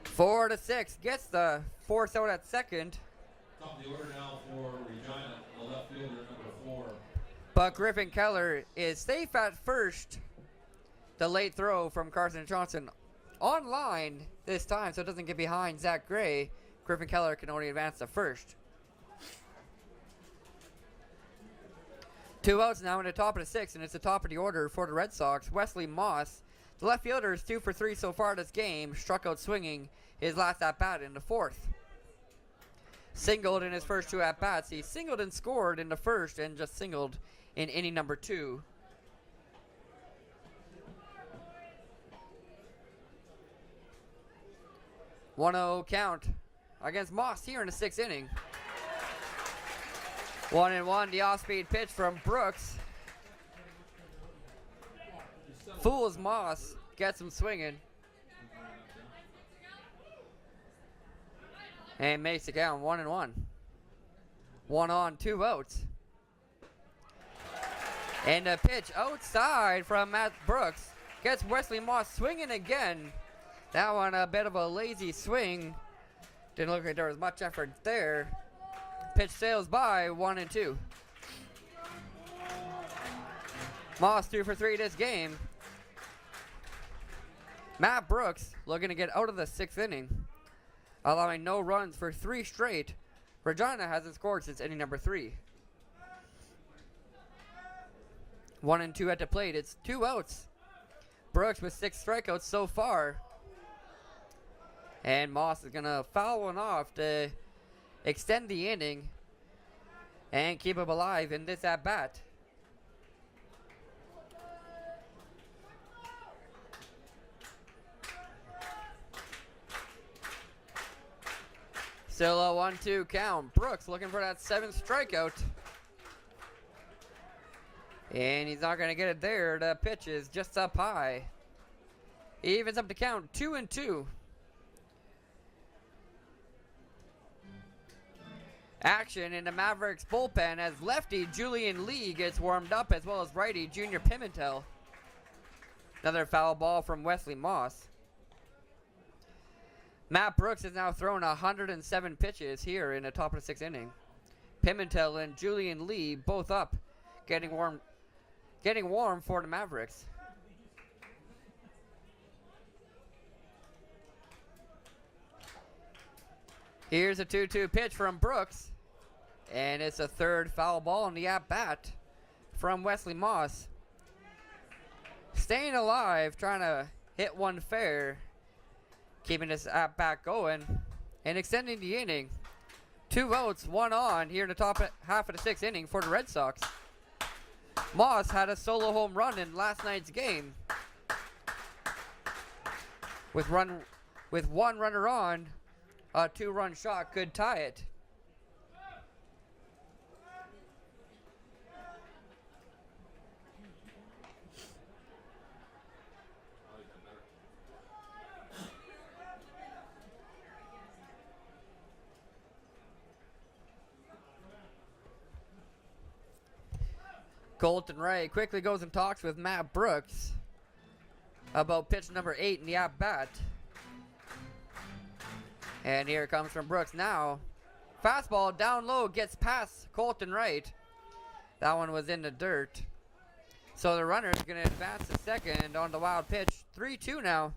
Four to 6 gets the 4th out at second. Top of the order now for Regina, the left fielder, number 4. But Griffin Keller is safe at first. The late throw from Carson Johnson on line this time, so it doesn't get behind Zach Gray. Griffin Keller can only advance to first. 2 outs now in the top of the 6th, and it's the top of the order for the Red Sox. Wesley Moss, the left fielder, is 2 for 3 so far this game. Struck out swinging his last at-bat in the 4th. Singled in his first 2 at-bats. He singled and scored in the 1st and just singled in inning number 2. One-zero count against Moss here in the 6th inning. 1-1, the off-speed pitch from Brooks. Fools Moss, gets him swinging. And makes it count 1-1. 1 on, 2 outs. And a pitch outside from Matt Brooks. Gets Wesley Moss swinging again. That one a bit of a lazy swing. Didn't look like there was much effort there. Pitch sails by 1-2. Moss 2 for 3 this game. Matt Brooks looking to get out of the 6th inning, allowing no runs for 3 straight. Regina hasn't scored since inning number 3. 1-2 at the plate. It's 2 outs. Brooks with 6 strikeouts so far. And Moss is going to foul one off to extend the inning and keep him alive in this at-bat. Still a 1-2 count. Brooks looking for that 7th strikeout. And he's not going to get it there. The pitch is just up high. He evens up the count 2-2. Action in the Mavericks bullpen as lefty Julian Lee gets warmed up, as well as righty Junior Pimentel. Another foul ball from Wesley Moss. Matt Brooks has now thrown 107 pitches here in the top of the 6th inning. Pimentel and Julian Lee both up, getting warm for the Mavericks. Here's a 2-2 pitch from Brooks, and it's a third foul ball on the at-bat from Wesley Moss. Staying alive, trying to hit one fair, keeping this at-bat going, and extending the inning. 2 outs, 1 on here in the top half of the 6th inning for the Red Sox. Moss had a solo home run in last night's game. With one runner on, a 2-run shot could tie it. Colton Ray quickly goes and talks with Matt Brooks about pitch number 8 in the at-bat. And here it comes from Brooks now. Fastball down low, gets past Colton Wright. That one was in the dirt. So the runner is going to advance to second on the wild pitch. 3-2 now.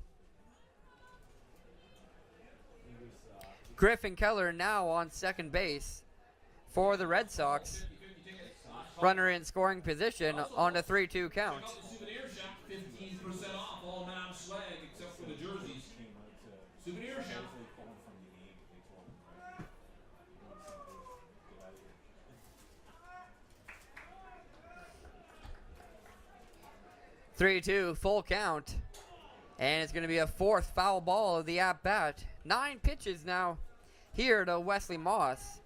Griffin Keller now on second base for the Red Sox. Runner in scoring position on the 3-2 count. Souvenir shop, 15% off all non-swag except for the jerseys. Souvenir shop. 3-2, full count. And it's going to be a 4th foul ball of the at-bat. 9 pitches now here to Wesley Moss,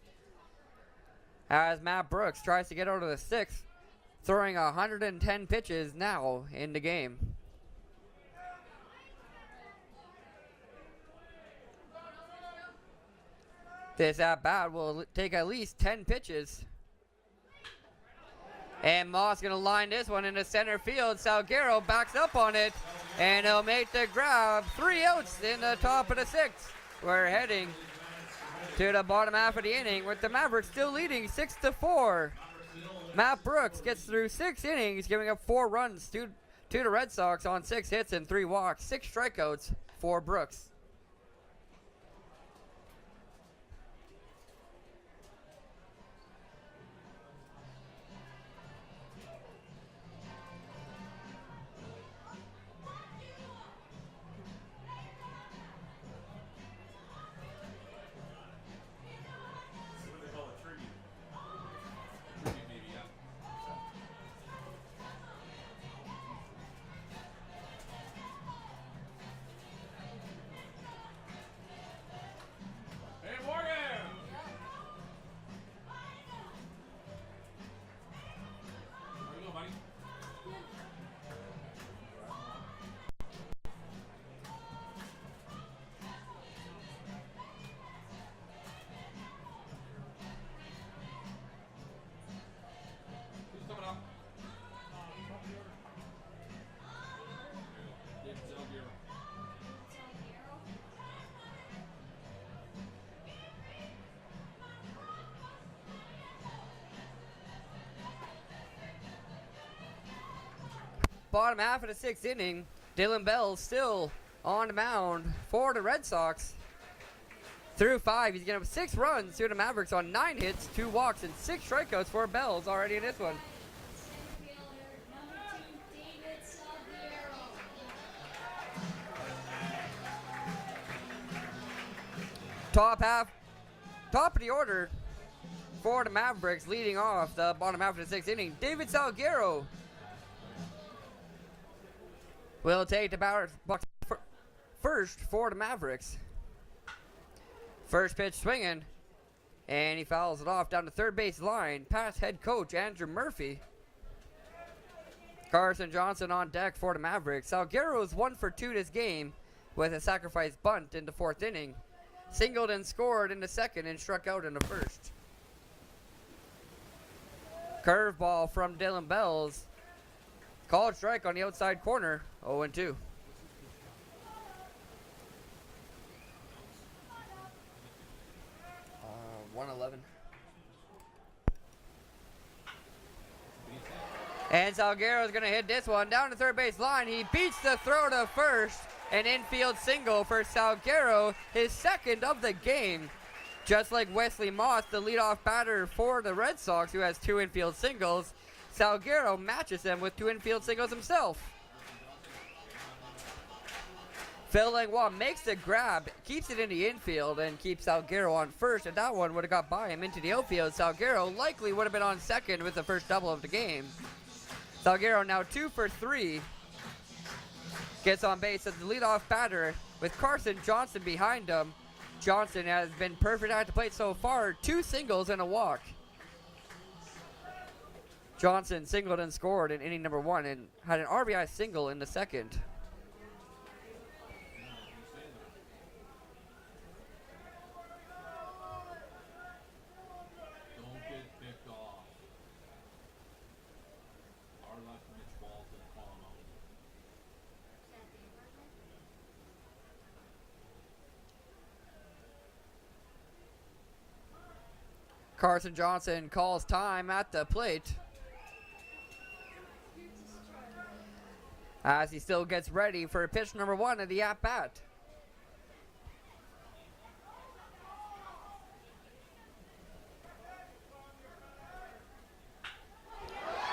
as Matt Brooks tries to get out of the 6th, throwing 110 pitches now in the game. This at-bat will take at least 10 pitches. And Moss going to line this one into center field. Salguero backs up on it, and he'll make the grab. 3 outs in the top of the 6th. We're heading to the bottom half of the inning with the Mavericks still leading 6-4. Matt Brooks gets through 6 innings, giving up 4 runs to the Red Sox on 6 hits and 3 walks. 6 strikeouts for Brooks. Bottom half of the 6th inning, Dylan Bell still on the mound for the Red Sox. Through 5, he's getting up 6 runs to the Mavericks on 9 hits, 2 walks, and 6 strikeouts for Bells already in this one. Top of the order for the Mavericks, leading off the bottom half of the 6th inning, David Salguero will take the batter box first for the Mavericks. First pitch swinging, and he fouls it off down the third base line past head coach Andrew Murphy. Carson Johnson on deck for the Mavericks. Salguero is 1 for 2 this game with a sacrifice bunt in the 4th inning. Singled and scored in the 2nd and struck out in the 1st. Curveball from Dylan Bells. Called strike on the outside corner, 0-2. $111. And Salguero's going to hit this one down the third base line. He beats the throw to first. An infield single for Salguero, his second of the game. Just like Wesley Moss, the leadoff batter for the Red Sox, who has 2 infield singles, Salguero matches them with 2 infield singles himself. Phil Langlois makes the grab, keeps it in the infield, and keeps Salguero on first, and that one would have got by him into the outfield. Salguero likely would have been on second with the first double of the game. Salguero now 2 for 3. Gets on base as the leadoff batter with Carson Johnson behind him. Johnson has been perfect at the plate so far, 2 singles and a walk. Johnson singled and scored in inning number 1 and had an RBI single in the second. Don't get picked off. Our left Mitch Walls and call him out. Carson Johnson calls time at the plate as he still gets ready for pitch number 1 of the at-bat.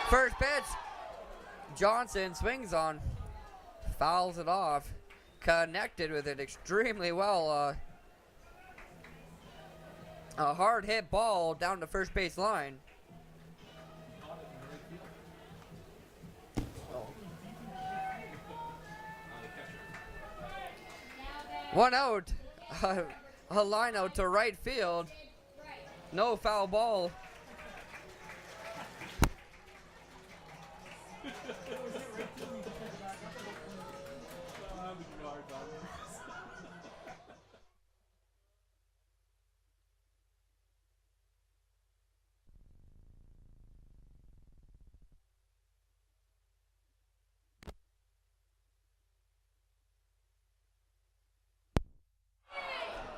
First pitch, Johnson swings on, fouls it off, connected with it extremely well. A hard hit ball down the first base line. One out, a line out to right field. No foul ball.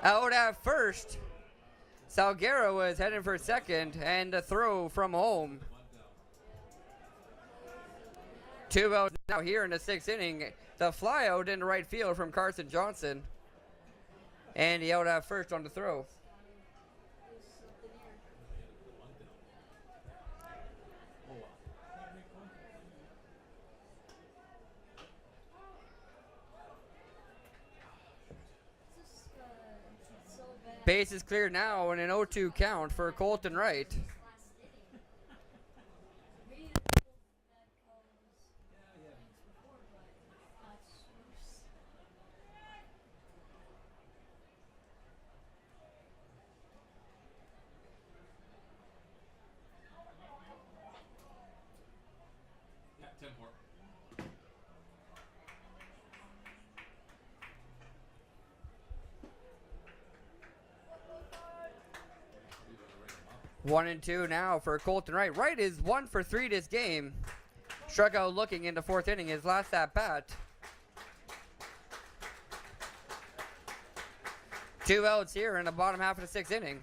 Out at first, Salguero was heading for second, and a throw from home. 2 outs now here in the 6th inning. The fly out into right field from Carson Johnson. And he out at first on the throw. Base is clear now and an 0-2 count for Colton Wright. Yeah, 10-4. One and 2 now for Colton Wright. Wright is 1 for 3 this game. Struck out looking in the 4th inning, his last at bat. 2 outs here in the bottom half of the 6th inning.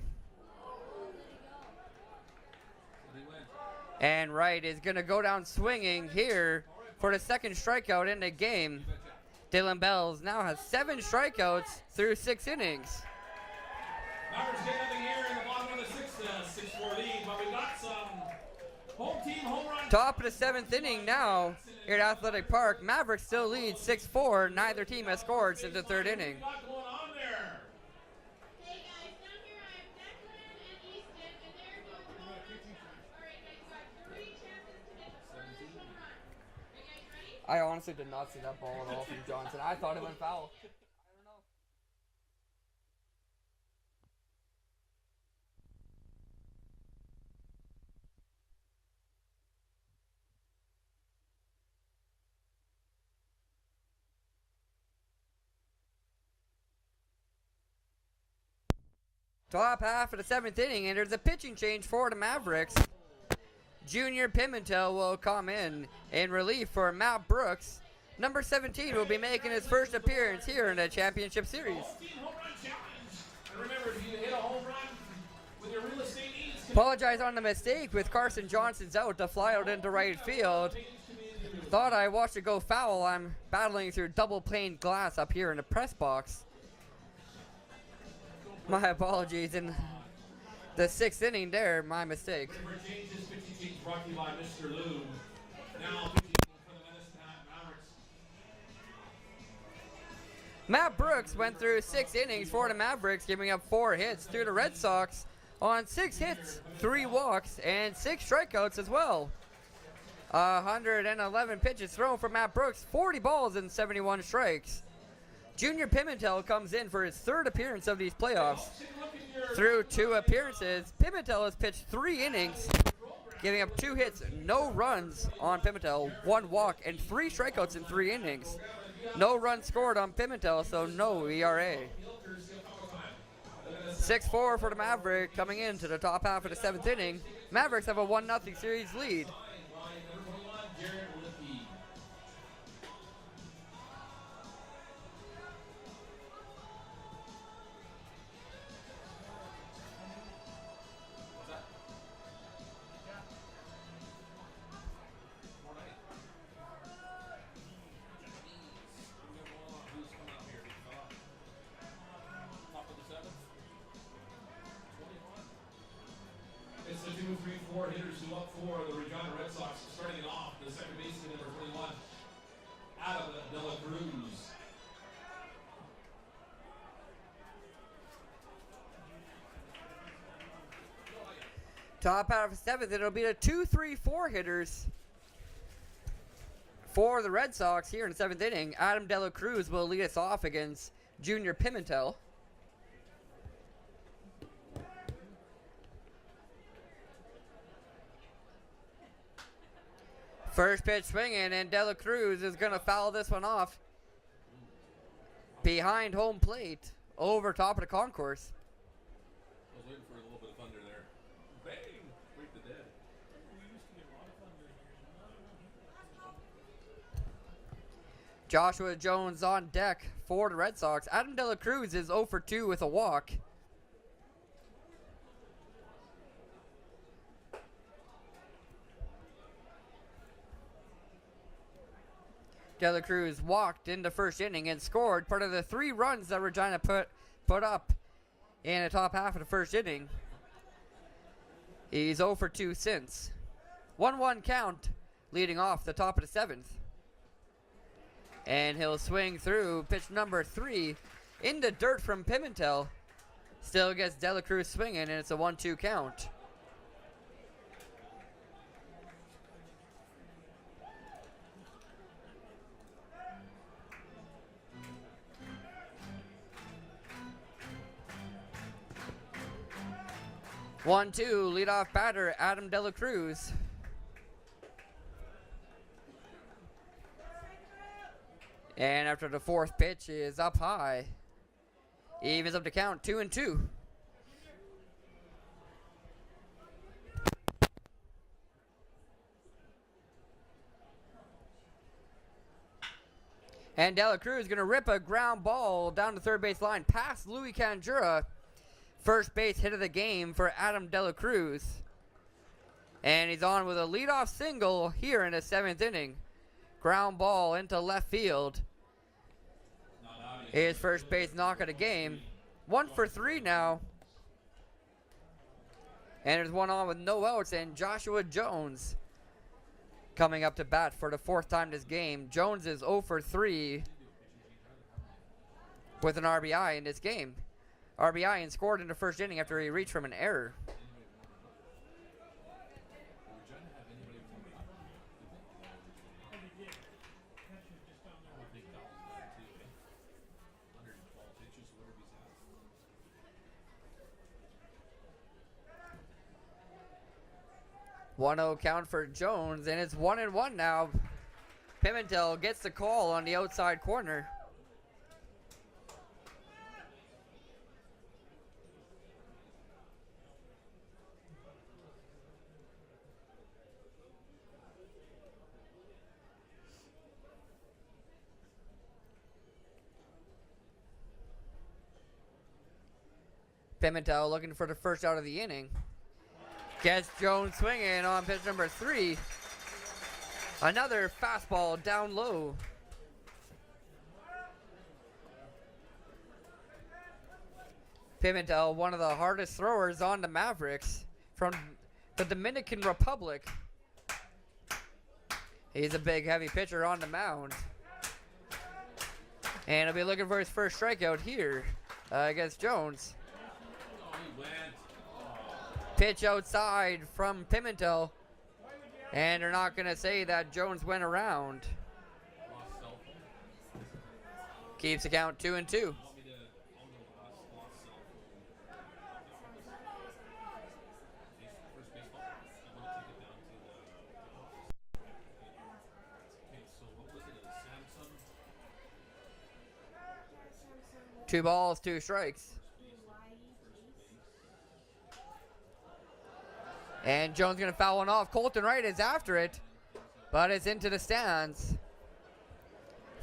And Wright is going to go down swinging here for the second strikeout in the game. Dylan Bells now has 7 strikeouts through 6 innings. Mavericks get nothing here in the bottom of the 6-4 lead, but we got some home team home run. Top of the 7th inning now here at Athletic Park. Mavericks still lead 6-4. Neither team has scored since the 3rd inning. What's going on there? Hey guys, down here I have Declan and Easton, and they're both homers. Alright guys, you got 3 chances to get the furthest home run. Are you guys ready? I honestly did not see that ball at all from Johnson. I thought it went foul. Top half of the 7th inning, and there's a pitching change for the Mavericks. Junior Pimentel will come in relief for Matt Brooks. Number 17 will be making his first appearance here in the championship series. Home team home run challenge. And remember, if you hit a home run with your real estate needs, Apologize on the mistake with Carson Johnson's out to fly out into right field. Thought I watched it go foul. I'm battling through double pane glass up here in the press box. My apologies. In the 6th inning there, my mistake. Changes, pitching change brought to you by Mr. Lou. Now pitching for the Medicine Hat Mavericks. Matt Brooks went through 6 innings for the Mavericks, giving up 4 hits through the Red Sox on 6 hits, 3 walks, and 6 strikeouts as well. 111 pitches thrown for Matt Brooks, 40 balls and 71 strikes. Junior Pimentel comes in for his 3rd appearance of these playoffs. Through 2 appearances, Pimentel has pitched 3 innings, giving up 2 hits, no runs on Pimentel, 1 walk, and 3 strikeouts in 3 innings. No runs scored on Pimentel, so no ERA. 6-4 for the Mavericks coming into the top half of the 7th inning. Mavericks have a 1-0 series lead. It's the 2, 3, 4 hitters who up for the Regina Red Sox. Starting it off, the second baseman, number 21, Adam De La Cruz. Top out of 7th, it'll be the 2, 3, 4 hitters for the Red Sox here in the 7th inning. Adam De La Cruz will lead us off against Junior Pimentel. First pitch swinging, and De La Cruz is going to foul this one off behind home plate over top of the concourse. I was waiting for a little bit of thunder there. Bang! Break the dead. Joshua Jones on deck for the Red Sox. Adam De La Cruz is 0 for 2 with a walk. De La Cruz walked in the first inning and scored part of the 3 runs that Regina put up in the top half of the first inning. He's 0 for 2 since. 1-1 count leading off the top of the 7th. And he'll swing through pitch number 3 into dirt from Pimentel. Still gets De La Cruz swinging, and it's a 1-2 count. One-two, leadoff batter Adam De La Cruz. And after the 4th pitch is up high. Evens up to count 2-2. And De La Cruz is going to rip a ground ball down the third base line past Louis Canjura. First base hit of the game for Adam De La Cruz. And he's on with a leadoff single here in the 7th inning. Ground ball into left field. His first base knock of the game. 1 for 3 now. And there's one on with no outs, and Joshua Jones coming up to bat for the 4th time this game. Jones is 0 for 3 with an RBI in this game. RBI and scored in the first inning after he reached from an error. One-0 count for Jones, and it's 1-1 now. Pimentel gets the call on the outside corner. Pimentel looking for the first out of the inning. Gets Jones swinging on pitch number 3. Another fastball down low. Pimentel, one of the hardest throwers on the Mavericks from the Dominican Republic. He's a big, heavy pitcher on the mound. And he'll be looking for his first strikeout here against Jones. Oh, he went. Pitch outside from Pimentel. And they're not going to say that Jones went around. Lost cell phone. Keeps the count 2-2. Want me to, lost cell phone. First baseball. I want to take it down to the. Okay, so what was it? A Samsung? 2 balls, 2 strikes. And Jones going to foul one off. Colton Wright is after it, but it's into the stands.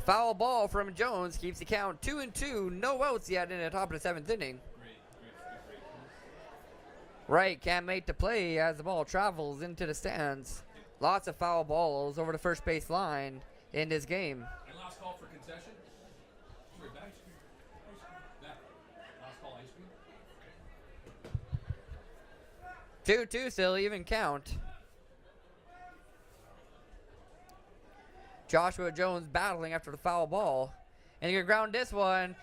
Foul ball from Jones keeps the count 2-2. No outs yet in the top of the 7th inning. Great. Wright can't make the play as the ball travels into the stands. Lots of foul balls over the first base line in this game. And last call for concession. Straight back. Back. Last call ice cream. 2-2 still, even count. Joshua Jones battling after the foul ball. And you can ground this one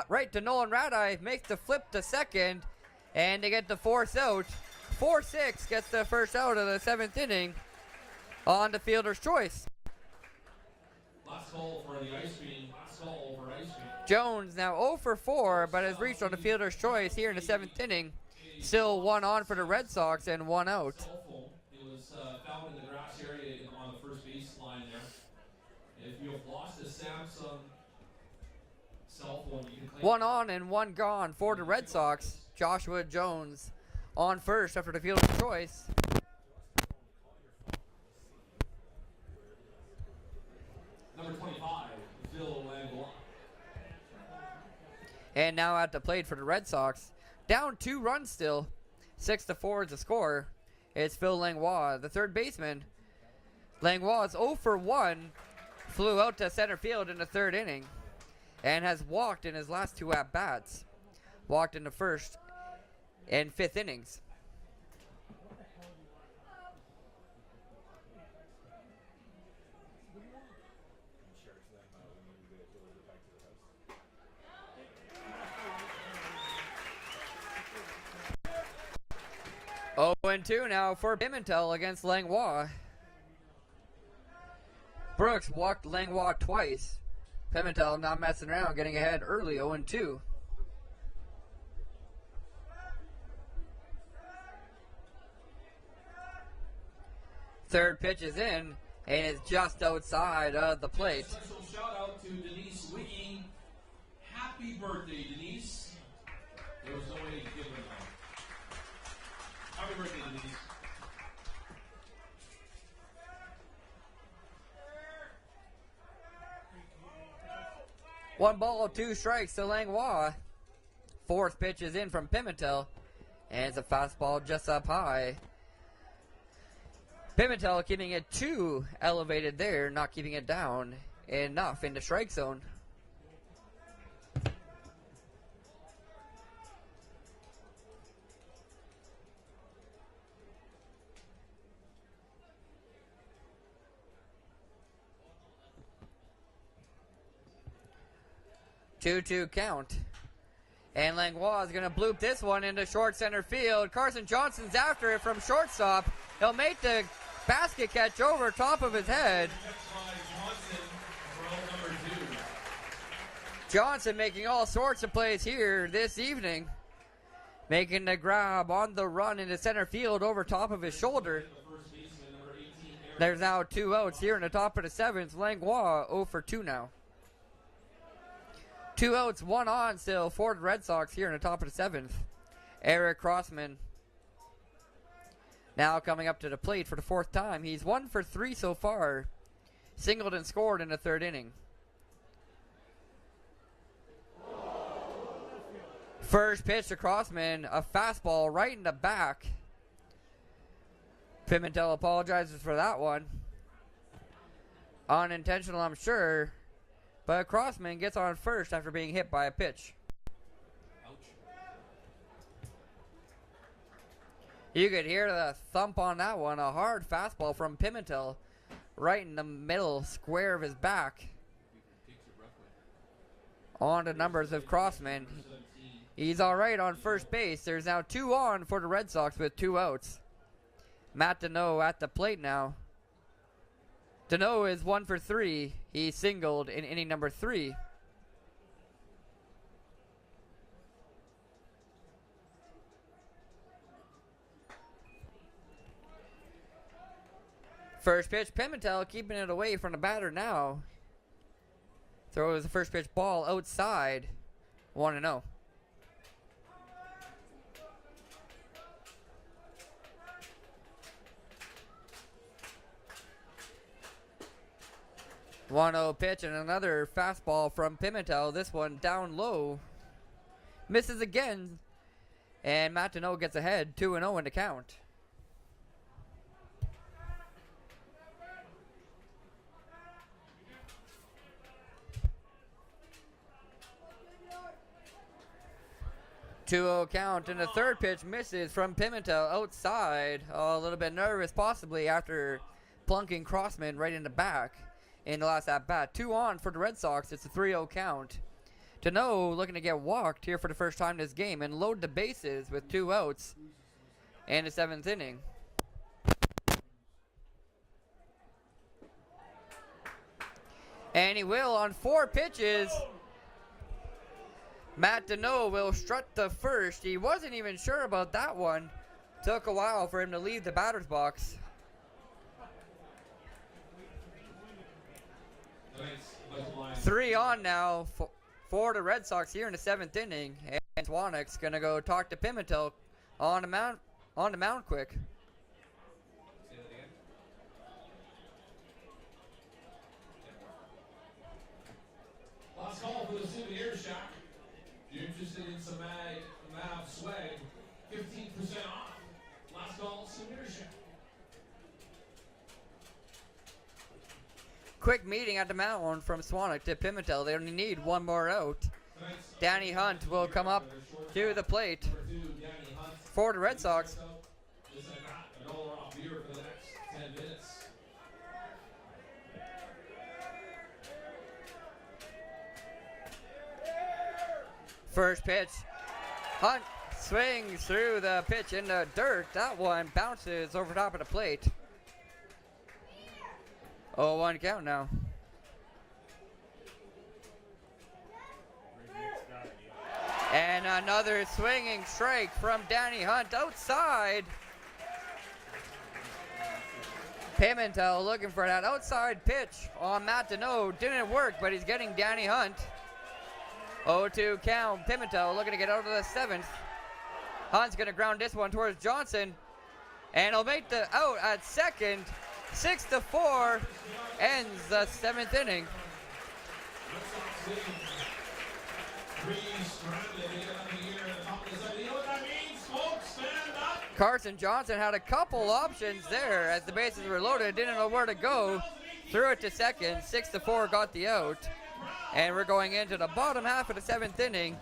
right to Nolan Radai. Makes the flip to second. And they get the force out. 4-6 gets the first out of the 7th inning on the fielder's choice. Last call for the ice cream. Last call over ice cream. Jones now 0 for 4, but has reached on the fielder's choice here in the 7th inning. Still 1 on for the Red Sox and 1 out. Cell phone. It was found in the grass area on the first base line there. If you have lost a Samsung cell phone, you can claim 1 on and 1 gone for the Red Sox. Joshua Jones on first after the fielder's choice. number 25, Phil Langlois. And now at the plate for the Red Sox. Down 2 runs still. 6-4 is the score. It's Phil Langlois, the third baseman. Langlois is 0 for 1. Flew out to center field in the 3rd inning. And has walked in his last 2 at-bats. Walked in the 1st and 5th innings. Oh, and 2 now for Pimentel against Langlois. Brooks walked Langlois twice. Pimentel not messing around, getting ahead early, 0-2. Third pitch is in, and it's just outside of the plate. Special shout out to Denise Wiggy. Happy birthday, Denise. There was no way to give her that. Happy birthday, Denise. One ball, 2 strikes to Langlois. 4th pitch is in from Pimentel, and it's a fastball just up high. Pimentel keeping it 2 elevated there, not keeping it down enough in the strike zone. Two count. And Langlois is going to bloop this one into short center field. Carson Johnson's after it from shortstop. He'll make the basket catch over top of his head. Johnson making all sorts of plays here this evening. Making the grab on the run into center field over top of his shoulder. There's now 2 outs here in the top of the 7th. Langlois 0 for 2 now. 2 outs, 1 on still for the Red Sox here in the top of the 7th. Eric Crossman now coming up to the plate for the 4th time. He's 1 for 3 so far. Singled and scored in the 3rd inning. First pitch to Crossman, a fastball right in the back. Pimentel apologizes for that one. Unintentional, I'm sure. But Crossman gets on first after being hit by a pitch. Ouch. You could hear the thump on that one. A hard fastball from Pimentel right in the middle square of his back. Takes it roughly. On to numbers of Crossman. He's all right on first base. There's now 2 on for the Red Sox with 2 outs. Matt Deneau at the plate now. Deneau is 1 for 3. He singled in inning number 3. First pitch, Pimentel keeping it away from the batter now. Throws the first pitch ball outside. 1-0. One-zero pitch and another fastball from Pimentel. This one down low. Misses again. And Matt Deneau gets ahead. 2-0 in the count. Two-zero count, and the third pitch misses from Pimentel outside. Oh, a little bit nervous possibly after plunking Crossman right in the back in the last at-bat. 2 on for the Red Sox. It's a 3-0 count. Deneau looking to get walked here for the first time this game and load the bases with 2 outs in the 7th inning. And he will on 4 pitches. Matt Deneau will strut the first. He wasn't even sure about that one. Took a while for him to leave the batter's box. Three on now for the Red Sox here in the 7th inning. And Swanwick's going to go talk to Pimentel on the mound quick. Say that again. Last call for the souvenir shack. If you're interested in some Mav swag, 15% off. Last call, souvenir shack. Quick meeting at the mound from Swanwick to Pimentel. They only need 1 more out. Danny Hunt will come up to the plate for the Red Sox. First pitch. Hunt swings through the pitch in the dirt. That one bounces over top of the plate. 0-1 count now. And another swinging strike from Danny Hunt outside. Pimentel looking for that outside pitch on Matt Deneau. Didn't work, but he's getting Danny Hunt. 0-2 count. Pimentel looking to get out of the 7th. Hunt's going to ground this one towards Johnson. And he'll make the out at second. 6-4 ends the 7th inning. Carson Johnson had a couple options there as the bases were loaded. Didn't know where to go. Threw it to second. 6-4 got the out. And we're going into the bottom half of the 7th inning.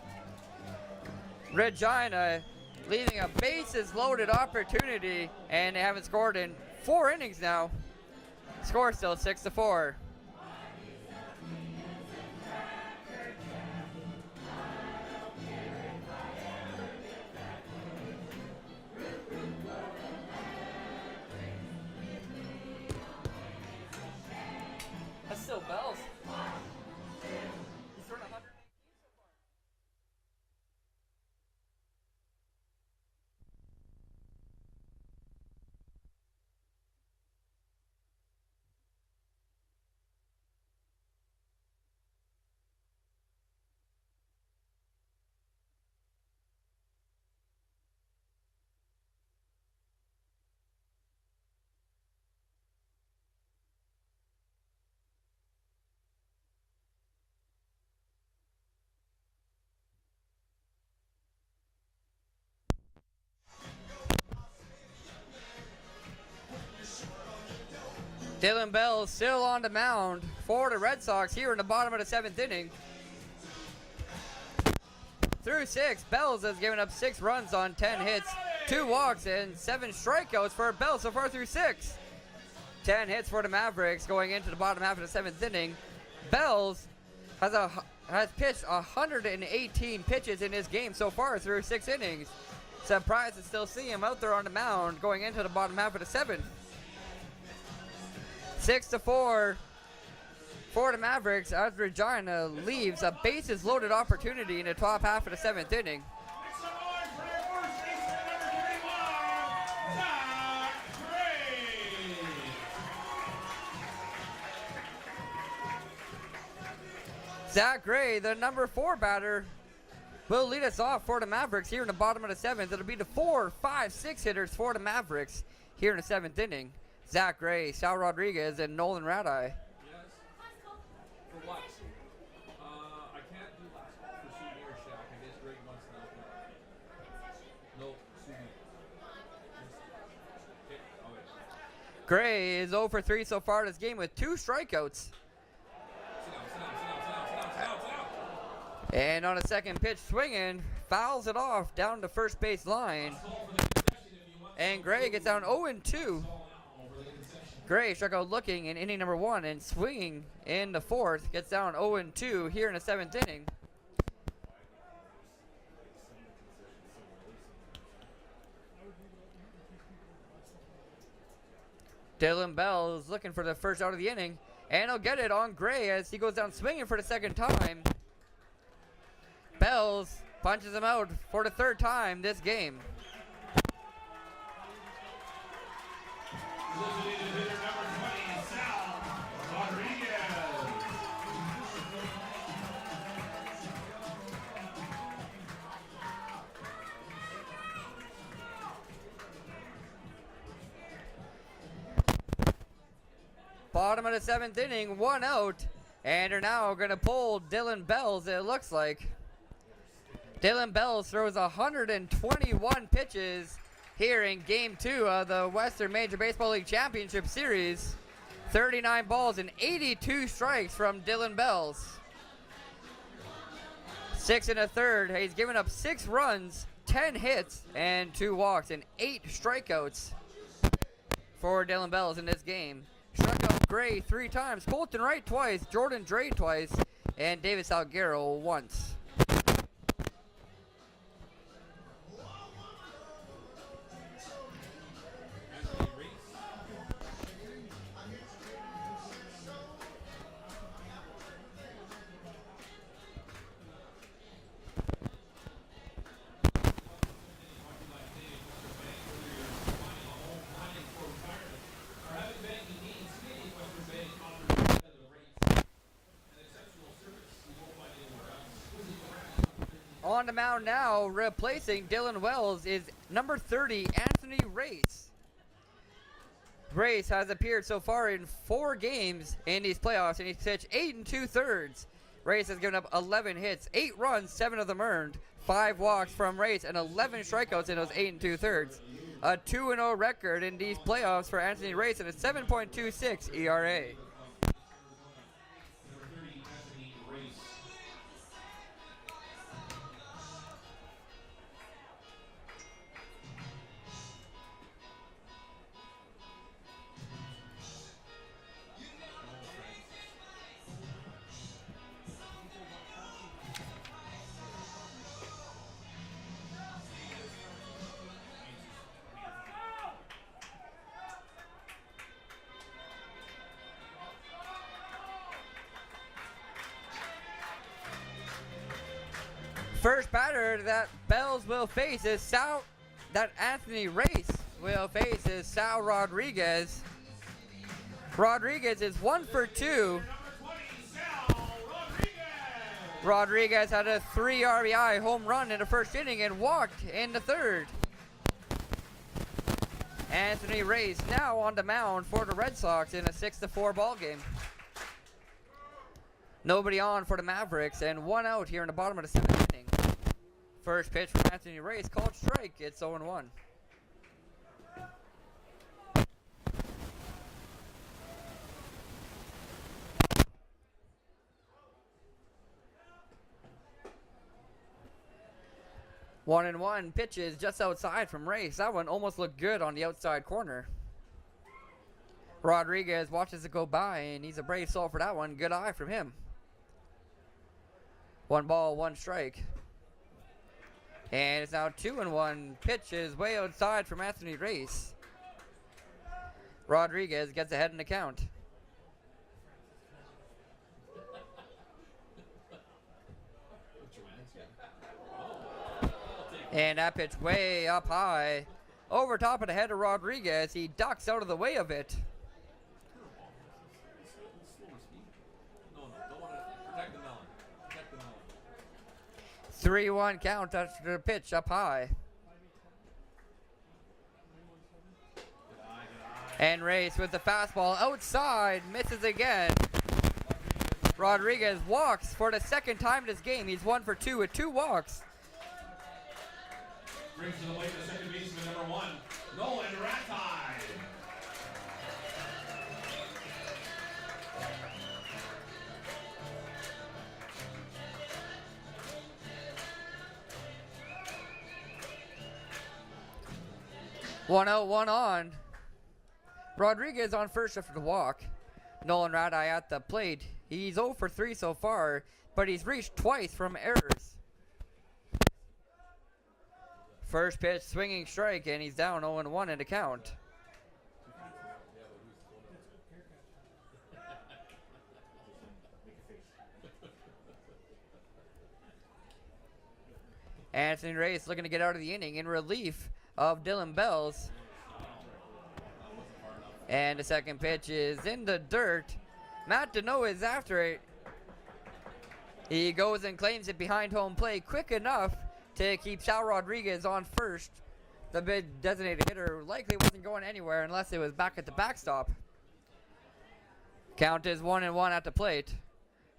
Regina leaving a bases loaded opportunity, and they haven't scored in 4 innings now. Score still 6-4. That's still bells. He's thrown 100. Dylan Bell still on the mound for the Red Sox here in the bottom of the 7th inning. Through 6, Bells has given up 6 runs on 10 hits, 2 walks, and 7 strikeouts for Bell so far through 6. 10 hits for the Mavericks going into the bottom half of the 7th inning. Bells has pitched 118 pitches in this game so far through 6 innings. Surprised to still see him out there on the mound going into the bottom half of the 7th. 6-4 for the Mavericks as Regina leaves a bases loaded opportunity in the top half of the 7th inning. Zach Gray, the number 4 batter, will lead us off for the Mavericks here in the bottom of the 7th. It'll be the 4, 5, 6 hitters for the Mavericks here in the 7th inning. Zach Gray, Sal Rodriguez, and Nolan Radeye. Yes. For what? I can't do last call for Souvenir Shack. I guess Greg wants to know. No, Souvenir. Okay, I'll wait. Gray is 0 for 3 so far this game with 2 strikeouts. And on a second pitch swinging, fouls it off down the first base line. And Gray gets down 0-2. Gray struck out looking in inning number 1 and swinging in the 4th. Gets down 0-2 here in the 7th inning. Dylan Bell is looking for the first out of the inning. And he'll get it on Gray as he goes down swinging for the 2nd time. Bells punches him out for the 3rd time this game. Bottom of the 7th inning, 1 out, and they're now going to pull Dylan Bells, it looks like. Dylan Bells throws 121 pitches here in Game 2 of the Western Major Baseball League Championship Series. 39 balls and 82 strikes from Dylan Bells. 6 1/3. He's given up 6 runs, 10 hits, and 2 walks, and 8 strikeouts for Dylan Bells in this game. Struck out Gray 3 times, Colton Wright twice, Jordan Dre twice, and David Salguero once. On the mound now, replacing Dylan Wells, is number 30, Anthony Race. Race has appeared so far in 4 games in these playoffs, and he's pitched 8 2/3. Race has given up 11 hits, 8 runs, 7 of them earned, 5 walks from Race, and 11 strikeouts in those 8 2/3. A 2-0 record in these playoffs for Anthony Race and a 7.26 ERA. First batter that Bells will face is Anthony Race will face is Sal Rodriguez. Rodriguez is 1 for 2. Rodriguez had a 3 RBI home run in the first inning and walked in the 3rd. Anthony Race now on the mound for the Red Sox in a 6-4 ball game. Nobody on for the Mavericks and 1 out here in the bottom of the 7th inning. First pitch from Anthony Race, called strike. It's 0-1. 1-1 pitches just outside from Race. That one almost looked good on the outside corner. Rodriguez watches it go by, and he's a brave soul for that one. Good eye from him. 1 ball, 1 strike. And it's now 2-1. Pitches way outside from Anthony Race. Rodriguez gets ahead in the count. And that pitch way up high. Over top of the head of Rodriguez. He ducks out of the way of it. Protect the melon. Protect the melon. 3-1 count after the pitch up high. And Race with the fastball outside, misses again. Rodriguez walks for the second time this game. He's 1 for 2 with 2 walks. Brings to the plate the second baseman, number 1, Nolan Rattay. One out, 1 on. Rodriguez on first after the walk. Nolan Rattay at the plate. He's 0 for 3 so far, but he's reached twice from errors. First pitch, swinging strike, and he's down 0-1 in the count. Anthony Race looking to get out of the inning in relief of Dylan Bells. And the second pitch is in the dirt. Matt Deneau is after it. He goes and claims it behind home plate quick enough to keep Sal Rodriguez on first. The big designated hitter likely wasn't going anywhere unless it was back at the backstop. Count is 1-1 at the plate.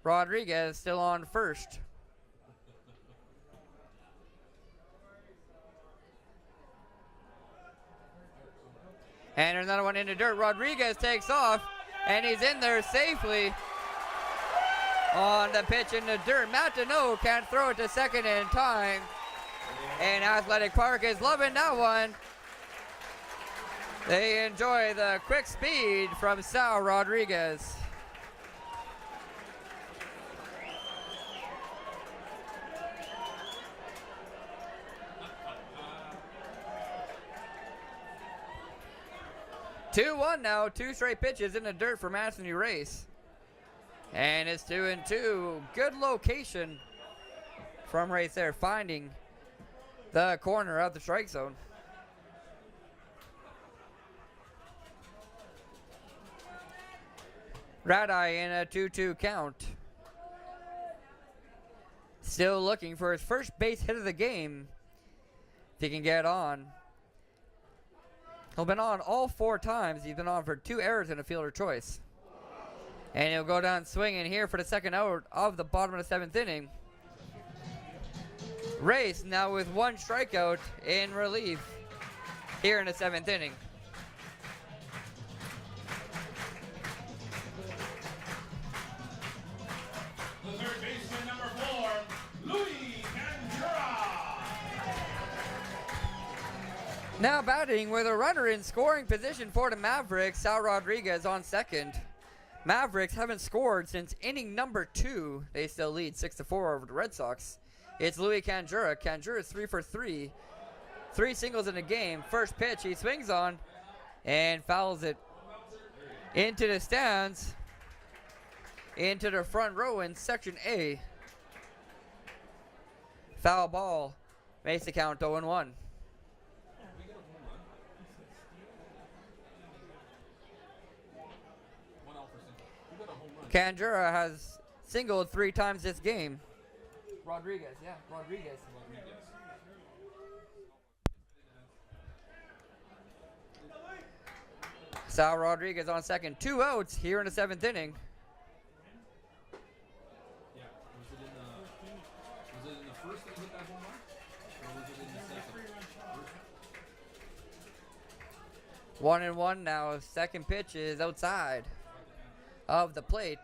Rodriguez still on first. And there's another one in the dirt. Rodriguez takes off, and he's in there safely on the pitch in the dirt. Matt Deneau can't throw it to second in time. And Athletic Park is loving that one. They enjoy the quick speed from Sal Rodriguez. Two-1 now, 2 straight pitches in the dirt from Anthony Race. And it's 2-2. Good location from Race there, finding the corner of the strike zone. Rattay in a 2-2 count. Still looking for his first base hit of the game. If he can get on. He's been on all 4 times. He's been on for 2 errors and a fielder choice. And he'll go down swinging here for the second out of the bottom of the 7th inning. Race now with 1 strikeout in relief here in the 7th inning. The third baseman, number 4, Louis Canjura. Now batting with a runner in scoring position for the Mavericks, Sal Rodriguez on second. Mavericks haven't scored since inning number 2. They still lead 6-4 over the Red Sox. It's Louis Canjura. Canjura is 3 for 3. 3 singles in the game. First pitch he swings on and fouls it into the stands, into the front row in Section A. Foul ball makes the count 0-1. Canjura has singled 3 times this game. Rodriguez. Sal Rodriguez on second. 2 outs here in the 7th inning. Yeah. Was it in the first that he hit that home run? Or was it in the second? 1-1 now. Second pitch is outside of the plate.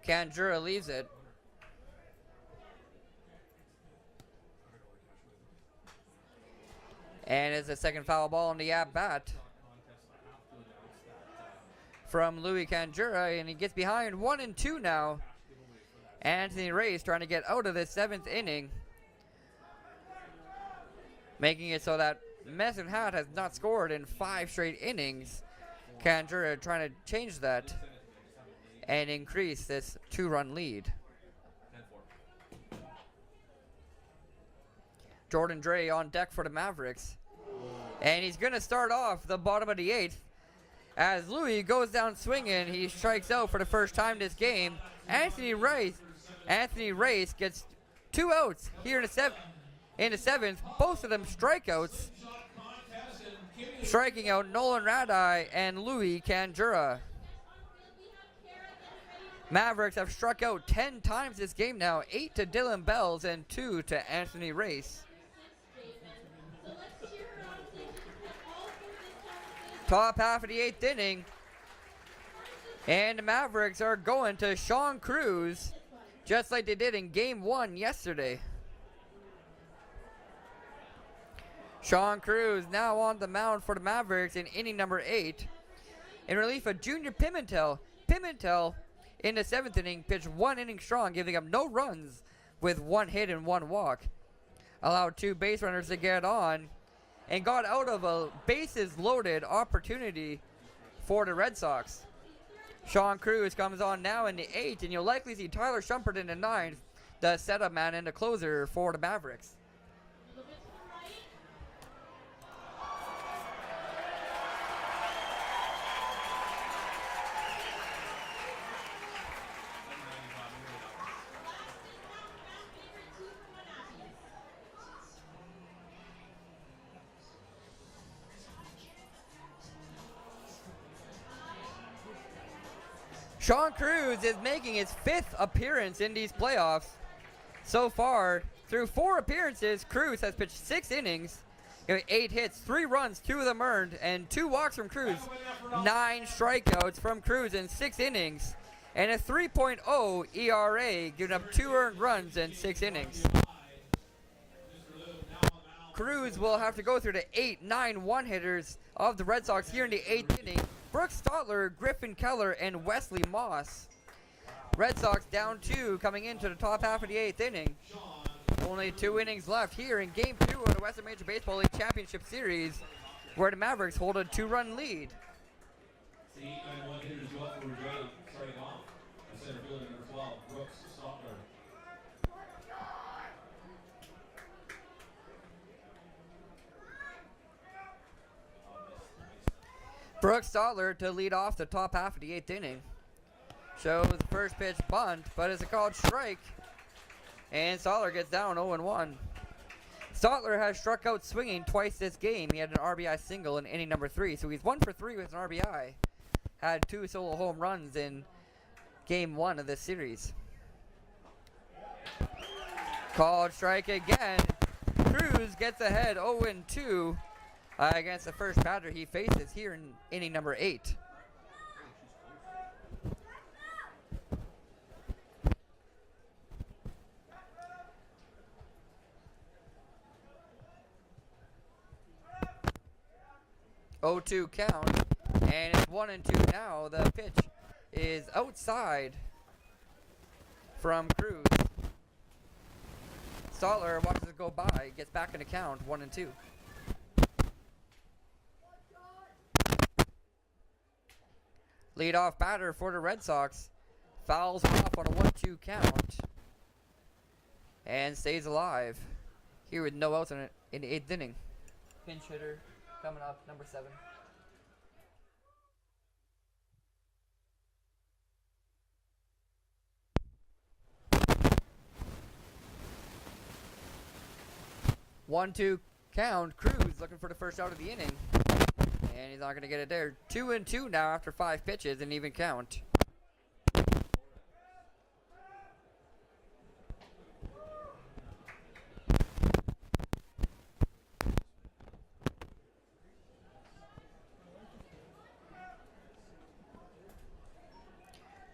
Canjura leaves it. And it's a second foul ball on the at bat from Louis Canjura, and he gets behind 1-2 now. Anthony Reyes trying to get out of the 7th inning, making it so that Medicine Hat has not scored in 5 straight innings. Canjura trying to change that and increase this 2-run lead. Jordan Dre on deck for the Mavericks. And he's going to start off the bottom of the 8th. As Louis goes down swinging, he strikes out for the first time this game. Anthony Reyes gets 2 outs here in the 7th. Both of them strikeouts. Striking out Nolan Radai and Louis Canjura. Mavericks have struck out 10 times this game now. 8 to Dylan Bells and 2 to Anthony Reyes. Top half of the 8th inning. And the Mavericks are going to Sean Cruz, just like they did in Game 1 yesterday. Sean Cruz now on the mound for the Mavericks in inning number 8. In relief of Junior Pimentel. Pimentel in the 7th inning pitched 1 inning strong, giving up no runs with 1 hit and 1 walk. Allowed 2 base runners to get on and got out of a bases loaded opportunity for the Red Sox. Sean Cruz comes on now in the 8th, and you'll likely see Tyler Shumpert in the 9th, the setup man and the closer for the Mavericks. Sean Cruz is making his 5th appearance in these playoffs. So far, through 4 appearances, Cruz has pitched 6 innings, 8 hits, 3 runs, 2 of them earned, and 2 walks from Cruz. 9 strikeouts from Cruz in 6 innings, and a 3.0 ERA, giving up 2 earned runs in 6 innings. Cruz will have to go through the 8, 9 one-hitters of the Red Sox here in the 8th inning. Brooks Stotler, Griffin Keller, and Wesley Moss. Red Sox down 2 coming into the top half of the 8th inning. Only 2 innings left here in Game 2 of the Western Major Baseball League Championship Series, where the Mavericks hold a 2-run lead. The 8 9-1 hitters go up for Regina starting off. The center fielder number 12, Brooks Stotler. Brooks Stotler to lead off the top half of the 8th inning. Shows first pitch bunt, but it's a called strike. And Stotler gets down 0-1. Stotler has struck out swinging twice this game. He had an RBI single in inning number 3, so he's 1 for 3 with an RBI. Had 2 solo home runs in Game 1 of this series. Called strike again. Cruz gets ahead 0-2. Against the first batter he faces here in inning number 8. Oh, 2 count, and it's 1-2 now. The pitch is outside from Cruz. Stotler watches it go by, gets back in the count, 1-2. Leadoff batter for the Red Sox fouls off on a 1-2 count and stays alive here with no outs in the 8th inning. Pinch hitter coming up, number 7. One, 2 count. Cruz looking for the first out of the inning. And he's not going to get it there. 2-2 now after 5 pitches, an even count.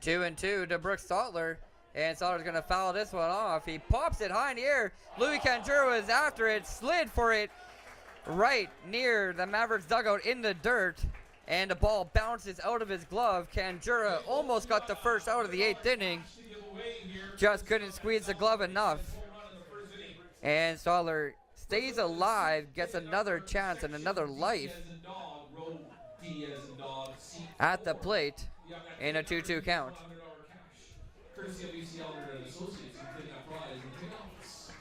Two and 2 to Brooks Stotler. And Stotler's going to foul this one off. He pops it high in the air. Louis Canjura is after it, slid for it. right near the Mavericks dugout in the dirt, and the ball bounces out of his glove. Kanjura almost got the first out of the 8th inning, just couldn't squeeze the glove enough. And Stadler stays alive, gets another chance and another life at the plate in a 2-2 count. Courtesy of AC Elder and Associates, who take that prize and take office.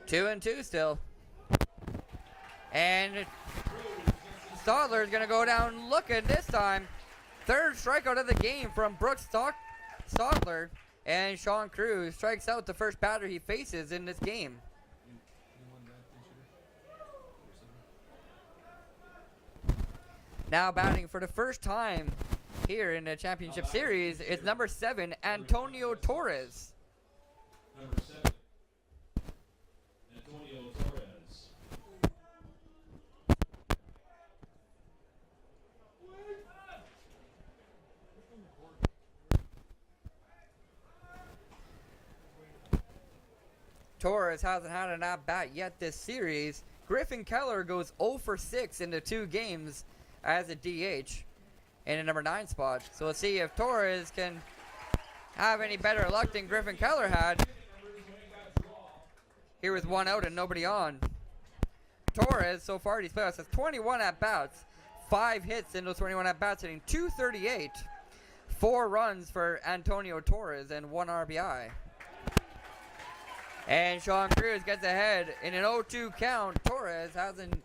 Two and two still. And Stadler is going to go down looking this time. Third strikeout of the game from Brooks Stadler. And Sean Cruz strikes out the first batter he faces in this game. Now batting for the first time here in the championship series is number 7, Antonio Torres. Number 7, Antonio Torres. Torres hasn't had an at-bat yet this series. Griffin Keller goes 0 for 6 in the 2 games as a DH in a number 9 spot. So let's see if Torres can have any better luck than Griffin Keller had. Here with 1 out and nobody on. Torres, so far in these playoffs, has 21 at-bats, 5 hits in those 21 at-bats, hitting .238. 4 runs for Antonio Torres and 1 RBI. And Sean Cruz gets ahead in an 0-2 count. Torres hasn't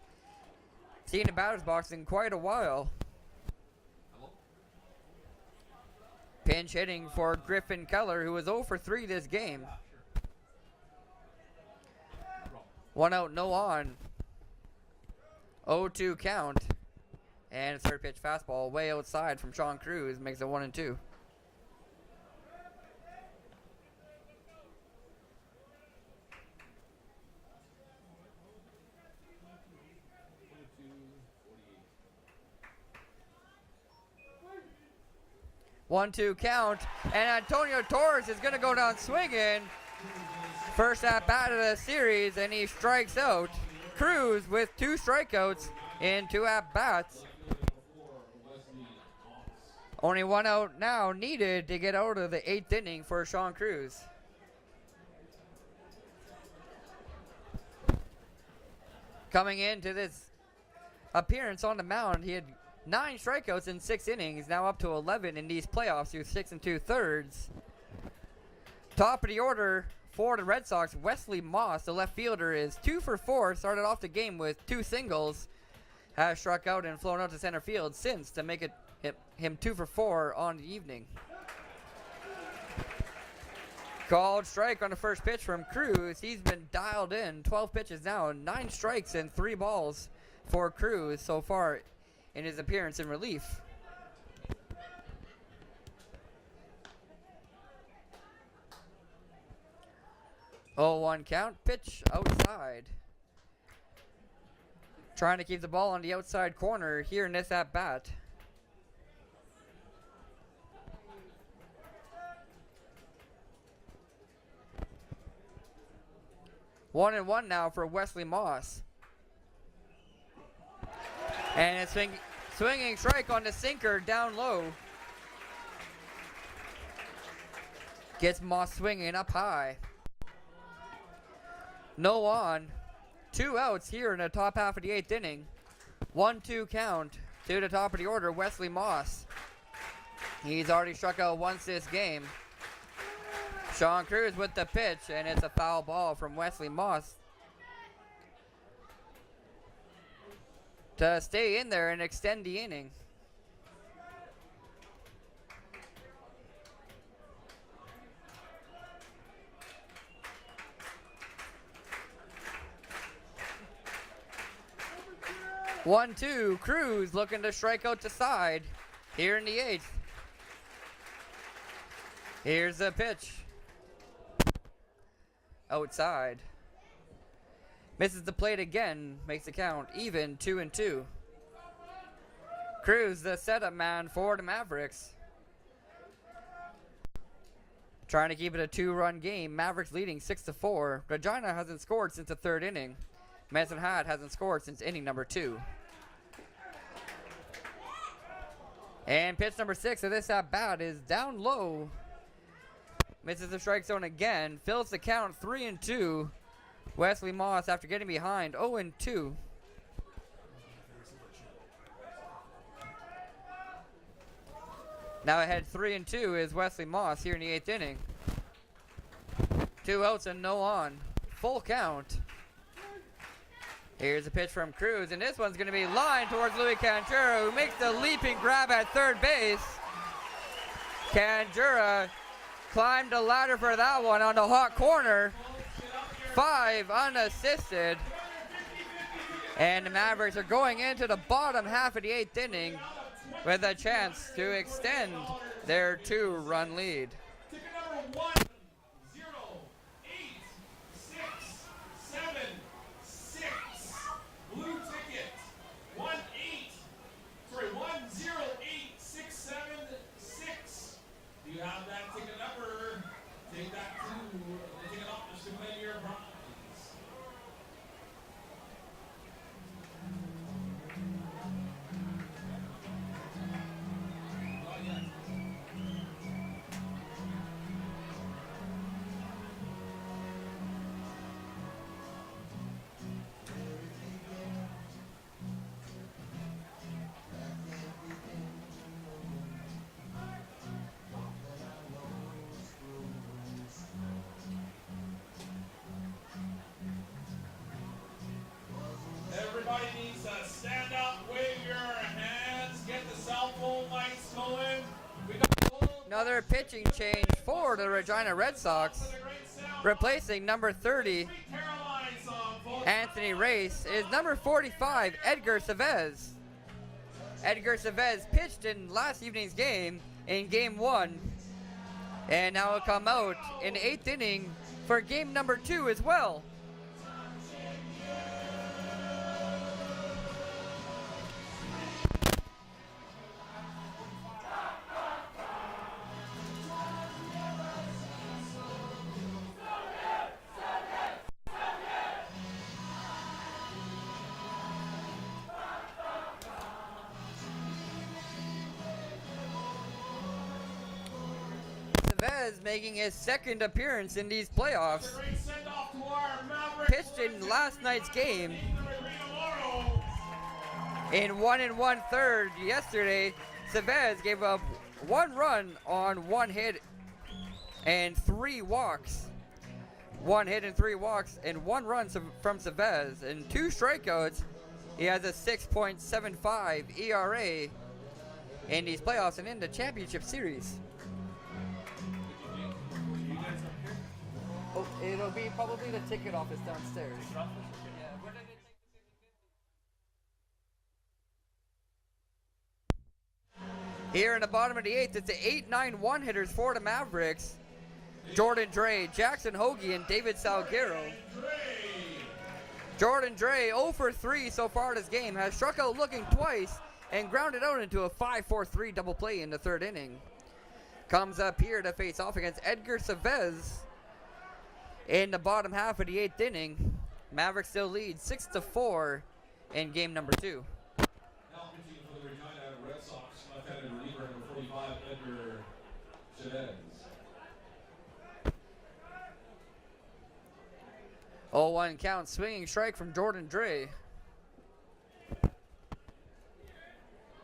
seen the batter's box in quite a while. Pinch hitting for Griffin Keller, who was 0 for 3 this game. 1 out, no on. 0-2 count. And third pitch fastball way outside from Sean Cruz makes it 1-2. One-two count, and Antonio Torres is going to go down swinging. First at bat of the series, and he strikes out. Cruz with 2 strikeouts in 2 at bats. Only 1 out now needed to get out of the 8th inning for Sean Cruz. Coming into this appearance on the mound, he had 9 strikeouts in 6 innings, now up to 11 in these playoffs through 6 2/3. Top of the order for the Red Sox, Wesley Moss, the left fielder, is 2 for 4. Started off the game with 2 singles. Has struck out and flown out to center field since to make it him 2 for 4 on the evening. Called strike on the first pitch from Cruz. He's been dialed in. 12 pitches now, 9 strikes and 3 balls for Cruz so far in his appearance in relief. Oh, 1 count, pitch outside. Trying to keep the ball on the outside corner here in this at bat. One and one now for Wesley Moss. And it's swinging strike on the sinker down low. Gets Moss swinging up high. No on. 2 outs here in the top half of the 8th inning. 1-2 count to the top of the order, Wesley Moss. He's already struck out once this game. Sean Cruz with the pitch, and it's a foul ball from Wesley Moss to stay in there and extend the inning. One, two, Cruz looking to strike out the side here in the 8th. Here's the pitch. Outside. Misses the plate again, makes the count even 2-2. Cruz, the setup man for the Mavericks. Trying to keep it a 2-run game. Mavericks leading 6-4. Regina hasn't scored since the 3rd inning. Medicine Hat hasn't scored since inning number 2. And pitch number 6 of this at bat is down low. Misses the strike zone again. Fills the count 3-2. Wesley Moss after getting behind 0-2. Now ahead 3-2 is Wesley Moss here in the 8th inning. 2 outs and no on. Full count. Here's a pitch from Cruz, and this one's going to be lined towards Louis Canjura, who makes the leaping grab at third base. Canjura climbed the ladder for that one on the hot corner. 5 unassisted. And the Mavericks are going into the bottom half of the 8th inning with a chance to extend their 2-run lead. Ticket number 108676. Blue ticket 108676. Do you have that ticket number? Take that to the ticket office to claim your prize. Not yet. Everybody needs to stand up, wave your hands, get the cell phone lights going. We got Another pitching change for the Regina Red Sox. Replacing number 30, Anthony Race, is number 45, Edgar Chavez. Edgar Chavez pitched in last evening's game in game 1. And now will come out in the 8th inning for game number 2 as well. Chavez making his 2nd appearance in these playoffs. Pitched in last night's game in 1 1/3 yesterday. Chavez gave up 1 run on 1 hit and 3 walks. 1 hit and 3 walks and 1 run from Chavez and 2 strikeouts. He has a 6.75 ERA in these playoffs and in the championship series. Oh, it'll be probably the ticket office downstairs. Here in the bottom of the 8th, it's the 8-9 hitters for the Mavericks. Jordan Dre, Jackson Hoagie, and David Salguero. Jordan Dre, 0 for 3 so far this game, has struck out looking twice and grounded out into a 5-4-3 double play in the 3rd inning. Comes up here to face off against Edgar Chavez in the bottom half of the 8th inning. Mavericks still lead 6-4 in game number 2. Now pitching for the Regina Red Sox, left-handed reliever number 45, Edgar Chavez. 0-1 count, swinging strike from Jordan Dre.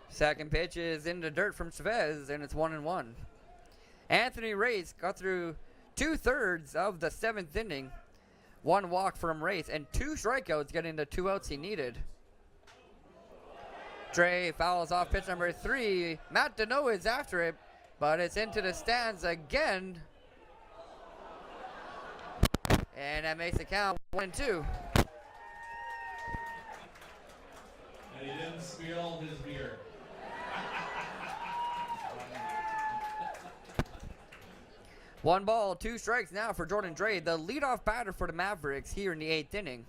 Second pitch is in the dirt from Chavez, and it's 1-1. Anthony Race got through 2/3 of the 7th inning. 1 walk from Race and 2 strikeouts, getting the 2 outs he needed. Dre fouls off pitch number 3. Matt Deneau is after it, but it's into the stands again. And that makes the count 1-2. And he didn't spill his beer. 1 ball, 2 strikes now for Jordan Dre, the leadoff batter for the Mavericks here in the 8th inning.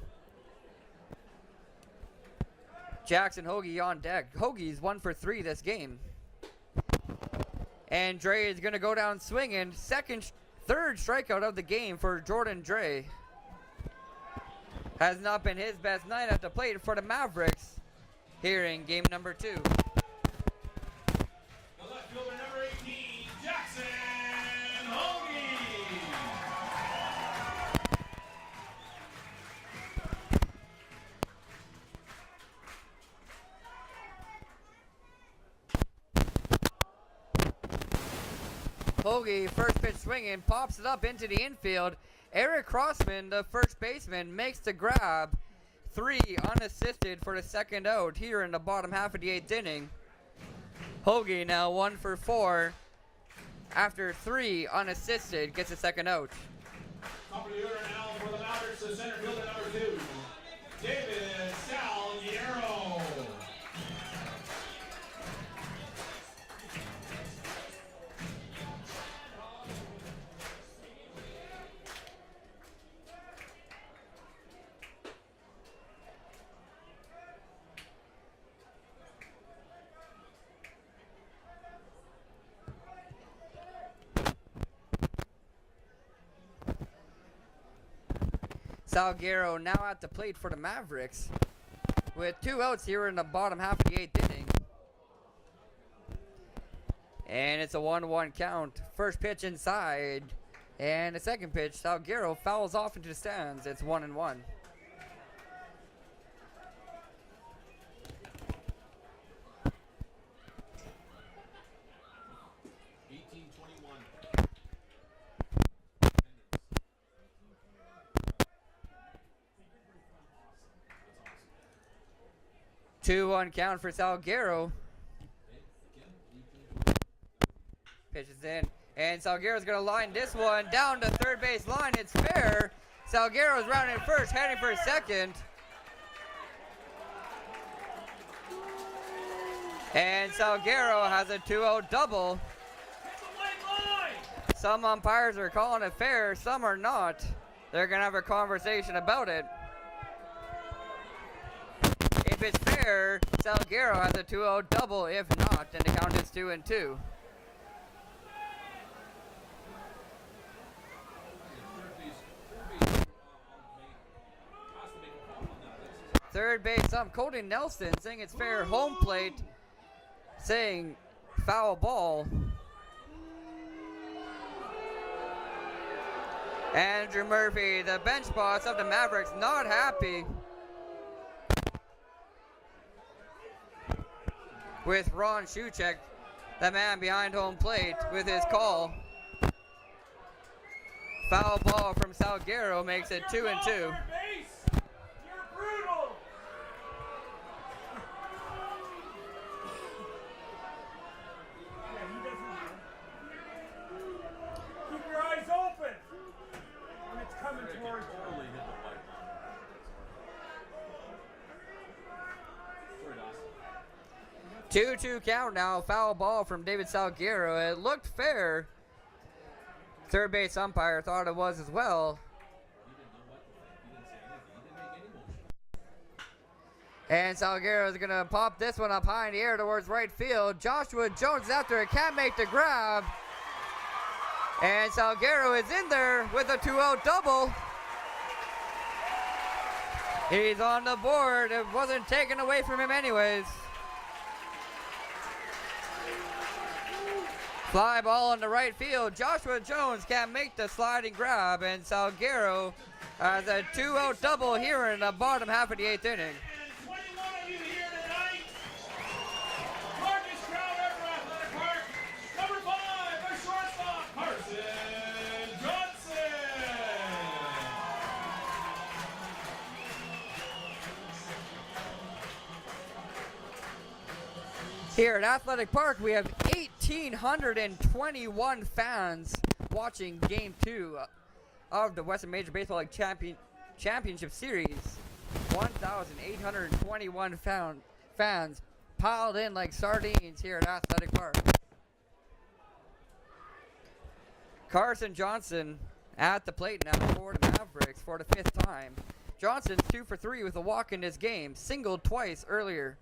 Jackson Hoagie on deck. Hoagie's 1 for 3 this game. And Dre is going to go down swinging. third strikeout of the game for Jordan Dre. Has not been his best night at the plate for the Mavericks here in game number 2. The left fielder, number 18, Jackson Hoagie. Hoagie, first pitch swinging, pops it up into the infield. Eric Crossman, the first baseman, makes the grab. 3 unassisted for the second out here in the bottom half of the 8th inning. Hoagie now 1 for 4 after 3 unassisted, gets a second out. Top of the order now for the Mavericks, the center fielder, number 2, David Salguero. Salguero now at the plate for the Mavericks with 2 outs here in the bottom half of the 8th inning. And it's a 1-1 count. First pitch inside. And the second pitch, Salguero fouls off into the stands. It's 1-1. Two one count for Salguero. Pitches in. And Salguero's going to line this one down to third base line. It's fair. Salguero's rounding first, heading for second. And Salguero has a 2-0 double. Some umpires are calling it fair, some are not. They're going to have a conversation about it. If it's fair, Salguero has a 2-0 double. If not, then the count is 2-2. Third base ump Cody Nelson saying it's fair. Home plate saying foul ball. Andrew Murphy, the bench boss of the Mavericks, not happy with Ron Shuchek, the man behind home plate, with his call. Foul ball from Salguero makes it 2-2. Keep your eyes open when it's coming towards you. 2-2 count now. Foul ball from David Salguero. It looked fair. Third base umpire thought it was as well. And Salguero is going to pop this one up high in the air towards right field. Joshua Jones is after it, can't make the grab. And Salguero is in there with a 2-0 double. He's on the board. It wasn't taken away from him anyways. Fly ball in the right field. Joshua Jones can't make the sliding grab, and Salguero has a 2-0 double here in the bottom half of the 8th inning. And 21 of you here tonight. Largest crowd ever at Athletic Park. Number 5, the shortstop, Carson Johnson. Here at Athletic Park, we have 1,821 fans watching Game 2 of the Western Major Baseball League Championship Series. 1,821 fans piled in like sardines here at Athletic Park. Carson Johnson at the plate now for the Mavericks for the 5th time. Johnson's 2 for 3 with a walk in this game, singled twice earlier.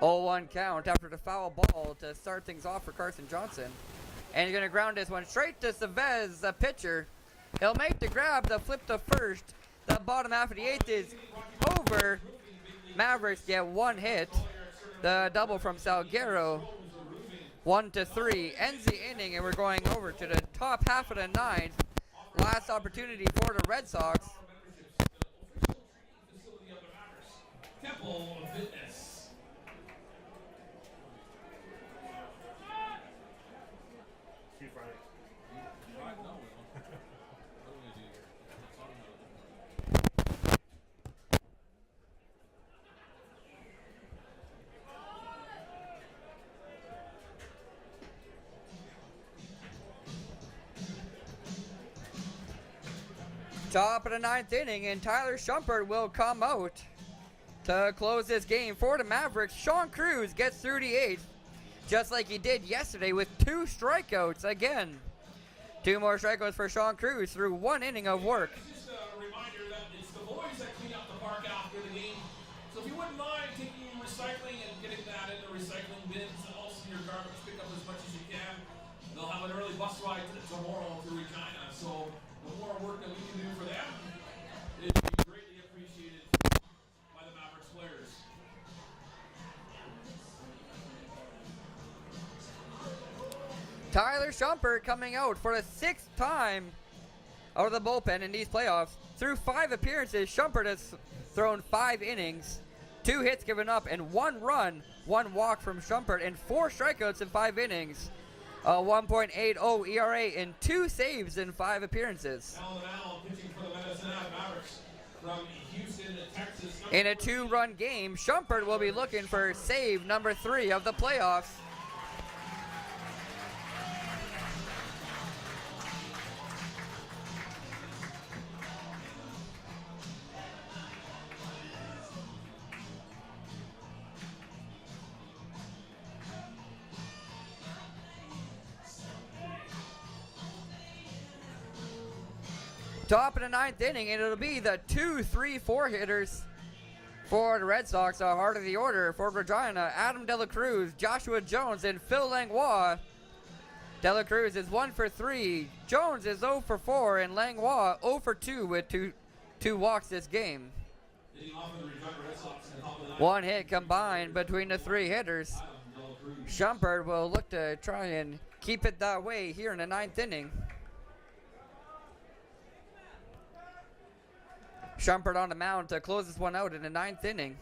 0-1 count after the foul ball to start things off for Carson Johnson. And he's going to ground this one straight to Chavez, the pitcher. He'll make the grab, the flip to first. The bottom half of the eighth is over. Mavericks get one hit. The double from Salguero. 1-3 ends the inning, and we're going over to the top half of the ninth. Last opportunity for the Red Sox. Temple of Fitness. See Friday. Right? No, we don't. What are we gonna do here? It's on another. Top of the ninth inning, and Tyler Shumpert will come out to close this game for the Mavericks. Sean Cruz gets through the eighth, just like he did yesterday with 2 strikeouts again. 2 more strikeouts for Sean Cruz through 1 inning of work. Just a reminder that it's the boys that clean up the park after the game. So if you wouldn't mind taking recycling and getting that in the recycling bins, and also your garbage, pick up as much as you can. They'll have an early bus ride tomorrow to Regina. So the more work that we can do for them, it would be greatly appreciated by the Mavericks players. Tyler Shumpert coming out for the 6th time out of the bullpen in these playoffs. Through 5 appearances, Shumpert has thrown 5 innings, 2 hits given up, and 1 run, 1 walk from Shumpert, and 4 strikeouts in 5 innings. A 1.80 ERA and 2 saves in 5 appearances. Allen pitching for the Medicine Hat Mavericks from Houston, Texas. In a 2-run game, Shumpert will be looking for save number 3 of the playoffs. Top of the 9th inning, and it'll be the 2, 3, 4 hitters for the Red Sox. Heart of the order for Regina: Adam De La Cruz, Joshua Jones, and Phil Langlois. De La Cruz is 1 for 3. Jones is 0 for 4, and Langlois 0 for 2 with two walks this game. 1 hit combined between the 3 hitters. Shumpert will look to try and keep it that way here in the 9th inning. Shumpert on the mound to close this one out in the 9th inning.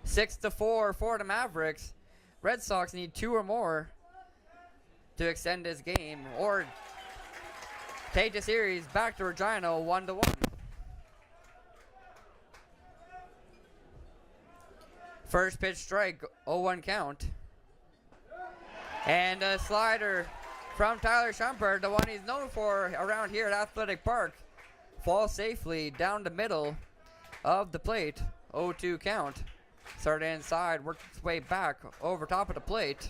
6-4 for the Mavericks. Red Sox need 2 or more to extend this game or take the series back to Regina 1-1. First pitch strike, 0-1 count. And a slider from Tyler Shumpert, the one he's known for around here at Athletic Park. Falls safely down the middle of the plate. 0-2 count. Started inside, worked its way back over top of the plate.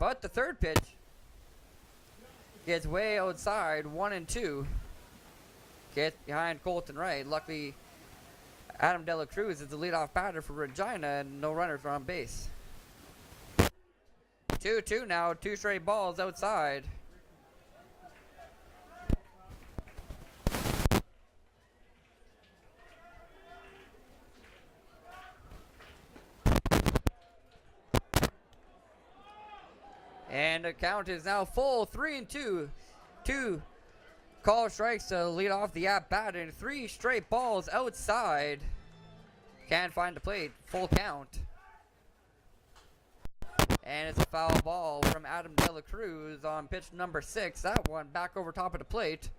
But the third pitch gets way outside, 1-2. Gets behind Colton Wright. Luckily, Adam De La Cruz is the leadoff batter for Regina, and no runners are on base. 2-2 now, 2 straight balls outside. And the count is now full, 3-2. 2 call strikes to lead off the at-bat, and 3 straight balls outside. Can't find the plate, full count. And it's a foul ball from Adam De La Cruz on pitch number 6. That one back over top of the plate.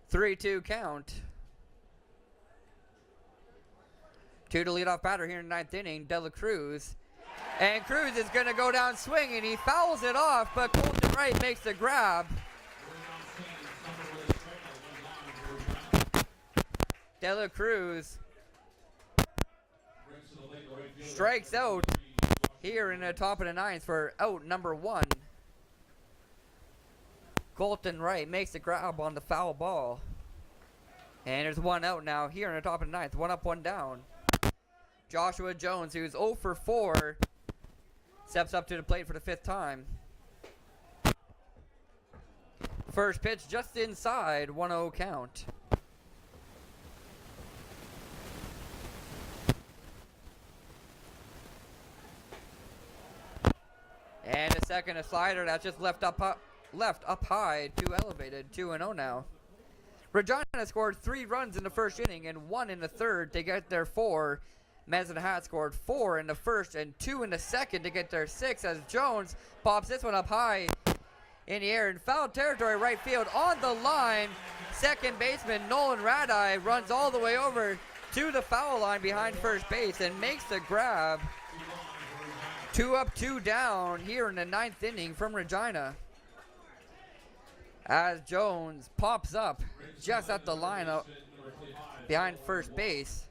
Three-two count. 2 to lead off batter here in the 9th inning, De La Cruz. And Cruz is going to go down swinging. He fouls it off, but Colton Wright makes the grab. De La Cruz Brings to the late right fielder. strikes out here in the top of the ninth for out number 1. Colton Wright makes the grab on the foul ball. And there's 1 out now here in the top of the ninth. 1 up, 1 down. Joshua Jones, who's 0 for 4, steps up to the plate for the 5th time. First pitch just inside, 1-0 count. And a second, a slider that's just left up high, 2 elevated, 2-0 now. Regina scored 3 runs in the first inning and 1 in the third to get their 4. Medicine Hat scored 4 in the first and 2 in the second to get their 6 as Jones pops this one up high in the air in foul territory, right field on the line. Second baseman Nolan Radai runs all the way over to the foul line behind first base and makes the grab. 2 up, 2 down here in the 9th inning from Regina. As Jones pops up just at the lineup behind first base.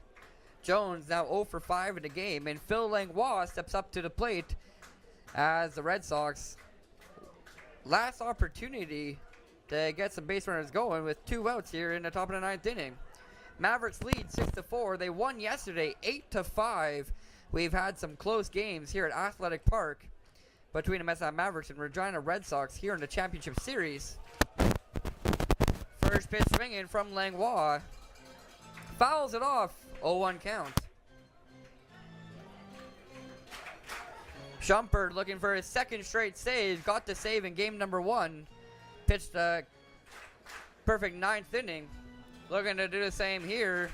Jones now 0 for 5 in the game, and Phil Langlois steps up to the plate as the Red Sox last opportunity to get some base runners going with 2 outs here in the top of the 9th inning. Mavericks lead 6-4. They won yesterday 8-5. We've had some close games here at Athletic Park between the Medicine Hat Mavericks and Regina Red Sox here in the championship series. First pitch swinging from Langlois. Fouls it off. 0-1 count. Shumpert looking for his 2nd straight save. Got the save in game number 1. Pitched a perfect 9th inning. Looking to do the same here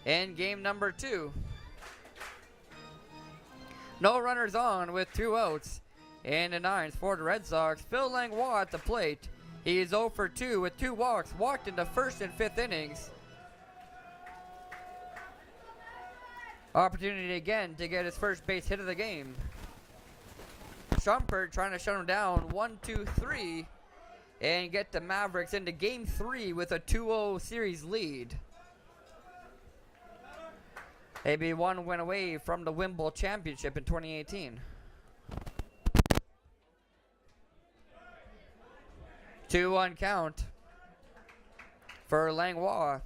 in game number 2. No runners on with 2 outs in the 9th for the Red Sox. Phil Langlois at the plate. He is 0 for 2 with 2 walks. Walked in the 1st and 5th innings. Opportunity again to get his first base hit of the game. Shumpert trying to shut him down 1-2-3 and get the Mavericks into game 3 with a 2-0 series lead. They'd be 1 win away from the WMBL championship in 2018. 2-1 count for Langlois,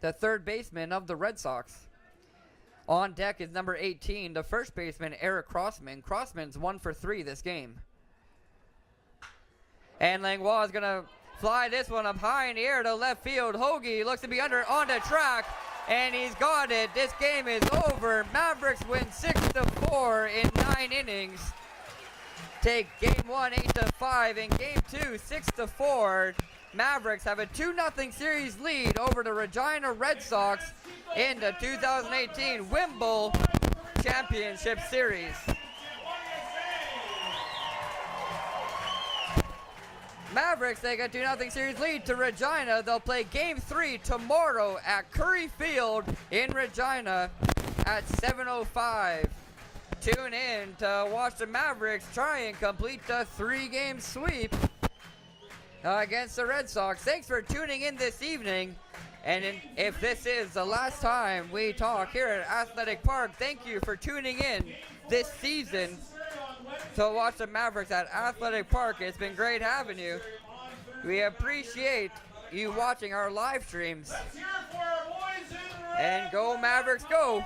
the 3rd baseman of the Red Sox. On deck is number 18, the first baseman, Eric Crossman. Crossman's 1 for 3 this game. And Langlois is going to fly this one up high in the air to left field. Hoagie looks to be on the track, and he's got it. This game is over. Mavericks win 6-4 in 9 innings. Take game 1 8-5 and game 2 6-4. Mavericks have a 2-0 series lead over the Regina Red Sox in the 2018 WMBL Championship Series. Mavericks take a 2-0 series lead to Regina. They'll play game 3 tomorrow at Curry Field in Regina at 7:05. Tune in to watch the Mavericks try and complete the 3-game sweep against the Red Sox. Thanks for tuning in this evening. And if this is the last time we talk here at Athletic Park, thank you for tuning in this season to watch the Mavericks at Athletic Park. It's been great having you. We appreciate you watching our live streams. And go Mavericks, go!